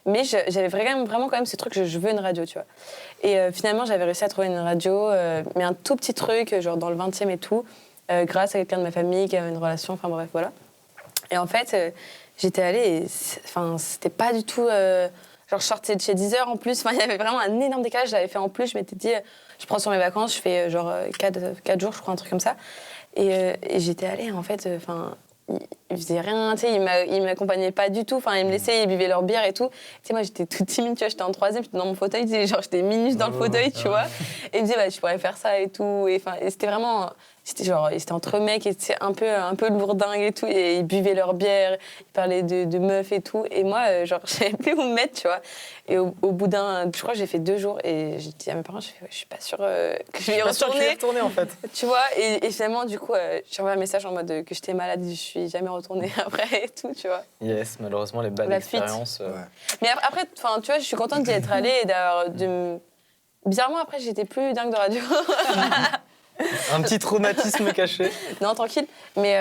Mais j'avais vraiment quand même ce truc, je veux une radio, tu vois. Et finalement, j'avais réussi à trouver une radio, mais un tout petit truc, genre dans le 20e et tout, grâce à quelqu'un de ma famille qui avait une relation, enfin bref, voilà. Et en fait, j'étais allée et c'était pas du tout... genre, je sortais de chez Deezer en plus. Enfin, il y avait vraiment un énorme décalage. Je l'avais fait en plus. Je m'étais dit, je prends sur mes vacances, je fais genre 4 jours, je crois, un truc comme ça. Et j'étais allée, en fait, ils faisaient rien, tu sais, ils m'accompagnaient pas du tout. Enfin, ils me laissaient, ils buvaient leur bière et tout. Tu sais, moi, j'étais toute timide, tu vois, j'étais en 3e, j'étais dans mon fauteuil, tu sais, genre, j'étais minus dans le fauteuil, tu vois. Et ils me disaient, bah, tu pourrais faire ça et tout. Et c'était vraiment... C'était entre mecs et c'était un peu lourdingue et tout. Et ils buvaient leur bière, ils parlaient de meufs et tout. Et moi, genre, je savais plus où me mettre, tu vois. Et au bout je crois que j'ai fait 2 jours. Et j'ai dit à mes parents, je suis pas sûre que je vais y retourner. En fait. Tu vois, et finalement, du coup, j'ai envoyé un message en mode que j'étais malade et je suis jamais retournée après et tout, tu vois. Yes, malheureusement, les bad La fuite. expériences. Ouais. Mais après, tu vois, je suis contente d'y être allée et bizarrement, après, j'étais plus dingue de radio. Un petit traumatisme caché. Non, tranquille. Mais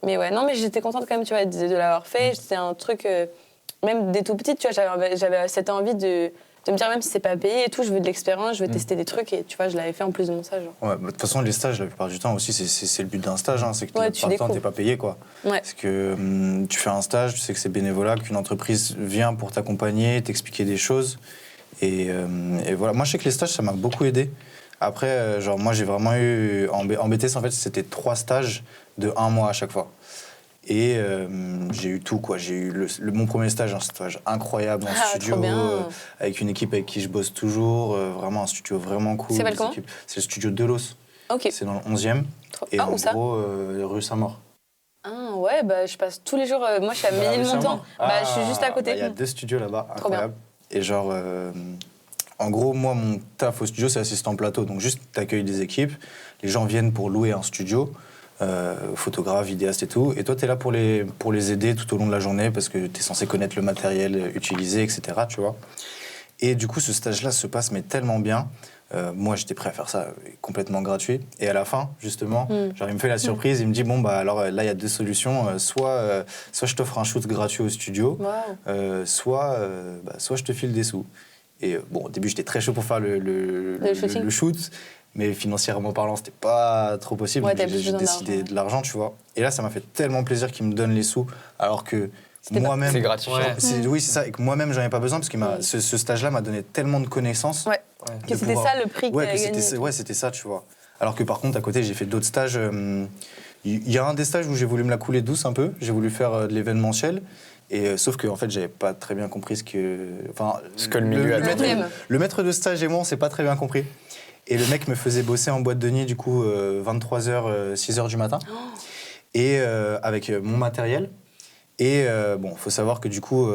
ouais, non, mais j'étais contente quand même, tu vois, de l'avoir fait. C'était un truc, même dès tout petite, tu vois, j'avais cette envie de me dire, même si c'est pas payé et tout, je veux de l'expérience, je veux tester des trucs. Et tu vois, je l'avais fait en plus de mon stage. Genre. Ouais, bah, de toute façon, les stages, la plupart du temps aussi, c'est le but d'un stage, hein, c'est que Ouais, la tu plupart du temps, découvres. t'es pas payé, quoi. Ouais. Parce que tu fais un stage, tu sais que c'est bénévolat, qu'une entreprise vient pour t'accompagner, t'expliquer des choses. Et voilà. Moi, je sais que les stages, ça m'a beaucoup aidé. Après, genre, moi, j'ai vraiment eu... En BTS, en fait, c'était 3 stages de 1 mois à chaque fois. Et j'ai eu tout, quoi. J'ai eu mon premier stage, un stage incroyable en studio, trop bien. avec une équipe avec qui je bosse toujours. Vraiment un studio vraiment cool. C'est s'appelle comment ? C'est le studio Delos. Ok. C'est dans le 11e. Et Ah, en où ça ? gros, rue Saint-Maur. Ah, ouais, bah, je passe tous les jours. Moi, je suis à Ménilmontant. Je suis juste à côté. Il y a 2 studios là-bas, Trop bien. incroyable. Et genre, en gros, moi, mon taf au studio, c'est assistant plateau. Donc, juste, t'accueilles des équipes. Les gens viennent pour louer un studio, photographe, vidéaste et tout. Et toi, t'es là pour les aider tout au long de la journée parce que t'es censé connaître le matériel utilisé, etc. Tu vois. Et du coup, ce stage-là se passe mais tellement bien. Moi, j'étais prêt à faire ça complètement gratuit. Et à la fin, justement, genre, il me fait la surprise. Il me dit, bon, bah, alors là, il y a 2 solutions. Soit je t'offre un shoot gratuit au studio, Wow. soit je te file des sous. Et bon, au début, j'étais très chaud pour faire le shoot. Mais financièrement parlant, c'était pas trop possible. Ouais, Donc, t'as plus j'ai besoin décidé d'argent. de l'argent, tu vois. Et là, ça m'a fait tellement plaisir qu'il me donne les sous, alors que C'était moi-même... C'est gratifiant. Ouais. Oui, c'est ça. Et que moi-même, j'en avais pas besoin, parce que ce stage-là m'a donné tellement de connaissances. Ouais. de Que c'était pouvoir- ça le prix que Ouais, t'avais que gagné. c'était ça, tu vois. Alors que par contre, à côté, j'ai fait d'autres stages. Il y a un des stages où j'ai voulu me la couler douce un peu. J'ai voulu faire de l'événementiel. Et sauf que en fait, j'avais pas très bien compris ce que le milieu attendait. le maître de stage et moi, on s'est pas très bien compris. Et le mec me faisait bosser en boîte de nuit, du coup, 23h, 6h du matin. Et avec mon matériel. Et bon, faut savoir que du coup,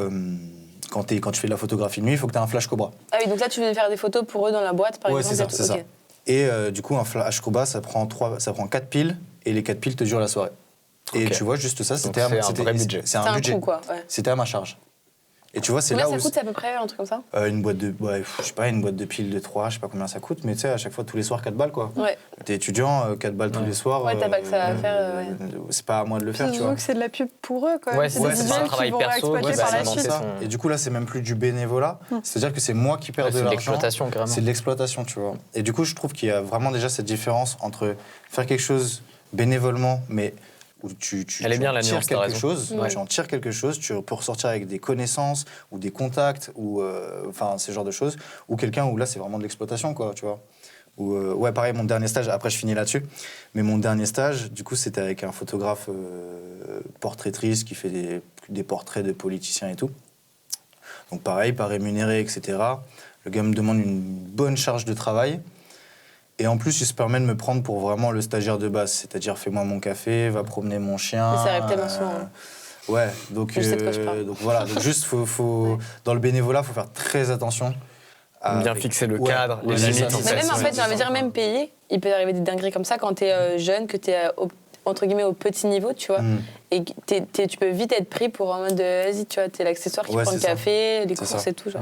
quand tu fais de la photographie de nuit, il faut que tu aies un flash Cobra. Ah oui, donc là, tu veux faire des photos pour eux dans la boîte, par Ouais, exemple. c'est ça, c'est ça. Et du coup, un flash Cobra, ça prend 4 piles, et les 4 piles te durent la soirée. Et Ok. tu vois, juste ça, Donc c'est un vrai budget. C'est C'est un un budget. coût, quoi. Ouais. C'était à ma charge. Et tu vois, c'est Combien là ça où coûte à peu près, un truc comme ça? une boîte de, je sais pas, une boîte de piles de 3, je sais pas combien ça coûte, mais tu sais, à chaque fois, tous les soirs, 4 balles, quoi. Ouais. T'es étudiant, 4 balles tous les soirs. Ouais, t'as pas que ça à faire, ouais. C'est pas à moi de le faire, tu vois. que c'est de la pub pour eux, quoi. Ouais, c'est c'est des ça, visuels un qui travail vont perso, exploiter ouais, par la c'est suite. ça. Et du coup, là, c'est même plus du bénévolat. C'est-à-dire que c'est moi qui perds de C'est de l'argent. l'exploitation, carrément. C'est de l'exploitation, tu vois. Et du coup, je trouve qu'il y a vraiment déjà cette différence entre faire quelque chose bénévolement, mais où tu Elle est bien, en la tires nuance, t'as quelque raison. chose, Ouais. tu en tires quelque chose, tu peux ressortir avec des connaissances ou des contacts ou enfin ces genres de choses, ou quelqu'un où là c'est vraiment de l'exploitation, quoi, tu vois. Ou ouais, pareil, mon dernier stage, après je finis là-dessus, mais mon dernier stage, du coup, c'était avec un photographe portraitiste qui fait des portraits de politiciens et tout. Donc pareil, pas rémunéré, etc. Le gars me demande une bonne charge de travail. Et en plus, il se permet de me prendre pour vraiment le stagiaire de base. C'est-à-dire, fais-moi mon café, va promener mon chien. Mais ça arrive tellement souvent, hein. Ouais, donc, Je sais de quoi je parle. donc voilà. Donc juste, dans le bénévolat, il faut faire très attention. Bien fixer le Ouais, cadre, ouais, les c'est limites. ça. Mais même, en fait, j'ai envie de dire, même payé, il peut arriver des dingueries comme ça quand t'es jeune, que t'es entre guillemets au petit niveau, tu vois. Et que tu peux vite être pris pour en mode vas-y, tu vois, t'es l'accessoire qui Ouais, prend le c'est ça. café, les C'est courses ça. et tout, genre.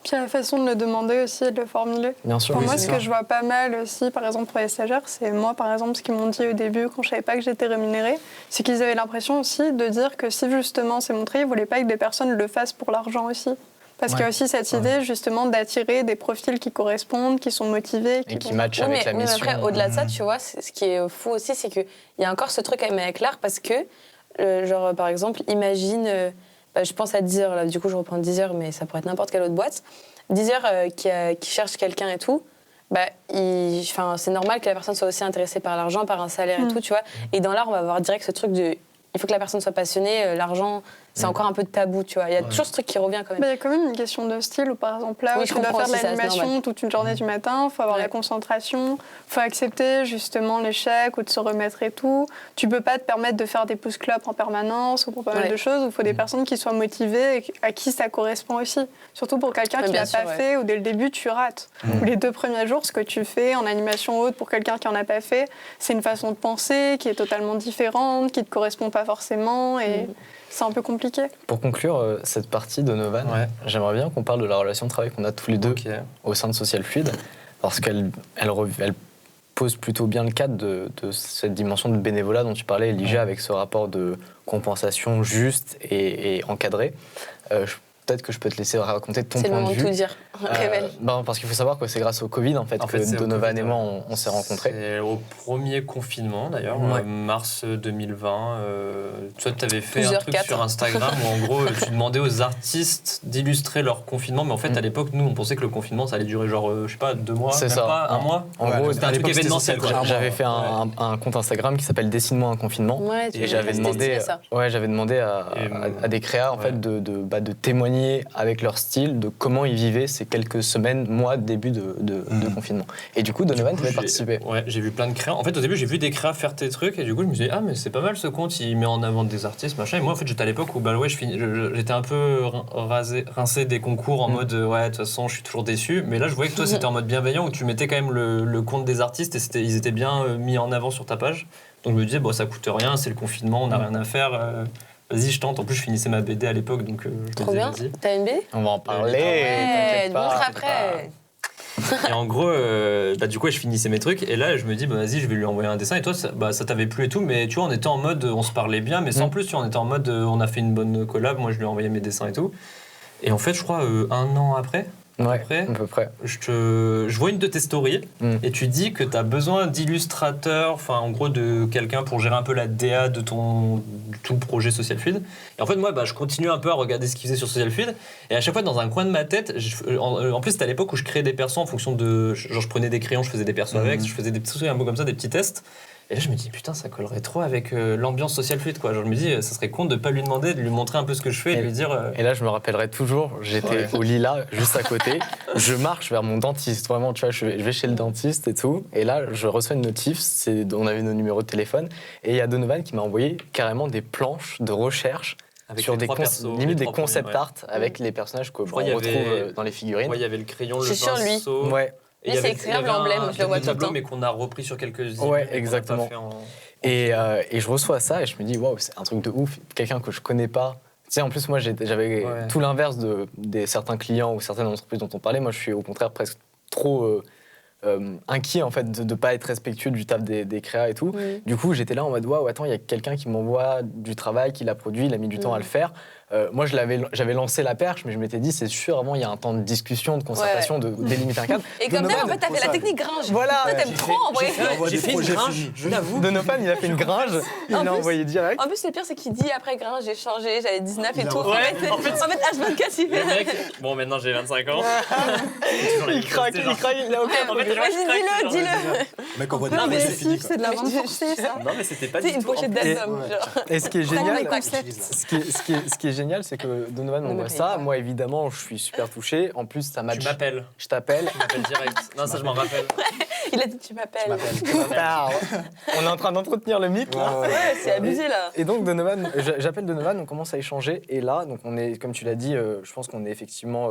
Puis la façon de le demander aussi et de le formuler. Bien sûr. Pour Oui, moi, c'est ce ça. que je vois pas mal aussi, par exemple pour les stagiaires, c'est moi, par exemple, ce qu'ils m'ont dit au début quand je savais pas que j'étais rémunérée, c'est qu'ils avaient l'impression aussi de dire que si justement c'est montré, ils voulaient pas que des personnes le fassent pour l'argent aussi. Parce qu'il y a aussi cette idée justement d'attirer des profils qui correspondent, qui sont motivés. Et qui vont- matchent Oui, avec la mais mission. après, au-delà de ça, tu vois, ce qui est fou aussi, c'est qu'il y a encore ce truc avec l'art parce que, genre, par exemple, imagine, je pense à Deezer, là, du coup, je reprends Deezer, mais ça pourrait être n'importe quelle autre boîte. Deezer qui cherche quelqu'un et tout, c'est normal que la personne soit aussi intéressée par l'argent, par un salaire et tout, tu vois. Et dans l'art, on va avoir direct ce truc de. Il faut que la personne soit passionnée, l'argent, c'est encore un peu tabou, tu vois. Il y a toujours ce truc qui revient quand même. Il y a quand même une question de style où, par exemple, là, Oui, où je tu dois comprends faire de aussi ça, c'est l'animation normal. toute une journée du matin, il faut avoir la concentration, il faut accepter justement l'échec ou de se remettre et tout. Tu peux pas te permettre de faire des pouces-clopes en permanence ou pour pas mal de choses. Il faut des personnes qui soient motivées et à qui ça correspond aussi. Surtout pour quelqu'un qui bien l'a sûr, pas fait ou dès le début tu rates. Ou les 2 premiers jours, ce que tu fais en animation haute pour quelqu'un qui en a pas fait, c'est une façon de penser qui est totalement différente, qui te correspond pas forcément et c'est un peu compliqué. Pour conclure cette partie de Novan, j'aimerais bien qu'on parle de la relation de travail qu'on a tous les deux au sein de Social Fluid, parce qu'elle pose plutôt bien le cadre de cette dimension de bénévolat dont tu parlais, Elijah, avec ce rapport de compensation juste et encadré. Peut-être que je peux te laisser raconter ton C'est le point de moment de vue. tout dire. Révèle. Parce qu'il faut savoir que c'est grâce au Covid que Donovan et moi on s'est rencontrés. C'est au premier confinement d'ailleurs, mars 2020. Toi, tu avais fait un truc 12h04. sur Instagram où en gros tu demandais aux artistes d'illustrer leur confinement, mais en fait à l'époque nous on pensait que le confinement ça allait durer genre je sais pas 2 mois, C'est même ça. pas un mois. En gros, c'était un truc événementiel. J'avais fait un compte Instagram qui s'appelle Dessine-moi un confinement. Ouais, Et j'avais demandé à des créas en fait de témoigner avec leur style de comment ils vivaient ces quelques semaines, mois, début de confinement. Et du coup, Donovan, tu avais participé. Ouais, j'ai vu plein de créas. En fait, au début, j'ai vu des créas faire tes trucs et du coup, je me suis dit, ah, mais c'est pas mal ce compte, il met en avant des artistes, machin. Et moi, en fait, j'étais à l'époque où, j'étais un peu rincé des concours en mode, ouais, de toute façon, je suis toujours déçu. Mais là, je voyais que toi, c'était en mode bienveillant où tu mettais quand même le compte des artistes et ils étaient bien mis en avant sur ta page. Donc, je me disais, bon, ça coûte rien, c'est le confinement, on n'a rien à faire. Vas-y, je tente. En plus, je finissais ma BD à l'époque, donc je me Trop disais, bien. vas-y. T'as une BD? On va en parler. Ouais, t'inquiète pas. montre après. Et en gros, du coup, je finissais mes trucs. Et là, je me dis, vas-y, je vais lui envoyer un dessin. Et toi, ça t'avait plu et tout. Mais tu vois, on était en mode, on se parlait bien, mais sans plus. Tu vois, on était en mode, on a fait une bonne collab. Moi, je lui ai envoyé mes dessins et tout. Et en fait, je crois, 1 an après, Ouais, à peu près. je vois une de tes stories et tu dis que tu as besoin d'illustrateurs, enfin en gros de quelqu'un pour gérer un peu la DA de tout le projet Social Fluid. Et en fait moi je continue un peu à regarder ce qu'il faisait sur Social Fluid et à chaque fois dans un coin de ma tête, en plus c'était à l'époque où je créais des persos en fonction de, genre je prenais des crayons, je faisais des persos avec, je faisais des petits trucs un peu comme ça, des petits tests. Et là, je me dis, putain, ça collerait trop avec l'ambiance Social Fluid, quoi. Genre, je me dis, ça serait con de pas lui demander, de lui montrer un peu ce que je fais et de lui dire. Et là, je me rappellerai toujours, j'étais au Lila, juste à côté. Je marche vers mon dentiste, vraiment, tu vois, je vais chez le dentiste et tout. Et là, je reçois une notif, on avait nos numéros de téléphone. Et il y a Donovan qui m'a envoyé carrément des planches de recherche avec sur les limite des trois concept premiers, art avec les personnages qu'on crois qu'il y retrouve avait- dans les figurines. Ouais, il y avait le crayon, Je le suis sur lui. pinceau. Ouais. Et Lui, il y c'est avait- extrêmement il y avait l'emblème, un je le vois tout le tableau, temps. mais qu'on a repris sur quelques Ouais, images et qu'on a pas exactement. fait en- Et je reçois ça et je me dis, waouh, c'est un truc de ouf. Quelqu'un que je connais pas sais, en plus, moi, j'avais tout l'inverse des certains clients ou certaines entreprises dont on parlait. Moi, je suis au contraire presque trop inquiet, en fait, de ne pas être respectueux du taf des créas et tout. Du coup, j'étais là en mode, waouh, attends, il y a quelqu'un qui m'envoie du travail, qui l'a produit, il a mis du temps à le faire. Moi, j'avais lancé la perche, mais je m'étais dit, c'est sûr, avant, il y a un temps de discussion, de concertation, de délimiter un cadre. Et comme ça, en fait, t'as fait la technique gringe. Voilà. Toi, t'aimes trop envoyer. J'ai fait une gringe, je l'avoue. Donovan, il a fait une gringe, il l'a envoyé direct. En plus, le pire, c'est qu'il dit après gringe, j'ai changé, j'avais 19 et tout. Ouais, En fait, H24, il fait. Le mec, bon, maintenant j'ai 25 ans. Il craque, il a aucun Vas-y, dis-le. Mec, on voit des Non, mais projets finis, c'est de la vente forcée, ça. Non, mais c'était pas C'est du une tout. pochette d'album. Et ce qui est génial, les concepts. ce qui est génial, c'est que Donovan Ne me m'envoie paye ça. pas. Moi, évidemment, je suis super touché. En plus, ça match. Tu m'appelles. Je t'appelle. Tu m'appelles direct. Non, ça je m'en rappelle. Il a dit tu m'appelles. On est en train d'entretenir le mythe, là. Ouais, c'est abusé là. Et donc, Donovan, j'appelle Donovan, on commence à échanger. Et là, donc on est, comme tu l'as dit, je pense qu'on est effectivement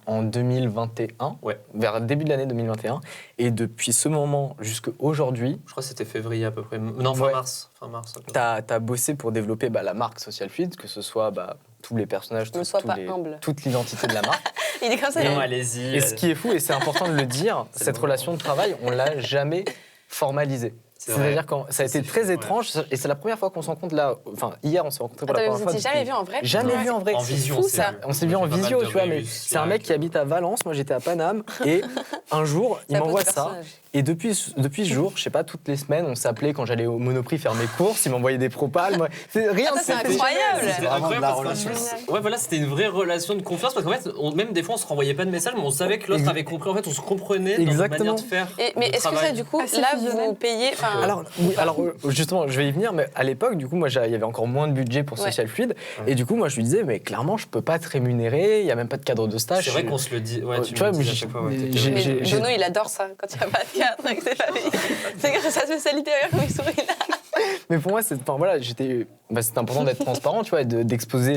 en 2021, vers début de l'année 2021. Et depuis ce moment jusqu'à aujourd'hui, Je crois que c'était février à peu près. Non, fin Ouais. mars. Fin mars. tu as bossé pour développer la marque Social Fluid, que ce soit tous les personnages, Ne sois pas humble. toute l'identité de la marque. Il est comme ça. Non, il- allez-y. Et ce qui est fou, et c'est important de le dire, C'est cette le relation de travail, on l'a jamais formalisée. C'est C'est-à-dire que ça a été C'est très fou, étrange, et c'est la première fois qu'on se rencontre là. Enfin, hier, on s'est rencontrés pour la Attends, première vous fois. étiez jamais depuis- vu en vrai? Jamais Ouais. vu en vrai. En C'est vision, fou, c'est ça. vu. On s'est vu en J'ai pas mal visio, de tu vois, mais Réus, c'est un mec qui habite à Valence, moi j'étais à Paname, et un jour, il C'est un peu m'envoie ce ça. personnage. Et depuis ce jour, je sais pas, toutes les semaines, on s'appelait quand j'allais au Monoprix faire mes courses, il m'envoyait des propales. Moi, rien Ah, ça, c'est c'était- incroyable. C'était vraiment de incroyable la parce relation. que- Ouais, voilà, c'était une vraie relation de confiance parce qu'en fait, même des fois, on se renvoyait pas de messages, mais on savait que l'autre avait compris. En fait, on se comprenait dans notre Exactement. manière de faire. Mais de est-ce que ça, travail. du coup, Assez là, fusionnel. vous payez. Enfin, Alors, oui, justement, je vais y venir, mais à l'époque, du coup, moi, il y avait encore moins de budget pour Ouais. Social Fluid. Et du coup, moi, je lui disais, mais clairement, je peux pas te rémunérer, il y a même pas de cadre de stage. C'est vrai qu'on se le dit. Ouais, Tu vois, me mais dis à chaque fois. Ouais, t'étais- j'ai- mais j'ai- Jono, il adore ça quand il n'y a pas de cadre avec ses familles. C'est grâce à sa spécialité où il sourit là. Mais pour moi, c'était important d'être transparent, tu vois, et d'exposer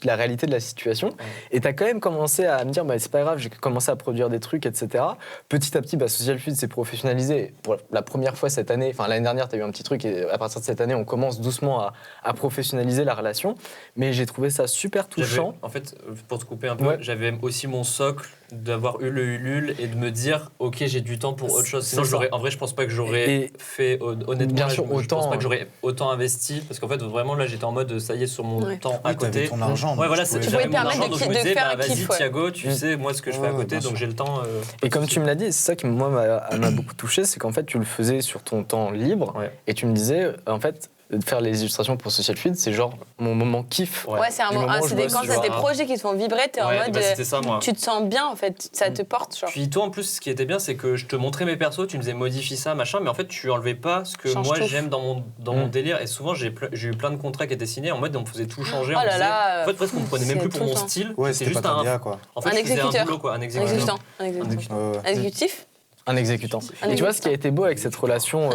la réalité de la situation. Et tu as quand même commencé à me dire, c'est pas grave, j'ai commencé à produire des trucs, etc. Petit à petit, Social Fluid s'est professionnalisé. Pour la première fois cette année, enfin l'année dernière, tu as eu un petit truc, et à partir de cette année, on commence doucement à professionnaliser la relation. Mais j'ai trouvé ça super touchant. En fait, pour te couper un peu, Ouais. j'avais aussi mon socle d'avoir eu le Ulule et de me dire, ok, j'ai du temps pour autre chose. Sinon, C'est ça. en vrai, je pense pas que j'aurais Et fait, honnêtement, bien là, sûr, je pense autant, pas que j'aurais autant investi parce qu'en fait, vraiment, là, j'étais en mode, ça y est, sur mon Ouais. temps à Oui, t'avais côté. ton argent. Ouais, donc voilà, tu pouvais- j'avais te mon permettre argent, de donc je me de disais, faire un vas-y, kiff, ouais. Thiago, tu sais, moi, ce que je fais à Ouais, côté, bien donc sûr. j'ai le temps. Et comme tu me l'as dit, c'est ça qui, moi, m'a beaucoup touché, c'est qu'en fait, tu le faisais sur ton temps libre. Ouais. Et tu me disais, en fait, de faire les illustrations pour Social Fluid, c'est genre mon moment kiff. Ouais. Ouais, c'est un Du moment. moment où C'est je des- bosse, quand tu t'as vois. des projets qui te font vibrer, t'es en Ouais, mode. bah, c'était ça, moi. Tu te sens bien en fait, ça te porte, genre. Puis toi, en plus, ce qui était bien, c'est que je te montrais mes persos, tu me disais modifie ça, machin, mais en fait, tu enlevais pas ce que Change moi tout. j'aime dans mon Mm. délire. Et souvent, j'ai eu plein de contrats qui étaient signés en mode on me faisait tout changer. Oh on là disait- là, En fait, presque, on me prenait même c'est plus pour tout mon le temps. style. Ouais, c'était c'était juste pas ta un. DA, quoi. En fait, Un je faisais un exécuteur. boulot, quoi. Un Un exécutant. exécutant. Un exécutant. Ouais, ouais. Un exécutif. Un exécutant. Un Et tu vois, ce qui a été beau avec cette relation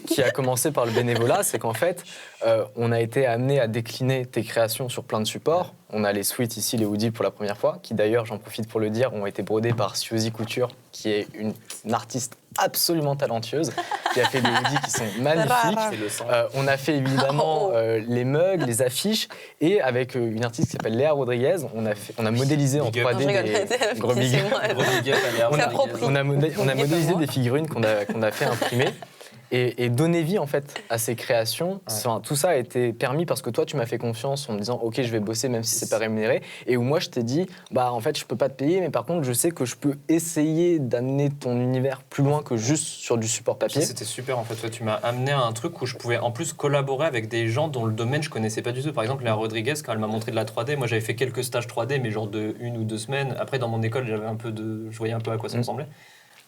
qui a commencé par le bénévolat, c'est qu'en fait, on a été amené à décliner tes créations sur plein de supports. On a les sweats ici, les hoodies pour la première fois, qui d'ailleurs, j'en profite pour le dire, ont été brodés par Suzy Couture, qui est une artiste absolument talentueuse, qui a fait des hoodies qui sont magnifiques. C'est le sang. On a fait évidemment les mugs, les affiches, et avec une artiste qui s'appelle Léa Rodriguez, on a modélisé en Big up. 3D Non, je rigole. des gros big C'est up. moi. Gros big up à Léa On a- Rodriguez. On a Big up à modélisé moi. des figurines qu'on a fait imprimer et donner vie en fait à ces créations. Enfin, tout ça a été permis parce que toi tu m'as fait confiance en me disant ok je vais bosser même si c'est pas rémunéré, et où moi je t'ai dit en fait je peux pas te payer, mais par contre je sais que je peux essayer d'amener ton univers plus loin que juste sur du support papier. C'était super en fait. Toi, tu m'as amené à un truc où je pouvais en plus collaborer avec des gens dont le domaine je connaissais pas du tout. Par exemple, Léa Rodriguez, quand elle m'a montré de la 3D, moi j'avais fait quelques stages 3D, mais genre de 1 ou 2 semaines. Après, dans mon école, je voyais un peu à quoi ça ressemblait.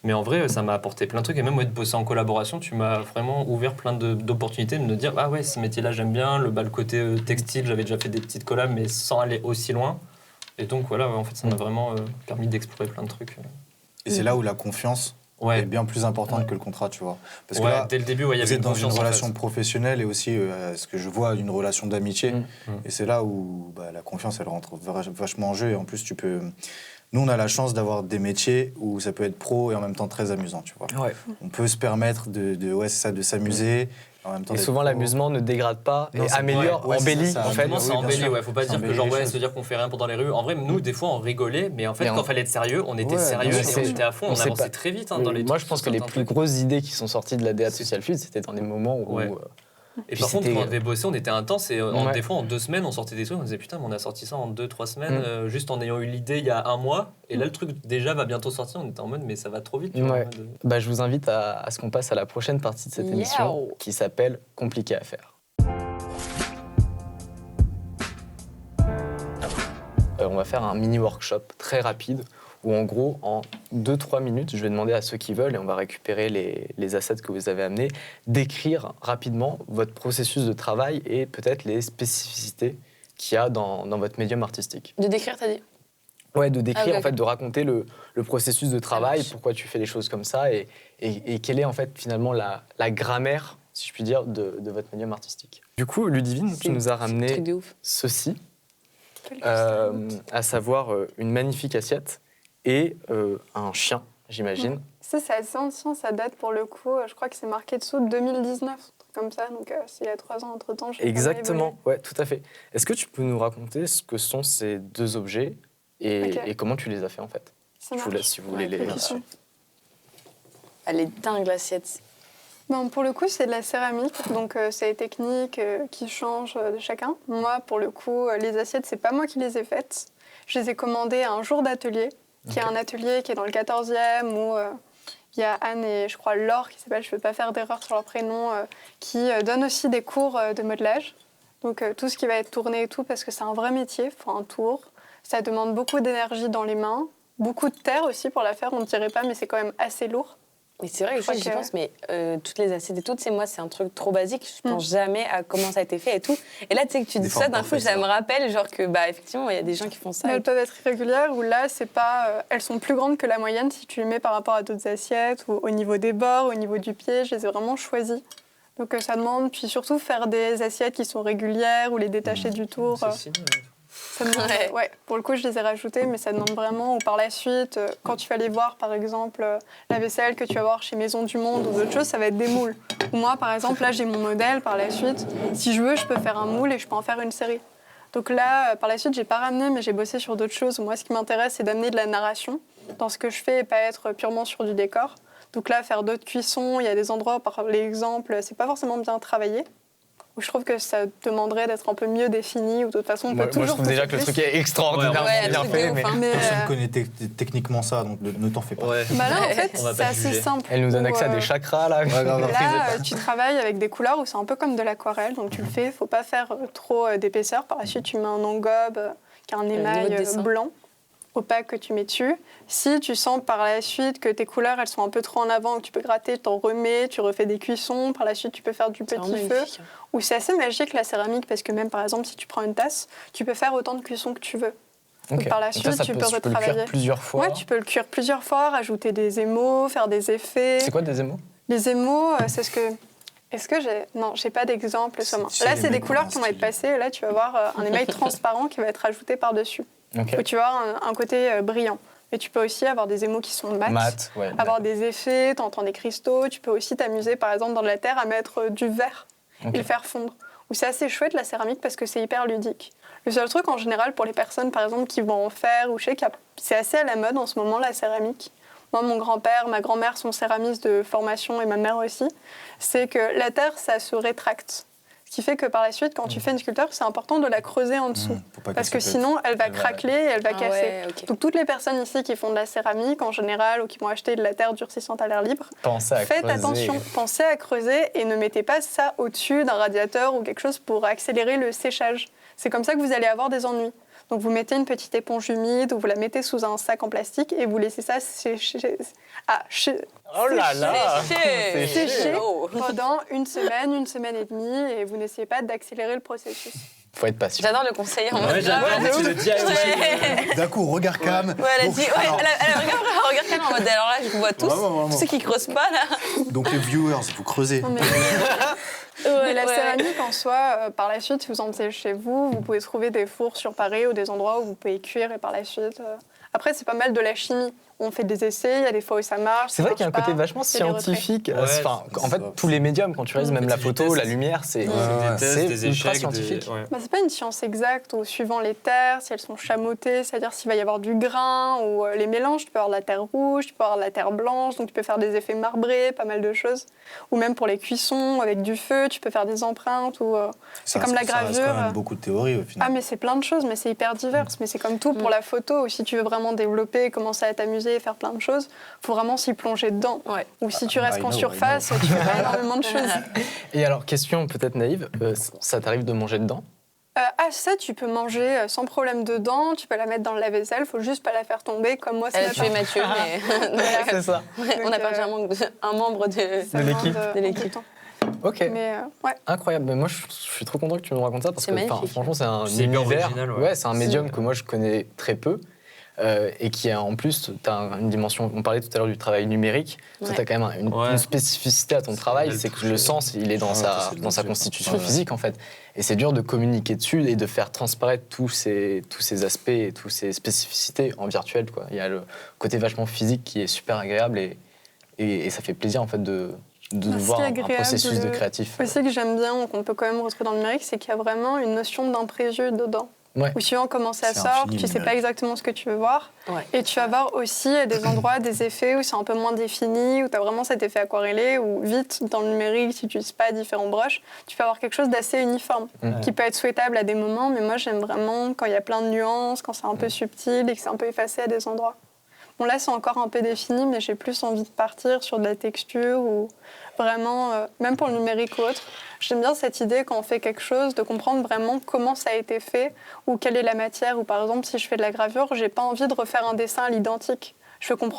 Mais en vrai, ça m'a apporté plein de trucs. Et même moi, de bosser en collaboration, tu m'as vraiment ouvert plein d'opportunités de me dire ah ouais, ce métier-là, j'aime bien. Le côté textile, j'avais déjà fait des petites collabs, mais sans aller aussi loin. Et donc voilà, en fait, ça m'a vraiment permis d'explorer plein de trucs. Et c'est là où la confiance est bien plus importante que le contrat, tu vois. Parce que là, dès le début, il y vous avait êtes dans une confiance, en relation fait. professionnelle et aussi, ce que je vois, une relation d'amitié. Et c'est là où la confiance, elle rentre vachement en jeu. Et en plus, tu peux... Nous, on a la chance d'avoir des métiers où ça peut être pro et en même temps très amusant, tu vois. Ouais. On peut se permettre de s'amuser En même temps, Et d'être souvent, pro. l'amusement ne dégrade pas Non, et c'est- améliore, ouais, c'est embellit, ça, en fait. Vraiment, c'est oui, bien embelli, sûr. ouais. Faut pas Ça dire que embellit genre, les ouais, choses. se dire qu'on fait rien pendant les rues. En vrai, nous, des fois, on rigolait, mais en fait, Mais quand on- fallait être sérieux, on était Ouais, sérieux bien et sûr. on était à fond, On on sait avançait pas. très vite dans les Moi, je trucs, pense que sur les certains plus trucs. grosses idées qui sont sorties de la DA de Social Fluid, c'était dans des moments où. Ouais. Et Puis par contre, c'était- quand on devait bosser, on était intense et Ouais. des fois, en 2 semaines, on sortait des trucs, on disait putain, mais on a sorti ça en 2-3 semaines, juste en ayant eu l'idée il y a un mois. Et là, le truc déjà va bientôt sortir, on était en mode, mais ça va trop vite. Tu vois, Ouais. en mode, Bah, je vous invite à ce qu'on passe à la prochaine partie de cette Yeah. émission qui s'appelle Compliqué à faire. On va faire un mini workshop très rapide où en gros en 2-3 minutes, je vais demander à ceux qui veulent, et on va récupérer les assets que vous avez amenés, d'écrire rapidement votre processus de travail et peut-être les spécificités qu'il y a dans votre médium artistique. De décrire, t'as dit? Ouais, de décrire, Ah, ok, en fait, ok. de raconter le processus de travail, marche. pourquoi tu fais les choses comme ça et quelle est en fait finalement la grammaire, si je puis dire, de votre médium artistique. Du coup, Ludivine, tu nous as Truc ramené de ouf. ceci, Quel à savoir une magnifique assiette et un chien, j'imagine. Ça, c'est assez ancien, ça date pour le coup. Je crois que c'est marqué dessous 2019, un truc comme ça. Donc, c'est il y a 3 ans entre-temps. j'ai pas mal Exactement, ouais, tout à fait. Est-ce que tu peux nous raconter ce que sont ces deux objets Ok. et comment tu les as fait en fait? Ça Je vous marche. laisse si vous voulez Ouais, les... pas de question. Elle est dingue, l'assiette. Bon, pour le coup, c'est de la céramique, donc c'est les techniques qui changent de chacun. Moi, pour le coup, les assiettes, c'est pas moi qui les ai faites. Je les ai commandées à un jour d'atelier, qui est un atelier qui est dans le 14e, où il y a Anne et je crois Laure, qui s'appelle, je ne veux pas faire d'erreur sur leur prénom, qui donnent aussi des cours de modelage. Donc tout ce qui va être tourné et tout, parce que c'est un vrai métier, il faut un tour. Ça demande beaucoup d'énergie dans les mains, beaucoup de terre aussi pour la faire, on ne dirait pas, mais c'est quand même assez lourd. Mais c'est vrai que Je crois j'y que- pense, mais toutes les assiettes et tout, c'est moi, c'est un truc trop basique. Je pense jamais à comment ça a été fait et tout. Et là, tu sais que tu Des dis fois, ça, on d'un en coup, fait ça ça. me rappelle, genre que, bah, effectivement, il y a des gens qui font ça. Mais et elles peuvent être irrégulières, ou là, c'est pas, elles sont plus grandes que la moyenne si tu les mets par rapport à d'autres assiettes, ou au niveau des bords, au niveau du pied, je les ai vraiment choisies. Donc ça demande, puis surtout faire des assiettes qui sont régulières, ou les détacher du tour. c'est stylé, ouais. Ça demande, Ouais. ouais, pour le coup, je les ai rajoutées, mais ça demande vraiment, ou par la suite, quand tu vas aller voir, par exemple, la vaisselle que tu vas voir chez Maison du Monde ou d'autres choses, ça va être des moules. Ou moi, par exemple, là, j'ai mon modèle, par la suite, si je veux, je peux faire un moule et je peux en faire une série. Donc là, par la suite, j'ai pas ramené, mais j'ai bossé sur d'autres choses. Moi, ce qui m'intéresse, c'est d'amener de la narration dans ce que je fais et pas être purement sur du décor. Donc là, faire d'autres cuissons, il y a des endroits, par l'exemple, c'est pas forcément bien travaillé. Où je trouve que ça demanderait d'être un peu mieux défini, ou de toute façon, on peut Moi, je toujours trouve déjà que le pousser truc est extraordinairement Ouais, un bien truc de fait, ouf, mais hein. Mais, Personne ne connaît techniquement ça, donc ne t'en fais pas. Ouais. bah là, en fait, On va c'est pas assez juger. simple. elle nous donne où, accès à des chakras là. Là, tu travailles avec des couleurs où c'est un peu comme de l'aquarelle, donc tu le fais, il ne faut pas faire trop d'épaisseur. Par la suite, tu mets un engobe qui a un niveau de émail dessin. blanc, opaque que tu mets dessus. Si tu sens par la suite que tes couleurs elles sont un peu trop en avant, que tu peux gratter, t'en remets, tu refais des cuissons. Par la suite, tu peux faire du C'est petit vraiment feu. magnifique. Ou c'est assez magique la céramique parce que même par exemple, si tu prends une tasse, tu peux faire autant de cuissons que tu veux. Ok. par la Donc suite, tu peux le cuire retravailler. plusieurs fois. Ouais, tu peux le cuire plusieurs fois, rajouter des émaux, faire des effets. C'est quoi des émaux? Les émaux, c'est ce que. Est-ce que j'ai. Non, j'ai pas d'exemple sur moi. C'est Là, les c'est des mecs couleurs ont qui un vont être style. passées. Là, tu vas voir un émail transparent qui va être ajouté par-dessus. Ok. Où tu vas avoir un côté brillant. Mais tu peux aussi avoir des émaux qui sont mat. Mat, ouais. Avoir des effets, t'entends des cristaux. Tu peux aussi t'amuser, par exemple, dans de la terre, à mettre du verre Ok. et le faire fondre. Ou c'est assez chouette la céramique parce que c'est hyper ludique. Le seul truc en général pour les personnes, par exemple, qui vont en faire, ou je sais que c'est assez à la mode en ce moment, la céramique. Moi, mon grand-père, ma grand-mère sont céramistes de formation et ma mère aussi. C'est que la terre, ça se rétracte. Ce qui fait que par la suite, quand tu fais une sculpture, c'est important de la creuser en dessous. Faut pas Parce que qu'elle se pète. sinon, elle va Elle va- craqueler et elle va Ah casser. ouais, ok. Donc toutes les personnes ici qui font de la céramique en général ou qui vont acheter de la terre durcissante à l'air libre, Pensez à faites creuser. attention, pensez à creuser et ne mettez pas ça au-dessus d'un radiateur ou quelque chose pour accélérer le séchage. C'est comme ça que vous allez avoir des ennuis. Donc vous mettez une petite éponge humide ou vous la mettez sous un sac en plastique et vous laissez ça sécher. Oh là là. Sécher. Sécher Oh. pendant une semaine et demie et vous n'essayez pas d'accélérer le processus. Faut être patient. J'adore le conseiller en mode. Ouais, j'adore, grave. c'est le DIY. D'un coup, regard cam. Ouais, elle a Donc, dit, ouais, alors, regarde quand même en mode, alors là, je vous vois tous, Vraiment. tous ceux qui creusent pas là. donc les viewers, vous creusez. Non, mais la céramique en soi, par la suite, si vous en faisiez chez vous, vous pouvez trouver des fours sur Paris ou des endroits où vous pouvez cuire et par la suite. Après, c'est pas mal de la chimie. on fait des essais, il y a des fois où ça marche. C'est vrai qu'il y a un côté vachement c'est des retraits. scientifique. Ouais, En fait, tous les médiums, quand tu réalises, même la C'est du photo, test. la lumière, c'est Des tests, des ultra échecs, scientifique. ouais. Bah, c'est pas une science exacte, ou suivant les terres, si elles sont chameautées, c'est-à-dire s'il va y avoir du grain, ou les mélanges, tu peux avoir de la terre rouge, tu peux avoir de la terre blanche, donc tu peux faire des effets marbrés, pas mal de choses. Ou même pour les cuissons, avec du feu, tu peux faire des empreintes, ou c'est comme la Ça reste gravure. quand même beaucoup de théories au final. Ah, mais c'est plein de choses, mais c'est hyper divers. Mais c'est comme tout pour la photo, ou si tu veux vraiment développer, commencer à t'amuser et faire plein de choses, faut vraiment s'y plonger dedans. Ouais. Ou si tu restes I qu'en know, surface, tu fais pas énormément de choses. Et alors, question peut-être naïve, ça t'arrive de manger dedans? Ça, tu peux manger sans problème dedans, tu peux la mettre dans le lave-vaisselle, faut juste pas la faire tomber comme moi. Elle a tué Mathieu, mais C'est ça. on a perdu un membre de l'équipe. De l'équipe. Ok. Mais ouais. Incroyable. Mais moi, je suis trop content que tu nous racontes ça parce C'est que enfin, magnifique. franchement, c'est un C'est hyper univers. original, ouais. Ouais, c'est un médium que moi je connais très peu. Et qui a en plus, tu as une dimension, on parlait tout à l'heure du travail numérique, toi Ouais. tu as quand même une spécificité à ton travail, belle c'est que touche. le sens, il est dans sa c'est constitution ouais. physique en fait. Et c'est dur de communiquer dessus et de faire transparaître tous ces aspects et toutes ces spécificités en virtuel, quoi. Il y a le côté vachement physique qui est super agréable et ça fait plaisir en fait de voir un processus de créatif. Aussi que j'aime bien, qu'on peut quand même retrouver dans le numérique, c'est qu'il y a vraiment une notion d'imprévu dedans. Ouais. Ou suivant comment ça C'est sort, infini, tu le sais pas numérique. exactement ce que tu veux voir. Ouais. Et tu vas voir aussi des endroits, des effets où c'est un peu moins défini, où tu as vraiment cet effet aquarellé, où vite, dans le numérique, si tu n'utilises pas différents brushes, tu peux avoir quelque chose d'assez uniforme, qui peut être souhaitable à des moments, mais moi j'aime vraiment quand il y a plein de nuances, quand c'est un peu subtil et que c'est un peu effacé à des endroits. Bon là c'est encore un peu défini, mais j'ai plus envie de partir sur de la texture ou vraiment, même pour le numérique ou autre, j'aime bien cette idée quand on fait quelque chose, de comprendre vraiment comment ça a été fait ou quelle est la matière. Ou par exemple, si je fais de la gravure, j'ai pas envie de refaire un dessin à l'identique. Je veux qu'on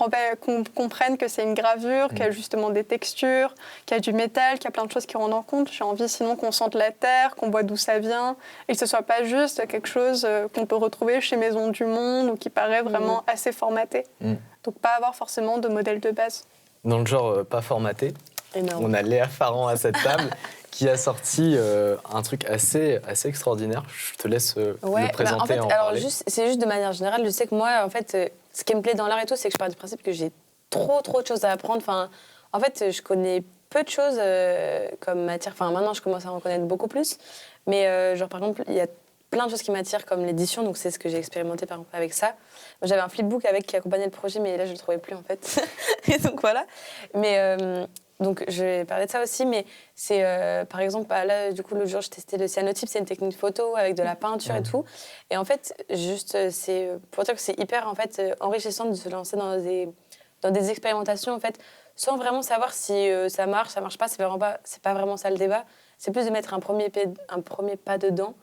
comprenne que c'est une gravure, qu'il y a justement des textures, qu'il y a du métal, qu'il y a plein de choses qui rendent en compte. J'ai envie sinon qu'on sente la terre, qu'on voit d'où ça vient, et que ce soit pas juste quelque chose qu'on peut retrouver chez Maison du Monde ou qui paraît vraiment assez formaté. Donc pas avoir forcément de modèle de base. Dans le genre pas formaté, Énorme. on a Léa Farran à cette table qui a sorti un truc assez extraordinaire. Je te laisse le présenter en fait, et en alors parler. c'est juste de manière générale, je sais que moi, en fait, ce qui me plaît dans l'art et tout, c'est que je pars du principe que j'ai trop de choses à apprendre. Enfin, en fait, je connais peu de choses comme matière. Enfin, maintenant, je commence à en connaître beaucoup plus. Mais genre, par exemple, il y a plein de choses qui m'attirent comme l'édition, donc c'est ce que j'ai expérimenté par exemple avec ça. J'avais un flipbook qui accompagnait le projet, mais là, je le trouvais plus en fait. Et donc voilà. Mais donc, je vais parler de ça aussi, mais c'est, par exemple, là, du coup, le jour, je testais le cyanotype, c'est une technique photo avec de la peinture et tout. Et en fait, juste, c'est pour dire que c'est hyper, en fait, enrichissant de se lancer dans des expérimentations, en fait, sans vraiment savoir si ça marche pas, c'est pas vraiment ça le débat. C'est plus de mettre un premier pas dedans.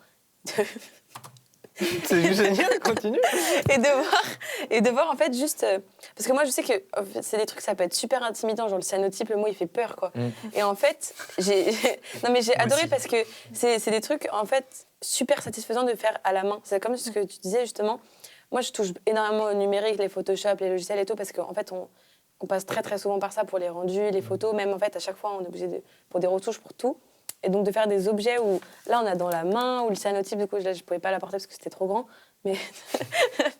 C'est génial, continue. et de voir en fait juste parce que moi je sais que en fait, c'est des trucs ça peut être super intimidant, genre le cyanotype, le mot il fait peur quoi. Et en fait j'ai adoré parce que c'est des trucs en fait super satisfaisants de faire à la main. C'est comme ce que tu disais justement. Moi je touche énormément au numérique, les Photoshop, les logiciels et tout parce qu'en fait on passe très souvent par ça pour les rendus, les photos, même en fait à chaque fois on est obligé pour des retouches pour tout. Et donc de faire des objets où, là, on a dans la main, ou le cyanotype, du coup, là, je ne pouvais pas l'apporter parce que c'était trop grand. Mais...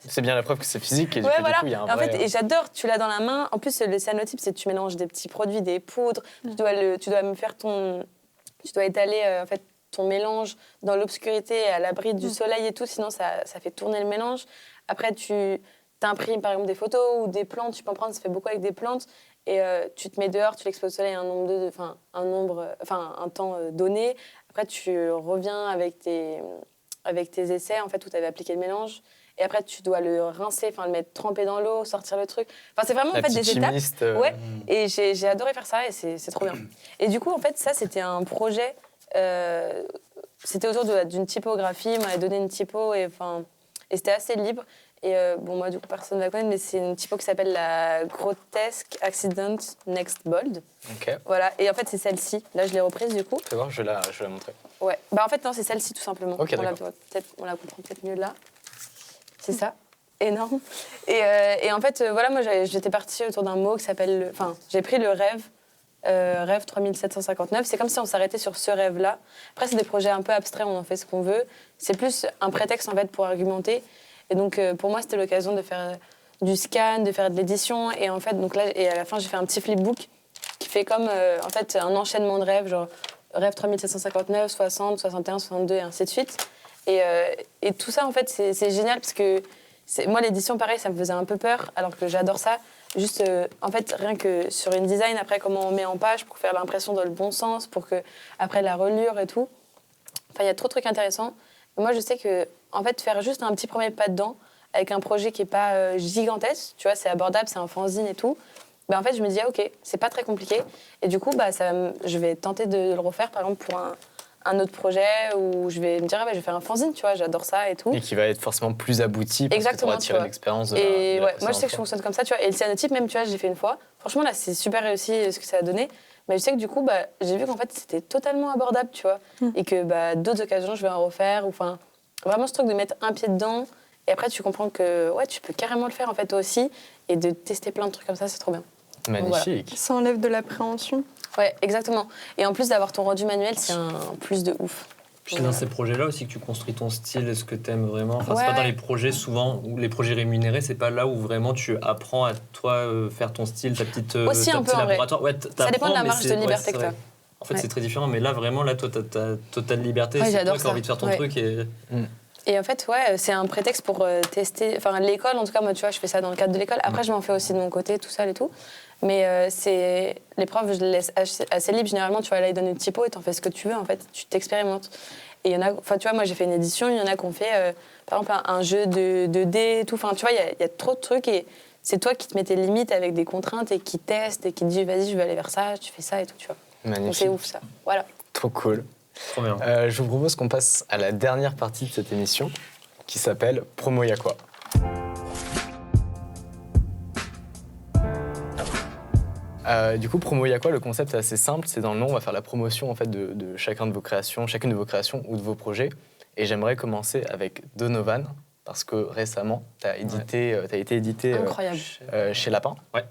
C'est bien la preuve que c'est physique et ouais, du voilà. coup, il y a un en vrai... fait, et j'adore, tu l'as dans la main. En plus, le cyanotype, c'est que tu mélanges des petits produits, des poudres. Tu dois me faire tu dois étaler en fait, ton mélange dans l'obscurité, à l'abri du soleil et tout, sinon ça fait tourner le mélange. Après, tu imprimes par exemple des photos ou des plantes, tu peux en prendre, ça fait beaucoup avec des plantes. Et tu te mets dehors, tu l'exposes au soleil un temps donné. Après, tu reviens avec tes essais en fait, où tu avais appliqué le mélange. Et après, tu dois le rincer, le mettre trempé dans l'eau, sortir le truc. Enfin, c'est vraiment en fait, des étapes. Ouais, et j'ai adoré faire ça et c'est trop bien. Et du coup, en fait, ça, c'était un projet. C'était autour d'une typographie. Il m'avait donné une typo et c'était assez libre. Et bon, moi, du coup, personne ne la connaît, mais c'est une typo qui s'appelle la Grotesque Accident Next Bold. Ok. Voilà, et en fait, c'est celle-ci. Là, je l'ai reprise, du coup. Fais voir, je vais la montrer. Ouais. Bah, en fait, non, c'est celle-ci, tout simplement. Ok, on la comprend peut-être mieux là. C'est ça. Énorme. Et en fait, voilà, moi, j'étais partie autour d'un mot qui s'appelle... Enfin, j'ai pris le rêve. Rêve 3759. C'est comme si on s'arrêtait sur ce rêve-là. Après, c'est des projets un peu abstraits, on en fait ce qu'on veut. C'est plus un prétexte, en fait, pour argumenter. Et donc, pour moi, c'était l'occasion de faire du scan, de faire de l'édition. Et en fait, donc là, et à la fin, j'ai fait un petit flipbook qui fait comme en fait, un enchaînement de rêves, genre rêve 3759, 60, 61, 62 et ainsi de suite. Et tout ça, en fait, c'est génial parce que moi, l'édition, pareil, ça me faisait un peu peur, alors que j'adore ça. Juste, en fait, rien que sur une design, après, comment on met en page pour faire l'impression dans le bon sens, pour que, après, la reliure et tout. Enfin, il y a trop de trucs intéressants. Et moi, je sais que, en fait, faire juste un petit premier pas dedans, avec un projet qui n'est pas gigantesque, tu vois, c'est abordable, c'est un fanzine et tout, en fait, je me dis, ok, c'est pas très compliqué. Et du coup, je vais tenter de le refaire, par exemple, pour un autre projet où je vais me dire, je vais faire un fanzine, tu vois, j'adore ça et tout. Et qui va être forcément plus abouti parce Exactement, que tu auras tiré l'expérience de la Et moi, je sais précédente que je fois. fonctionne comme ça, tu vois. Et le cyanotype, même, tu vois, j'ai fait une fois. Franchement, là, c'est super réussi ce que ça a donné. Mais je sais que du coup, j'ai vu qu'en fait, c'était totalement abordable, tu vois. Et que d'autres occasions, je vais en refaire. Enfin, vraiment ce truc de mettre un pied dedans. Et après, tu comprends que ouais, tu peux carrément le faire, en fait, toi aussi. Et de tester plein de trucs comme ça, c'est trop bien. Magnifique. Ça enlève de l'appréhension. Ouais, exactement. Et en plus d'avoir ton rendu manuel, c'est un plus de ouf. Puis c'est dans ces projets-là aussi que tu construis ton style et ce que tu aimes vraiment. Enfin, Ouais. c'est pas dans les projets souvent, ou les projets rémunérés, c'est pas là où vraiment tu apprends à toi faire ton style, ta petite Aussi ta un petit peu, en vrai. laboratoire. Ouais, Ça dépend de la mais marge c'est- de ouais, liberté c'est que vrai. t'as. En fait, Ouais. c'est très différent, mais là, vraiment, là, toi, t'as totale liberté. Ouais, c'est j'adore toi qui as envie de faire ton ça. truc. Et... Et en fait, ouais, c'est un prétexte pour tester. Enfin, l'école, en tout cas, moi, tu vois, je fais ça dans le cadre de l'école. Après, je m'en fais aussi de mon côté, tout seul et tout. Mais les profs, je les laisse assez libres. Généralement, tu vois, là, ils donnent une typo et t'en fais ce que tu veux, en fait. Tu t'expérimentes. Et il y en a, enfin, tu vois, moi, j'ai fait une édition, il y en a qui ont fait, par exemple, un jeu de dés et tout. Enfin, tu vois, il y a trop de trucs et c'est toi qui te mets tes limites avec des contraintes et qui teste et qui te dit, vas-y, je vais aller vers ça, tu fais ça et tout, tu vois. Donc, Magnifique. c'est ouf, ça. Voilà. Trop cool. Trop bien. Je vous propose qu'on passe à la dernière partie de cette émission qui s'appelle Promo Y'a quoi. Du coup, Promo Y'a quoi, le concept est assez simple. C'est dans le nom, on va faire la promotion en fait, de chacune de vos créations ou de vos projets. Et j'aimerais commencer avec Donovan, parce que récemment, tu as été édité Incroyable. chez Lapin. Ouais.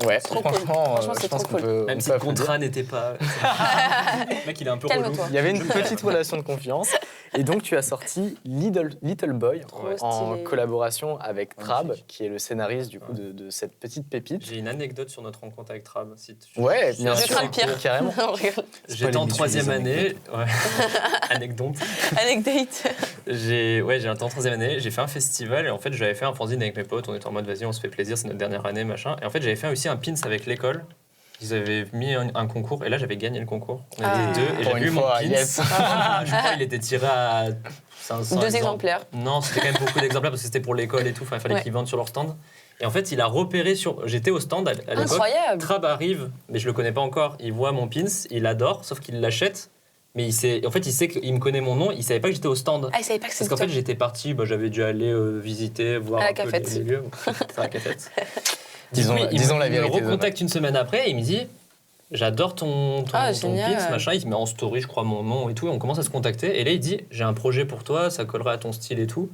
Ouais, trop cool. franchement, Franchement, je c'est pense trop qu'on cool. peut. Même on si peut le applaudir. contrat n'était pas. Le mec, il est un peu relou. Calme-toi. Il y avait une petite relation de confiance. Et donc, tu as sorti Little Boy Trop en stylé. collaboration avec Trab, Magnifique. qui est le scénariste du coup de cette petite pépite. J'ai une anecdote sur notre rencontre avec Trab. Si tu- Ouais, je- bien Je sûr, crains le pire. carrément. On rigole. J'étais pas en l'émission des 3e année. Ouais. Anecdote. Anecdote. J'étais en 3e année, j'ai fait un festival et en fait j'avais fait un fanzine avec mes potes, on était en mode vas-y on se fait plaisir, c'est notre dernière année machin. Et en fait j'avais fait aussi un pins avec l'école, ils avaient mis un concours et là j'avais gagné le concours. On Ah. était deux et Pour j'avais une eu mon fois, pins. yes. Je crois qu'il était tiré à 500 2 exemplaires. Non, c'était quand même beaucoup d'exemplaires parce que c'était pour l'école et tout, enfin, il fallait Ouais. qu'ils vendent sur leur stand. Et en fait il a repéré j'étais au stand à l'époque. Incroyable. Trab arrive, mais je le connais pas encore. Il voit mon pins, il adore, sauf qu'il l'achète. Mais il sait qu'il me connaît mon nom, il savait pas que j'étais au stand. Ah, il savait pas que Parce c'était qu'en toi. fait, j'étais parti, j'avais dû aller visiter, voir À la un peu cafette. les lieux. C'est à la cafette. Disons- Du coup, disons la il vérité, me recontacte une semaine après et il me dit j'adore ton Ah, pins, génial. machin. Il se met en story, je crois, mon nom et tout. Et on commence à se contacter. Et là, il dit j'ai un projet pour toi, ça collerait à ton style et tout.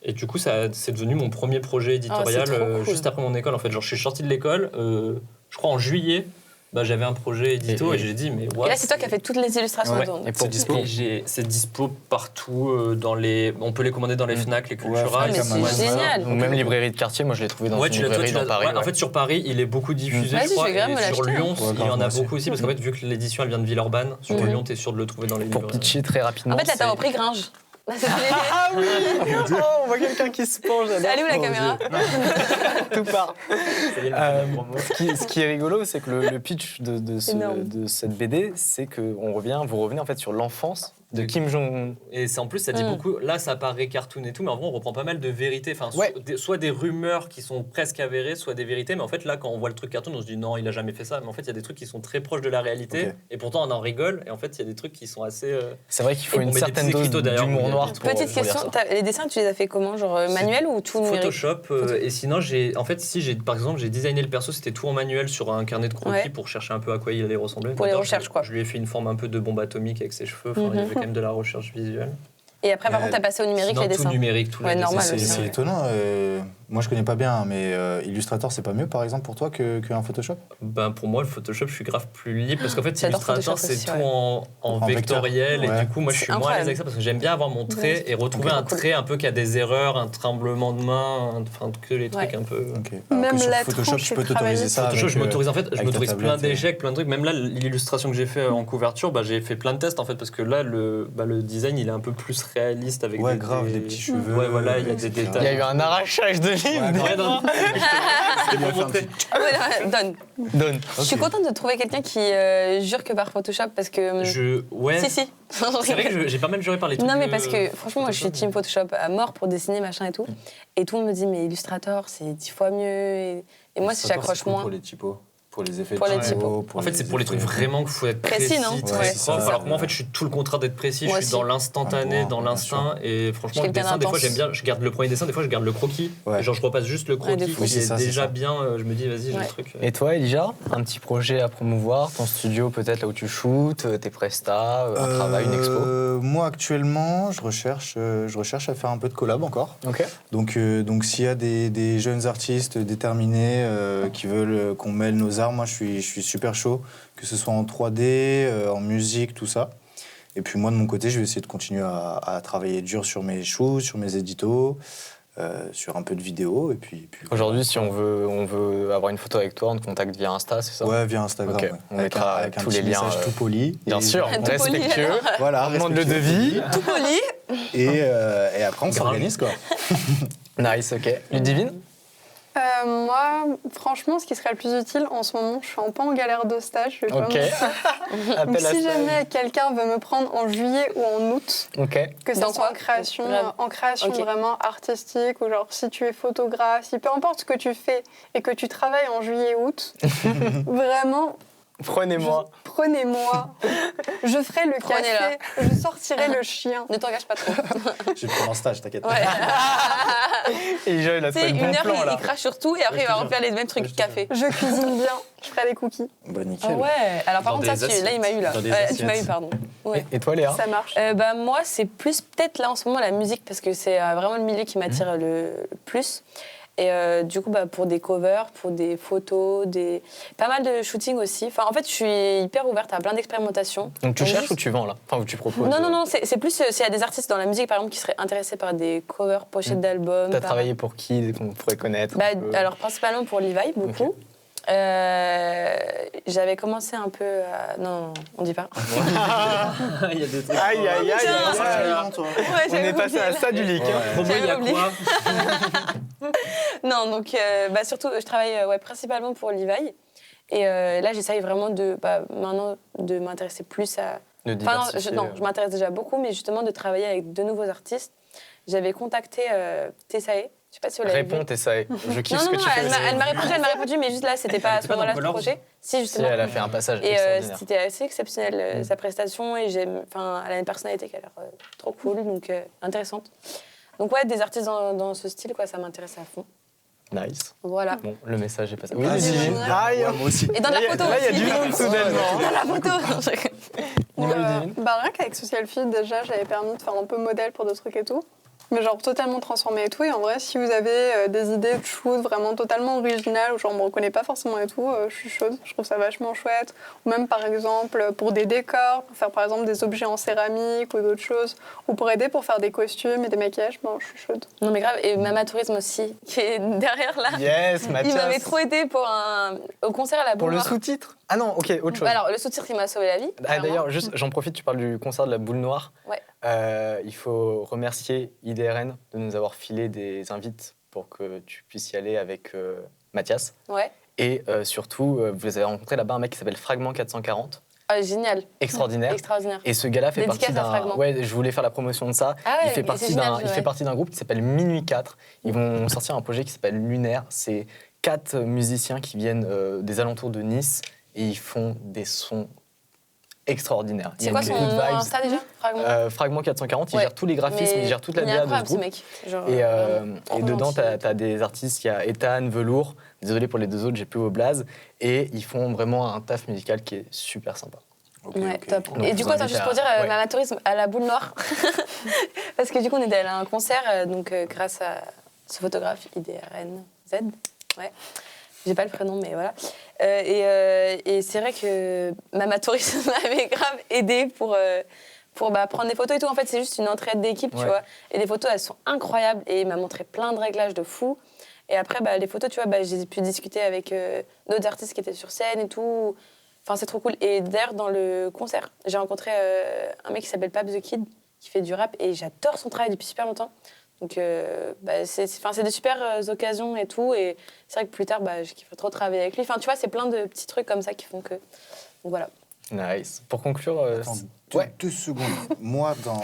Et du coup, c'est devenu mon premier projet éditorial c'est trop cool. juste après mon école. En fait, genre, je suis sorti de l'école, je crois en juillet. J'avais un projet édito et j'ai dit mais Et là, c'est toi qui as fait toutes les illustrations Ouais. de ton. Et pour dispo. c'est dispo partout dans les on peut les commander dans les Fnac, les Cultura. Fnac, mais c'est Amazon. génial. Ou même librairie de quartier, moi je l'ai trouvé dans Ouais, une tu l'as librairie toi, dans Paris. ouais, en ouais. fait, sur Paris, il est beaucoup diffusé, Vas-y, je crois. je vais quand même Et me sur l'acheter, Lyon, hein. il y en a Ouais, beaucoup aussi, parce qu'en fait, vu que l'édition elle vient de Villeurbanne, sur Mhm. Lyon, t'es sûr de le trouver dans les Pour livres. pitcher très rapidement. En fait, là, t'as c'est- repris Gringe. Là, c'est fini. Ah oui Oh, on voit quelqu'un qui se penche. j'adore. Elle est où la Oh, caméra Tout part. Ça y est, Ce qui est rigolo, c'est que le pitch Énorme. de cette BD, c'est que vous revenez en fait sur l'enfance de Kim Jong-un. Et c'est en plus, ça dit Mm. beaucoup. Là, ça paraît cartoon et tout, mais en vrai, on reprend pas mal de vérités. Enfin, Ouais. soit des rumeurs qui sont presque avérées, soit des vérités. Mais en fait, là, quand on voit le truc cartoon, on se dit non, il a jamais fait ça. Mais en fait, il y a des trucs qui sont très proches de la réalité. Ok. Et pourtant, on en rigole. Et en fait, il y a des trucs qui sont assez. C'est vrai qu'il faut Et on une met des certaine petits dose écriteaux derrière, d'humour vous noir voyez. pour Petite lire question, ça. les dessins, tu les as fait comment? Genre manuel ou tout numérique? Photoshop. Et sinon, par exemple, j'ai designé le perso, c'était tout en manuel sur un carnet de croquis Ouais. pour chercher un peu à quoi il allait ressembler. Pour les D'ailleurs, recherches, quoi. Je lui ai fait une forme un peu de bombe atomique avec ses cheveux. Enfin, il y avait quand même de la recherche visuelle. Et après, par contre, t'as passé au numérique Sinon, les tout dessins. numérique, tous Ouais, les normal dessins. aussi. C'est Ouais. étonnant. Moi, je connais pas bien, mais Illustrator, c'est pas mieux, par exemple, pour toi, qu'un Photoshop? Ben, pour moi, le Photoshop, je suis grave plus libre parce qu'en fait, J'adore Illustrator, Photoshop c'est aussi, tout ouais. en En vectoriel. vecteur, Et ouais. du coup, moi, je suis C'est moins à l'aise incroyable. avec ça parce que j'aime bien avoir mon trait et retrouver un trait un peu qui a des erreurs, un tremblement de main, enfin, que les trucs Ouais. un peu. Ok. Alors Même que sur la Photoshop, tranche tu est peux t'autoriser travaillée. ça. Photoshop, je m'autorise en fait, je avec ta m'autorise plein tablette, d'échecs, plein de trucs. Même là, l'illustration que j'ai fait en couverture, bah, j'ai fait plein de tests en fait parce que là, le design, il est un peu plus réaliste avec Ouais, grave, des petits cheveux. Ouais, voilà, il y a des etc. Il y a détails. eu un arrachage de livres. Ouais, non, Il lui a fait un petit- Ouais, donne. Donne. Je suis contente de trouver quelqu'un qui jure que par Photoshop parce que. Ouais. Si. C'est vrai que j'ai pas mal juré par les trucs. Non, mais parce que franchement, moi je suis team Photoshop à mort pour dessiner, machin et tout. Et tout le monde me dit, mais Illustrator, c'est 10 fois mieux. Et moi, si Illustrator, j'accroche c'est cool moins. pour les typos, pour les effets Pour de les typos. En fait, c'est pour les trucs effets- vraiment qu'il faut être Précis, non très Ouais, c'est ça. propre. Alors que moi, en fait, je suis tout le contraire d'être précis. Moi Je suis aussi. dans l'instantané, Ah, dans bien l'instinct. Et franchement, Je suis le quelqu'un dessin, des fois, d'intense. j'aime bien. Je garde le premier dessin, des fois, je garde le croquis. Ouais. Et genre, je repasse juste le croquis de qui fou. Oui, c'est est ça, c'est déjà ça. bien. Je me dis, vas-y, j'ai Ouais. le truc. Et toi, Elijah, un petit projet à promouvoir, ton studio peut-être là où tu shootes, tes prestats, un travail, une expo. Moi, actuellement, je recherche à faire un peu de collab encore. Ok. Donc s'il y a des jeunes artistes déterminés qui veulent qu'on mêle nos arts, moi, je suis super chaud, que ce soit en 3D, en musique, tout ça. Et puis moi, de mon côté, je vais essayer de continuer à travailler dur sur mes shoots, sur mes éditos, sur un peu de vidéo. Et puis Aujourd'hui, si on veut avoir une photo avec toi, on te contacte via Insta, c'est ça? Ouais, via Instagram. Ok, ouais. on Avec mettra un tous petit les liens, message tout poli. Bien Et- sûr, Tout poli, respectueux. alors. Voilà, On demande le respectueux. devis. Tout poli. Et après, on s'organise, quoi. Nice, ok. Ludivine? Moi, franchement, ce qui serait le plus utile en ce moment, je suis un peu en galère de stage. Je vais pas Ok. mentir. Donc, Appel à si stage. jamais quelqu'un veut me prendre en juillet ou en août, Ok. que ça Dans soit quoi en création Ok. vraiment artistique, ou genre si tu es photographe, si peu importe ce que tu fais et que tu travailles en juillet-août, vraiment, Prenez-moi. prenez-moi, je ferai le Prenez-la. café, je sortirai le chien. Ne t'engage pas trop. Je vais prendre en stage, t'inquiète. Ouais. Elijah, il a Tu sais, trouvé le une bon heure, plan là. il crache sur tout et après, il va refaire les mêmes trucs café. Je cuisine bien, je ferai des cookies, Bah, nickel. Ah ouais. Alors, par Dans contre, ça, des là, il m'a eu là. assiettes. Dans des Tu m'as eu, assiettes. pardon. Ouais. Et toi, Léa? ça marche. Bah, moi, c'est plus peut-être là en ce moment la musique parce que c'est vraiment le milieu qui m'attire le plus. Et du coup, bah, pour des covers, pour des photos, pas mal de shooting aussi. Enfin, en fait, je suis hyper ouverte à plein d'expérimentations. Donc tu cherches juste- ou tu vends là? Enfin, ou tu proposes? Non, c'est plus s'il y a des artistes dans la musique, par exemple, qui seraient intéressés par des covers, pochettes d'albums. T'as par- travaillé pour qui qu'on pourrait connaître? Bah, un peu alors, principalement pour Levi, beaucoup. J'avais commencé un peu à... Non, on dit pas. Il y a des trucs. Aïe, aïe, aïe, Putain. aïe, aïe. Ouais, On j'avais est passé oublié, à là. ça du leak. hein. Promo, il y a J'avais oublié. quoi Non, donc bah, surtout, je travaille principalement pour Levi. Et là, j'essaye vraiment maintenant de m'intéresser plus à... De Enfin, non, diversifier. je m'intéresse déjà beaucoup, mais justement de travailler avec de nouveaux artistes. J'avais contacté Tessae. Je sais pas si vous l'avez vu. Réponds, Tessae. Je kiffe Non, ce que tu fais. elle m'a répondu, mais juste là, c'était pas à ce était pas dans moment-là le Colors projet. Si, Si, justement. elle a fait un passage Et extraordinaire. c'était assez exceptionnel, sa prestation. Et elle a une personnalité qui a l'air trop cool, donc intéressante. Donc ouais, des artistes dans ce style, quoi, ça m'intéresse à fond. Nice. Voilà. Bon, le message est passé. Oui, Ah, Ludivine. c'est Aïe. Ouais, moi aussi. Et dans la photo Là, il y a aussi. du monde soudainement. Dans la photo. Dis-moi, Ludivine. Rien qu'avec Social Feed, déjà, j'avais permis de faire un peu modèle pour des trucs et tout. Mais genre totalement transformé et tout. Et en vrai, si vous avez des idées de shoot vraiment totalement originales, ou genre on me reconnaît pas forcément et tout, je suis chaude. Je trouve ça vachement chouette. Ou même par exemple pour des décors, pour faire par exemple des objets en céramique ou d'autres choses. Ou pour aider pour faire des costumes et des maquillages, bon, je suis chaude. Non mais grave, et Mama Tourisme aussi, qui est derrière là. Yes, Il m'avait Mathias. trop aidé au concert à la Pour Boule le Noire. sous-titre? Ah non, ok, autre chose. Alors le sous-titre, il m'a sauvé la vie. Ah, clairement. d'ailleurs, juste, j'en profite, tu parles du concert de la Boule Noire. Ouais. Il faut remercier IDRN de nous avoir filé des invites pour que tu puisses y aller avec Mathias. Ouais. Et surtout, vous avez rencontré là-bas un mec qui s'appelle Fragment 440, Ah, génial. extraordinaire. Extraordinaire. Et ce gars-là fait Dédicace partie à d'un. Fragment. Ouais, je voulais faire la promotion de ça. Ah ouais, il fait mais partie c'est d'un. génial, Il ouais. fait partie d'un groupe qui s'appelle Minuit 4. Ils vont sortir un projet qui s'appelle Lunaire. C'est 4 musiciens qui viennent des alentours de Nice et ils font des sons extraordinaires. Il y C'est a quoi une son good nom vibes. Insta déjà Fragment Fragment 440, il Ouais. gère tous les graphismes, il gère toute la il est DA de ce incroyable, ce groupe. mec. Genre, Et, vraiment, trop dedans, tu gentil. as des artistes, il y a Ethan, Velour, désolé pour les deux autres, j'ai plus vos blazes, et ils font vraiment un taf musical qui est super sympa. Ok, Ouais, ok. top. Donc, Et je du vous coup, attends, invite juste pour à- dire, ouais. Mama Tourisme à la Boule Noire. Parce que du coup, on était allé à un concert, donc grâce à ce photographe IDRNZ. Ouais. J'ai pas le prénom, mais voilà. Et c'est vrai que Mama Touriste m'avait grave aidé pour prendre des photos et tout. En fait, c'est juste une entraide d'équipe, tu vois. Et les photos, elles sont incroyables. Et il m'a montré plein de réglages de fou. Et après, les photos, tu vois, j'ai pu discuter avec d'autres artistes qui étaient sur scène et tout. Enfin, c'est trop cool. Et d'ailleurs, dans le concert, j'ai rencontré un mec qui s'appelle Pab the Kid, qui fait du rap. Et j'adore son travail depuis super longtemps. Donc, c'est des super occasions et tout. Et c'est vrai que plus tard, je kifferais trop travailler avec lui. Enfin, tu vois, c'est plein de petits trucs comme ça qui font que... Donc, voilà. Nice. Pour conclure... Attends, deux secondes. Moi, dans...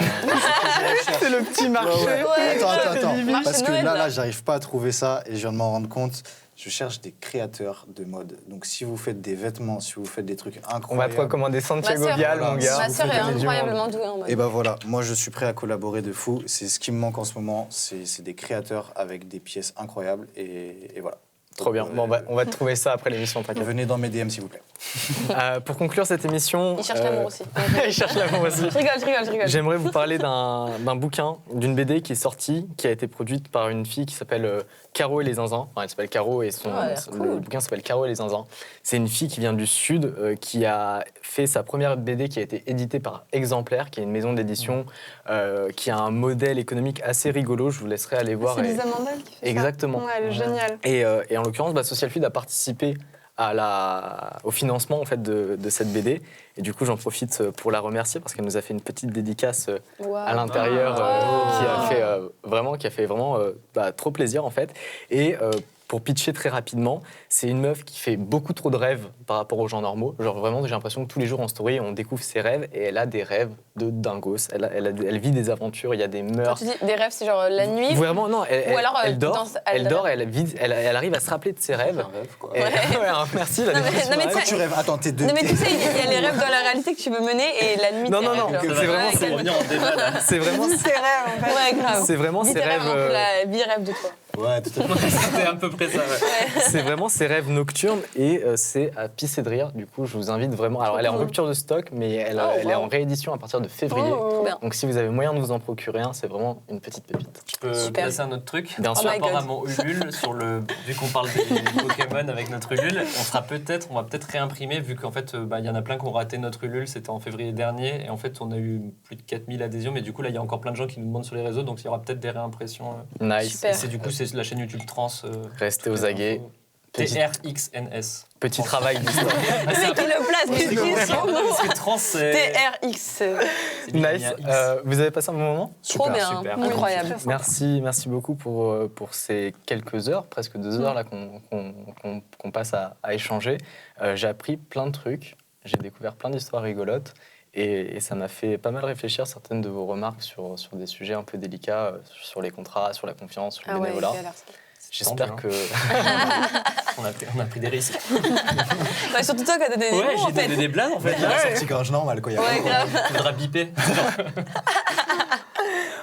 C'est le petit marché. Attends. Marché Parce que Noël, là, j'arrive pas à trouver ça et je viens de m'en rendre compte. Je cherche des créateurs de mode. Donc, si vous faites des vêtements, si vous faites des trucs incroyables... On va te recommander Santiago Vial, mon gars. Ma sœur est incroyablement douée en mode. Et voilà, moi, je suis prêt à collaborer de fou. C'est ce qui me manque en ce moment. C'est des créateurs avec des pièces incroyables. Et voilà. Trop bien. Bon, on va te trouver ça après l'émission, t'inquiète. Venez dans mes DM, s'il vous plaît. Pour conclure cette émission... Il cherche l'amour aussi. Il cherche l'amour aussi. Je rigole. J'aimerais vous parler d'un bouquin, d'une BD qui est sortie, qui a été produite par une fille qui s'appelle Caro et les zinzins. Enfin, elle s'appelle Caro et le bouquin s'appelle Caro et les zinzins. C'est une fille qui vient du Sud, qui a fait sa première BD qui a été éditée par Exemplaire, qui est une maison d'édition qui a un modèle économique assez rigolo. Je vous laisserai aller voir. C'est Lisa Mandel qui fait Exactement. ça. Ouais, elle est géniale. Et en l'occurrence, Social Fluid a participé au financement en fait, de cette BD. Et du coup, j'en profite pour la remercier parce qu'elle nous a fait une petite dédicace à l'intérieur qui a fait vraiment trop plaisir en fait. Et pour pitcher très rapidement, c'est une meuf qui fait beaucoup trop de rêves par rapport aux gens normaux. Genre vraiment, j'ai l'impression que tous les jours en story, on découvre ses rêves et elle a des rêves de dingos. Elle vit des aventures, il y a des meurtres. Quand tu dis des rêves, c'est genre la nuit. Vraiment, non. elle dort, elle arrive à se rappeler de ses rêves. Un rêve, quoi. Merci. La définition mais de rêve. Quand tu rêves, attends, t'es deux. Non mais tu sais, il y a les rêves dans la réalité que tu veux mener et la nuit. Non, tes rêves, c'est genre. vraiment Ouais, revenir en débat là. C'est vraiment Ses rêves, en fait. Ouais, grave. C'est vraiment ses rêves. Littéralement, la vie rêve de toi. Ouais, tout à fait. C'était à peu près ça. Ouais. C'est vraiment ses rêves nocturnes et c'est à pisser de rire. Du coup, je vous invite vraiment. Alors, elle est en rupture de stock, mais elle est en réédition à partir de février. Trop bien. Donc, si vous avez moyen de vous en procurer un, c'est vraiment une petite pépite. Je peux Super. placer un autre truc. Bien Par sûr. rapport God. à mon Ulule, vu qu'on parle des Pokémon avec notre Ulule, on va peut-être réimprimer, vu qu'en fait, il y en a plein qui ont raté notre Ulule, c'était en février dernier, et en fait, on a eu plus de 4000 adhésions, mais du coup, là, il y a encore plein de gens qui nous demandent sur les réseaux, donc il y aura peut-être des réimpressions. Nice. Super. C'est la chaîne YouTube Trans. Restez aux aguets. TRXNS. Petit travail d'histoire. Le mec, il le place, mais c'est son nom. Parce que Trans, c'est. TRX. c'est du Nice. lien X. Vous avez passé un bon moment? Trop bien, super. incroyable. Merci beaucoup pour ces quelques heures, presque 2 heures là qu'on passe à échanger. J'ai appris plein de trucs, j'ai découvert plein d'histoires rigolotes et ça m'a fait pas mal réfléchir certaines de vos remarques sur des sujets un peu délicats, sur les contrats, sur la confiance, sur le bénévolat. J'espère que... On a pris des risques. Bah, surtout toi, quand t'as donné des Ouais, mots, en j'ai fait. donné des blagues en fait. La sortie gorge normale, quoi. Y a Ouais, pas de- grave. Faudra biper.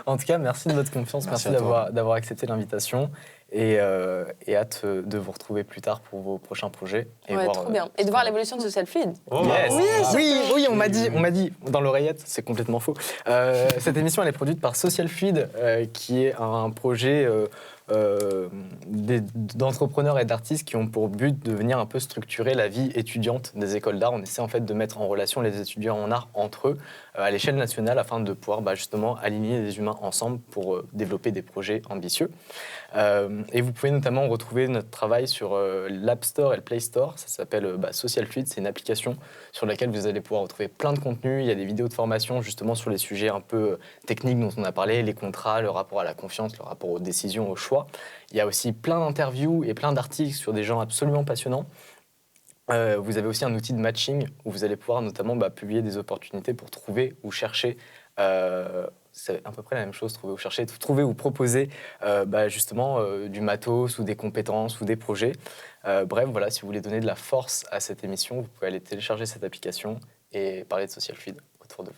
En tout cas, merci de votre confiance, merci Merci à toi. d'avoir accepté l'invitation et hâte de vous retrouver plus tard pour vos prochains projets. Et Ouais, voir, trop bien. Et de voir l'évolution de Social Fluid. Oh, Yes. bah, Oui, on m'a dit dans l'oreillette, c'est complètement faux. Cette émission, elle est produite par Social Fluid, qui est un projet d'entrepreneurs et d'artistes qui ont pour but de venir un peu structurer la vie étudiante des écoles d'art. On essaie en fait de mettre en relation les étudiants en art entre eux à l'échelle nationale afin de pouvoir justement aligner les humains ensemble pour développer des projets ambitieux. Et vous pouvez notamment retrouver notre travail sur l'App Store et le Play Store. Ça s'appelle Social Fluid. C'est une application sur laquelle vous allez pouvoir retrouver plein de contenus. Il y a des vidéos de formation justement sur les sujets un peu techniques dont on a parlé, les contrats, le rapport à la confiance, le rapport aux décisions, aux choix. Il y a aussi plein d'interviews et plein d'articles sur des gens absolument passionnants. Vous avez aussi un outil de matching où vous allez pouvoir notamment publier des opportunités pour trouver ou chercher. C'est à peu près la même chose, trouver ou chercher, trouver ou proposer justement du matos ou des compétences ou des projets. Bref, voilà, si vous voulez donner de la force à cette émission, vous pouvez aller télécharger cette application et parler de Social Fluid autour de vous.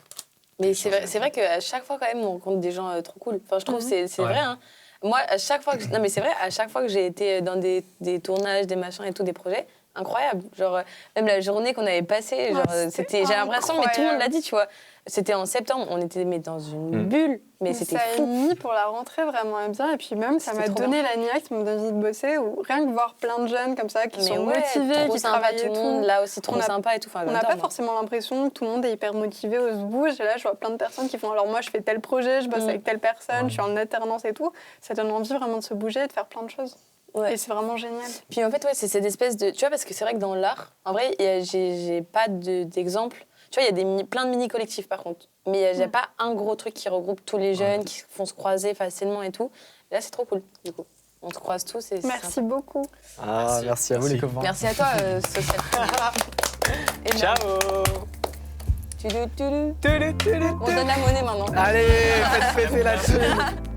Mais c'est vrai qu'à chaque fois, quand même, on rencontre des gens trop cool. Enfin, je trouve que c'est vrai. Hein. Moi, à chaque fois que... Non, mais c'est vrai, à chaque fois que j'ai été dans des tournages, des machins et tout, des projets, incroyable. Genre, même la journée qu'on avait passée, genre, c'était j'ai l'impression, mais tout le monde l'a incroyable. dit, tu vois. C'était en septembre, on était mais dans une bulle, mais c'était ça fou. a mis pour la rentrée vraiment bien. Et puis même, ça C'était m'a trop donné la niaque, ça m'a donné envie de bosser. Ou rien que voir plein de jeunes comme ça qui Mais sont ouais, motivés, trop qui sympa, travaillent tout et le tout. monde, là aussi trop On a- sympa et tout. Enfin, On n'a j'adore, pas moi. forcément l'impression que tout le monde est hyper motivé, on se bouge. Et là, je vois plein de personnes qui font alors moi, je fais tel projet, je bosse avec telle personne, je suis en alternance et tout. Ça donne envie vraiment de se bouger et de faire plein de choses. Ouais. Et c'est vraiment génial. Puis en fait, ouais, c'est cette espèce de. Tu vois, parce que c'est vrai que dans l'art, en vrai, j'ai pas d'exemple. Tu vois, il y a plein de mini-collectifs par contre. Mais il n'y a pas un gros truc qui regroupe tous les jeunes, qui font se croiser facilement et tout. Et là, c'est trop cool, du coup. On se croise tous et c'est Merci sympa. beaucoup. Ah, merci à vous, les copains. Merci à toi, Social. Et Ciao. On donne la monnaie maintenant. Allez, faites péter la thune.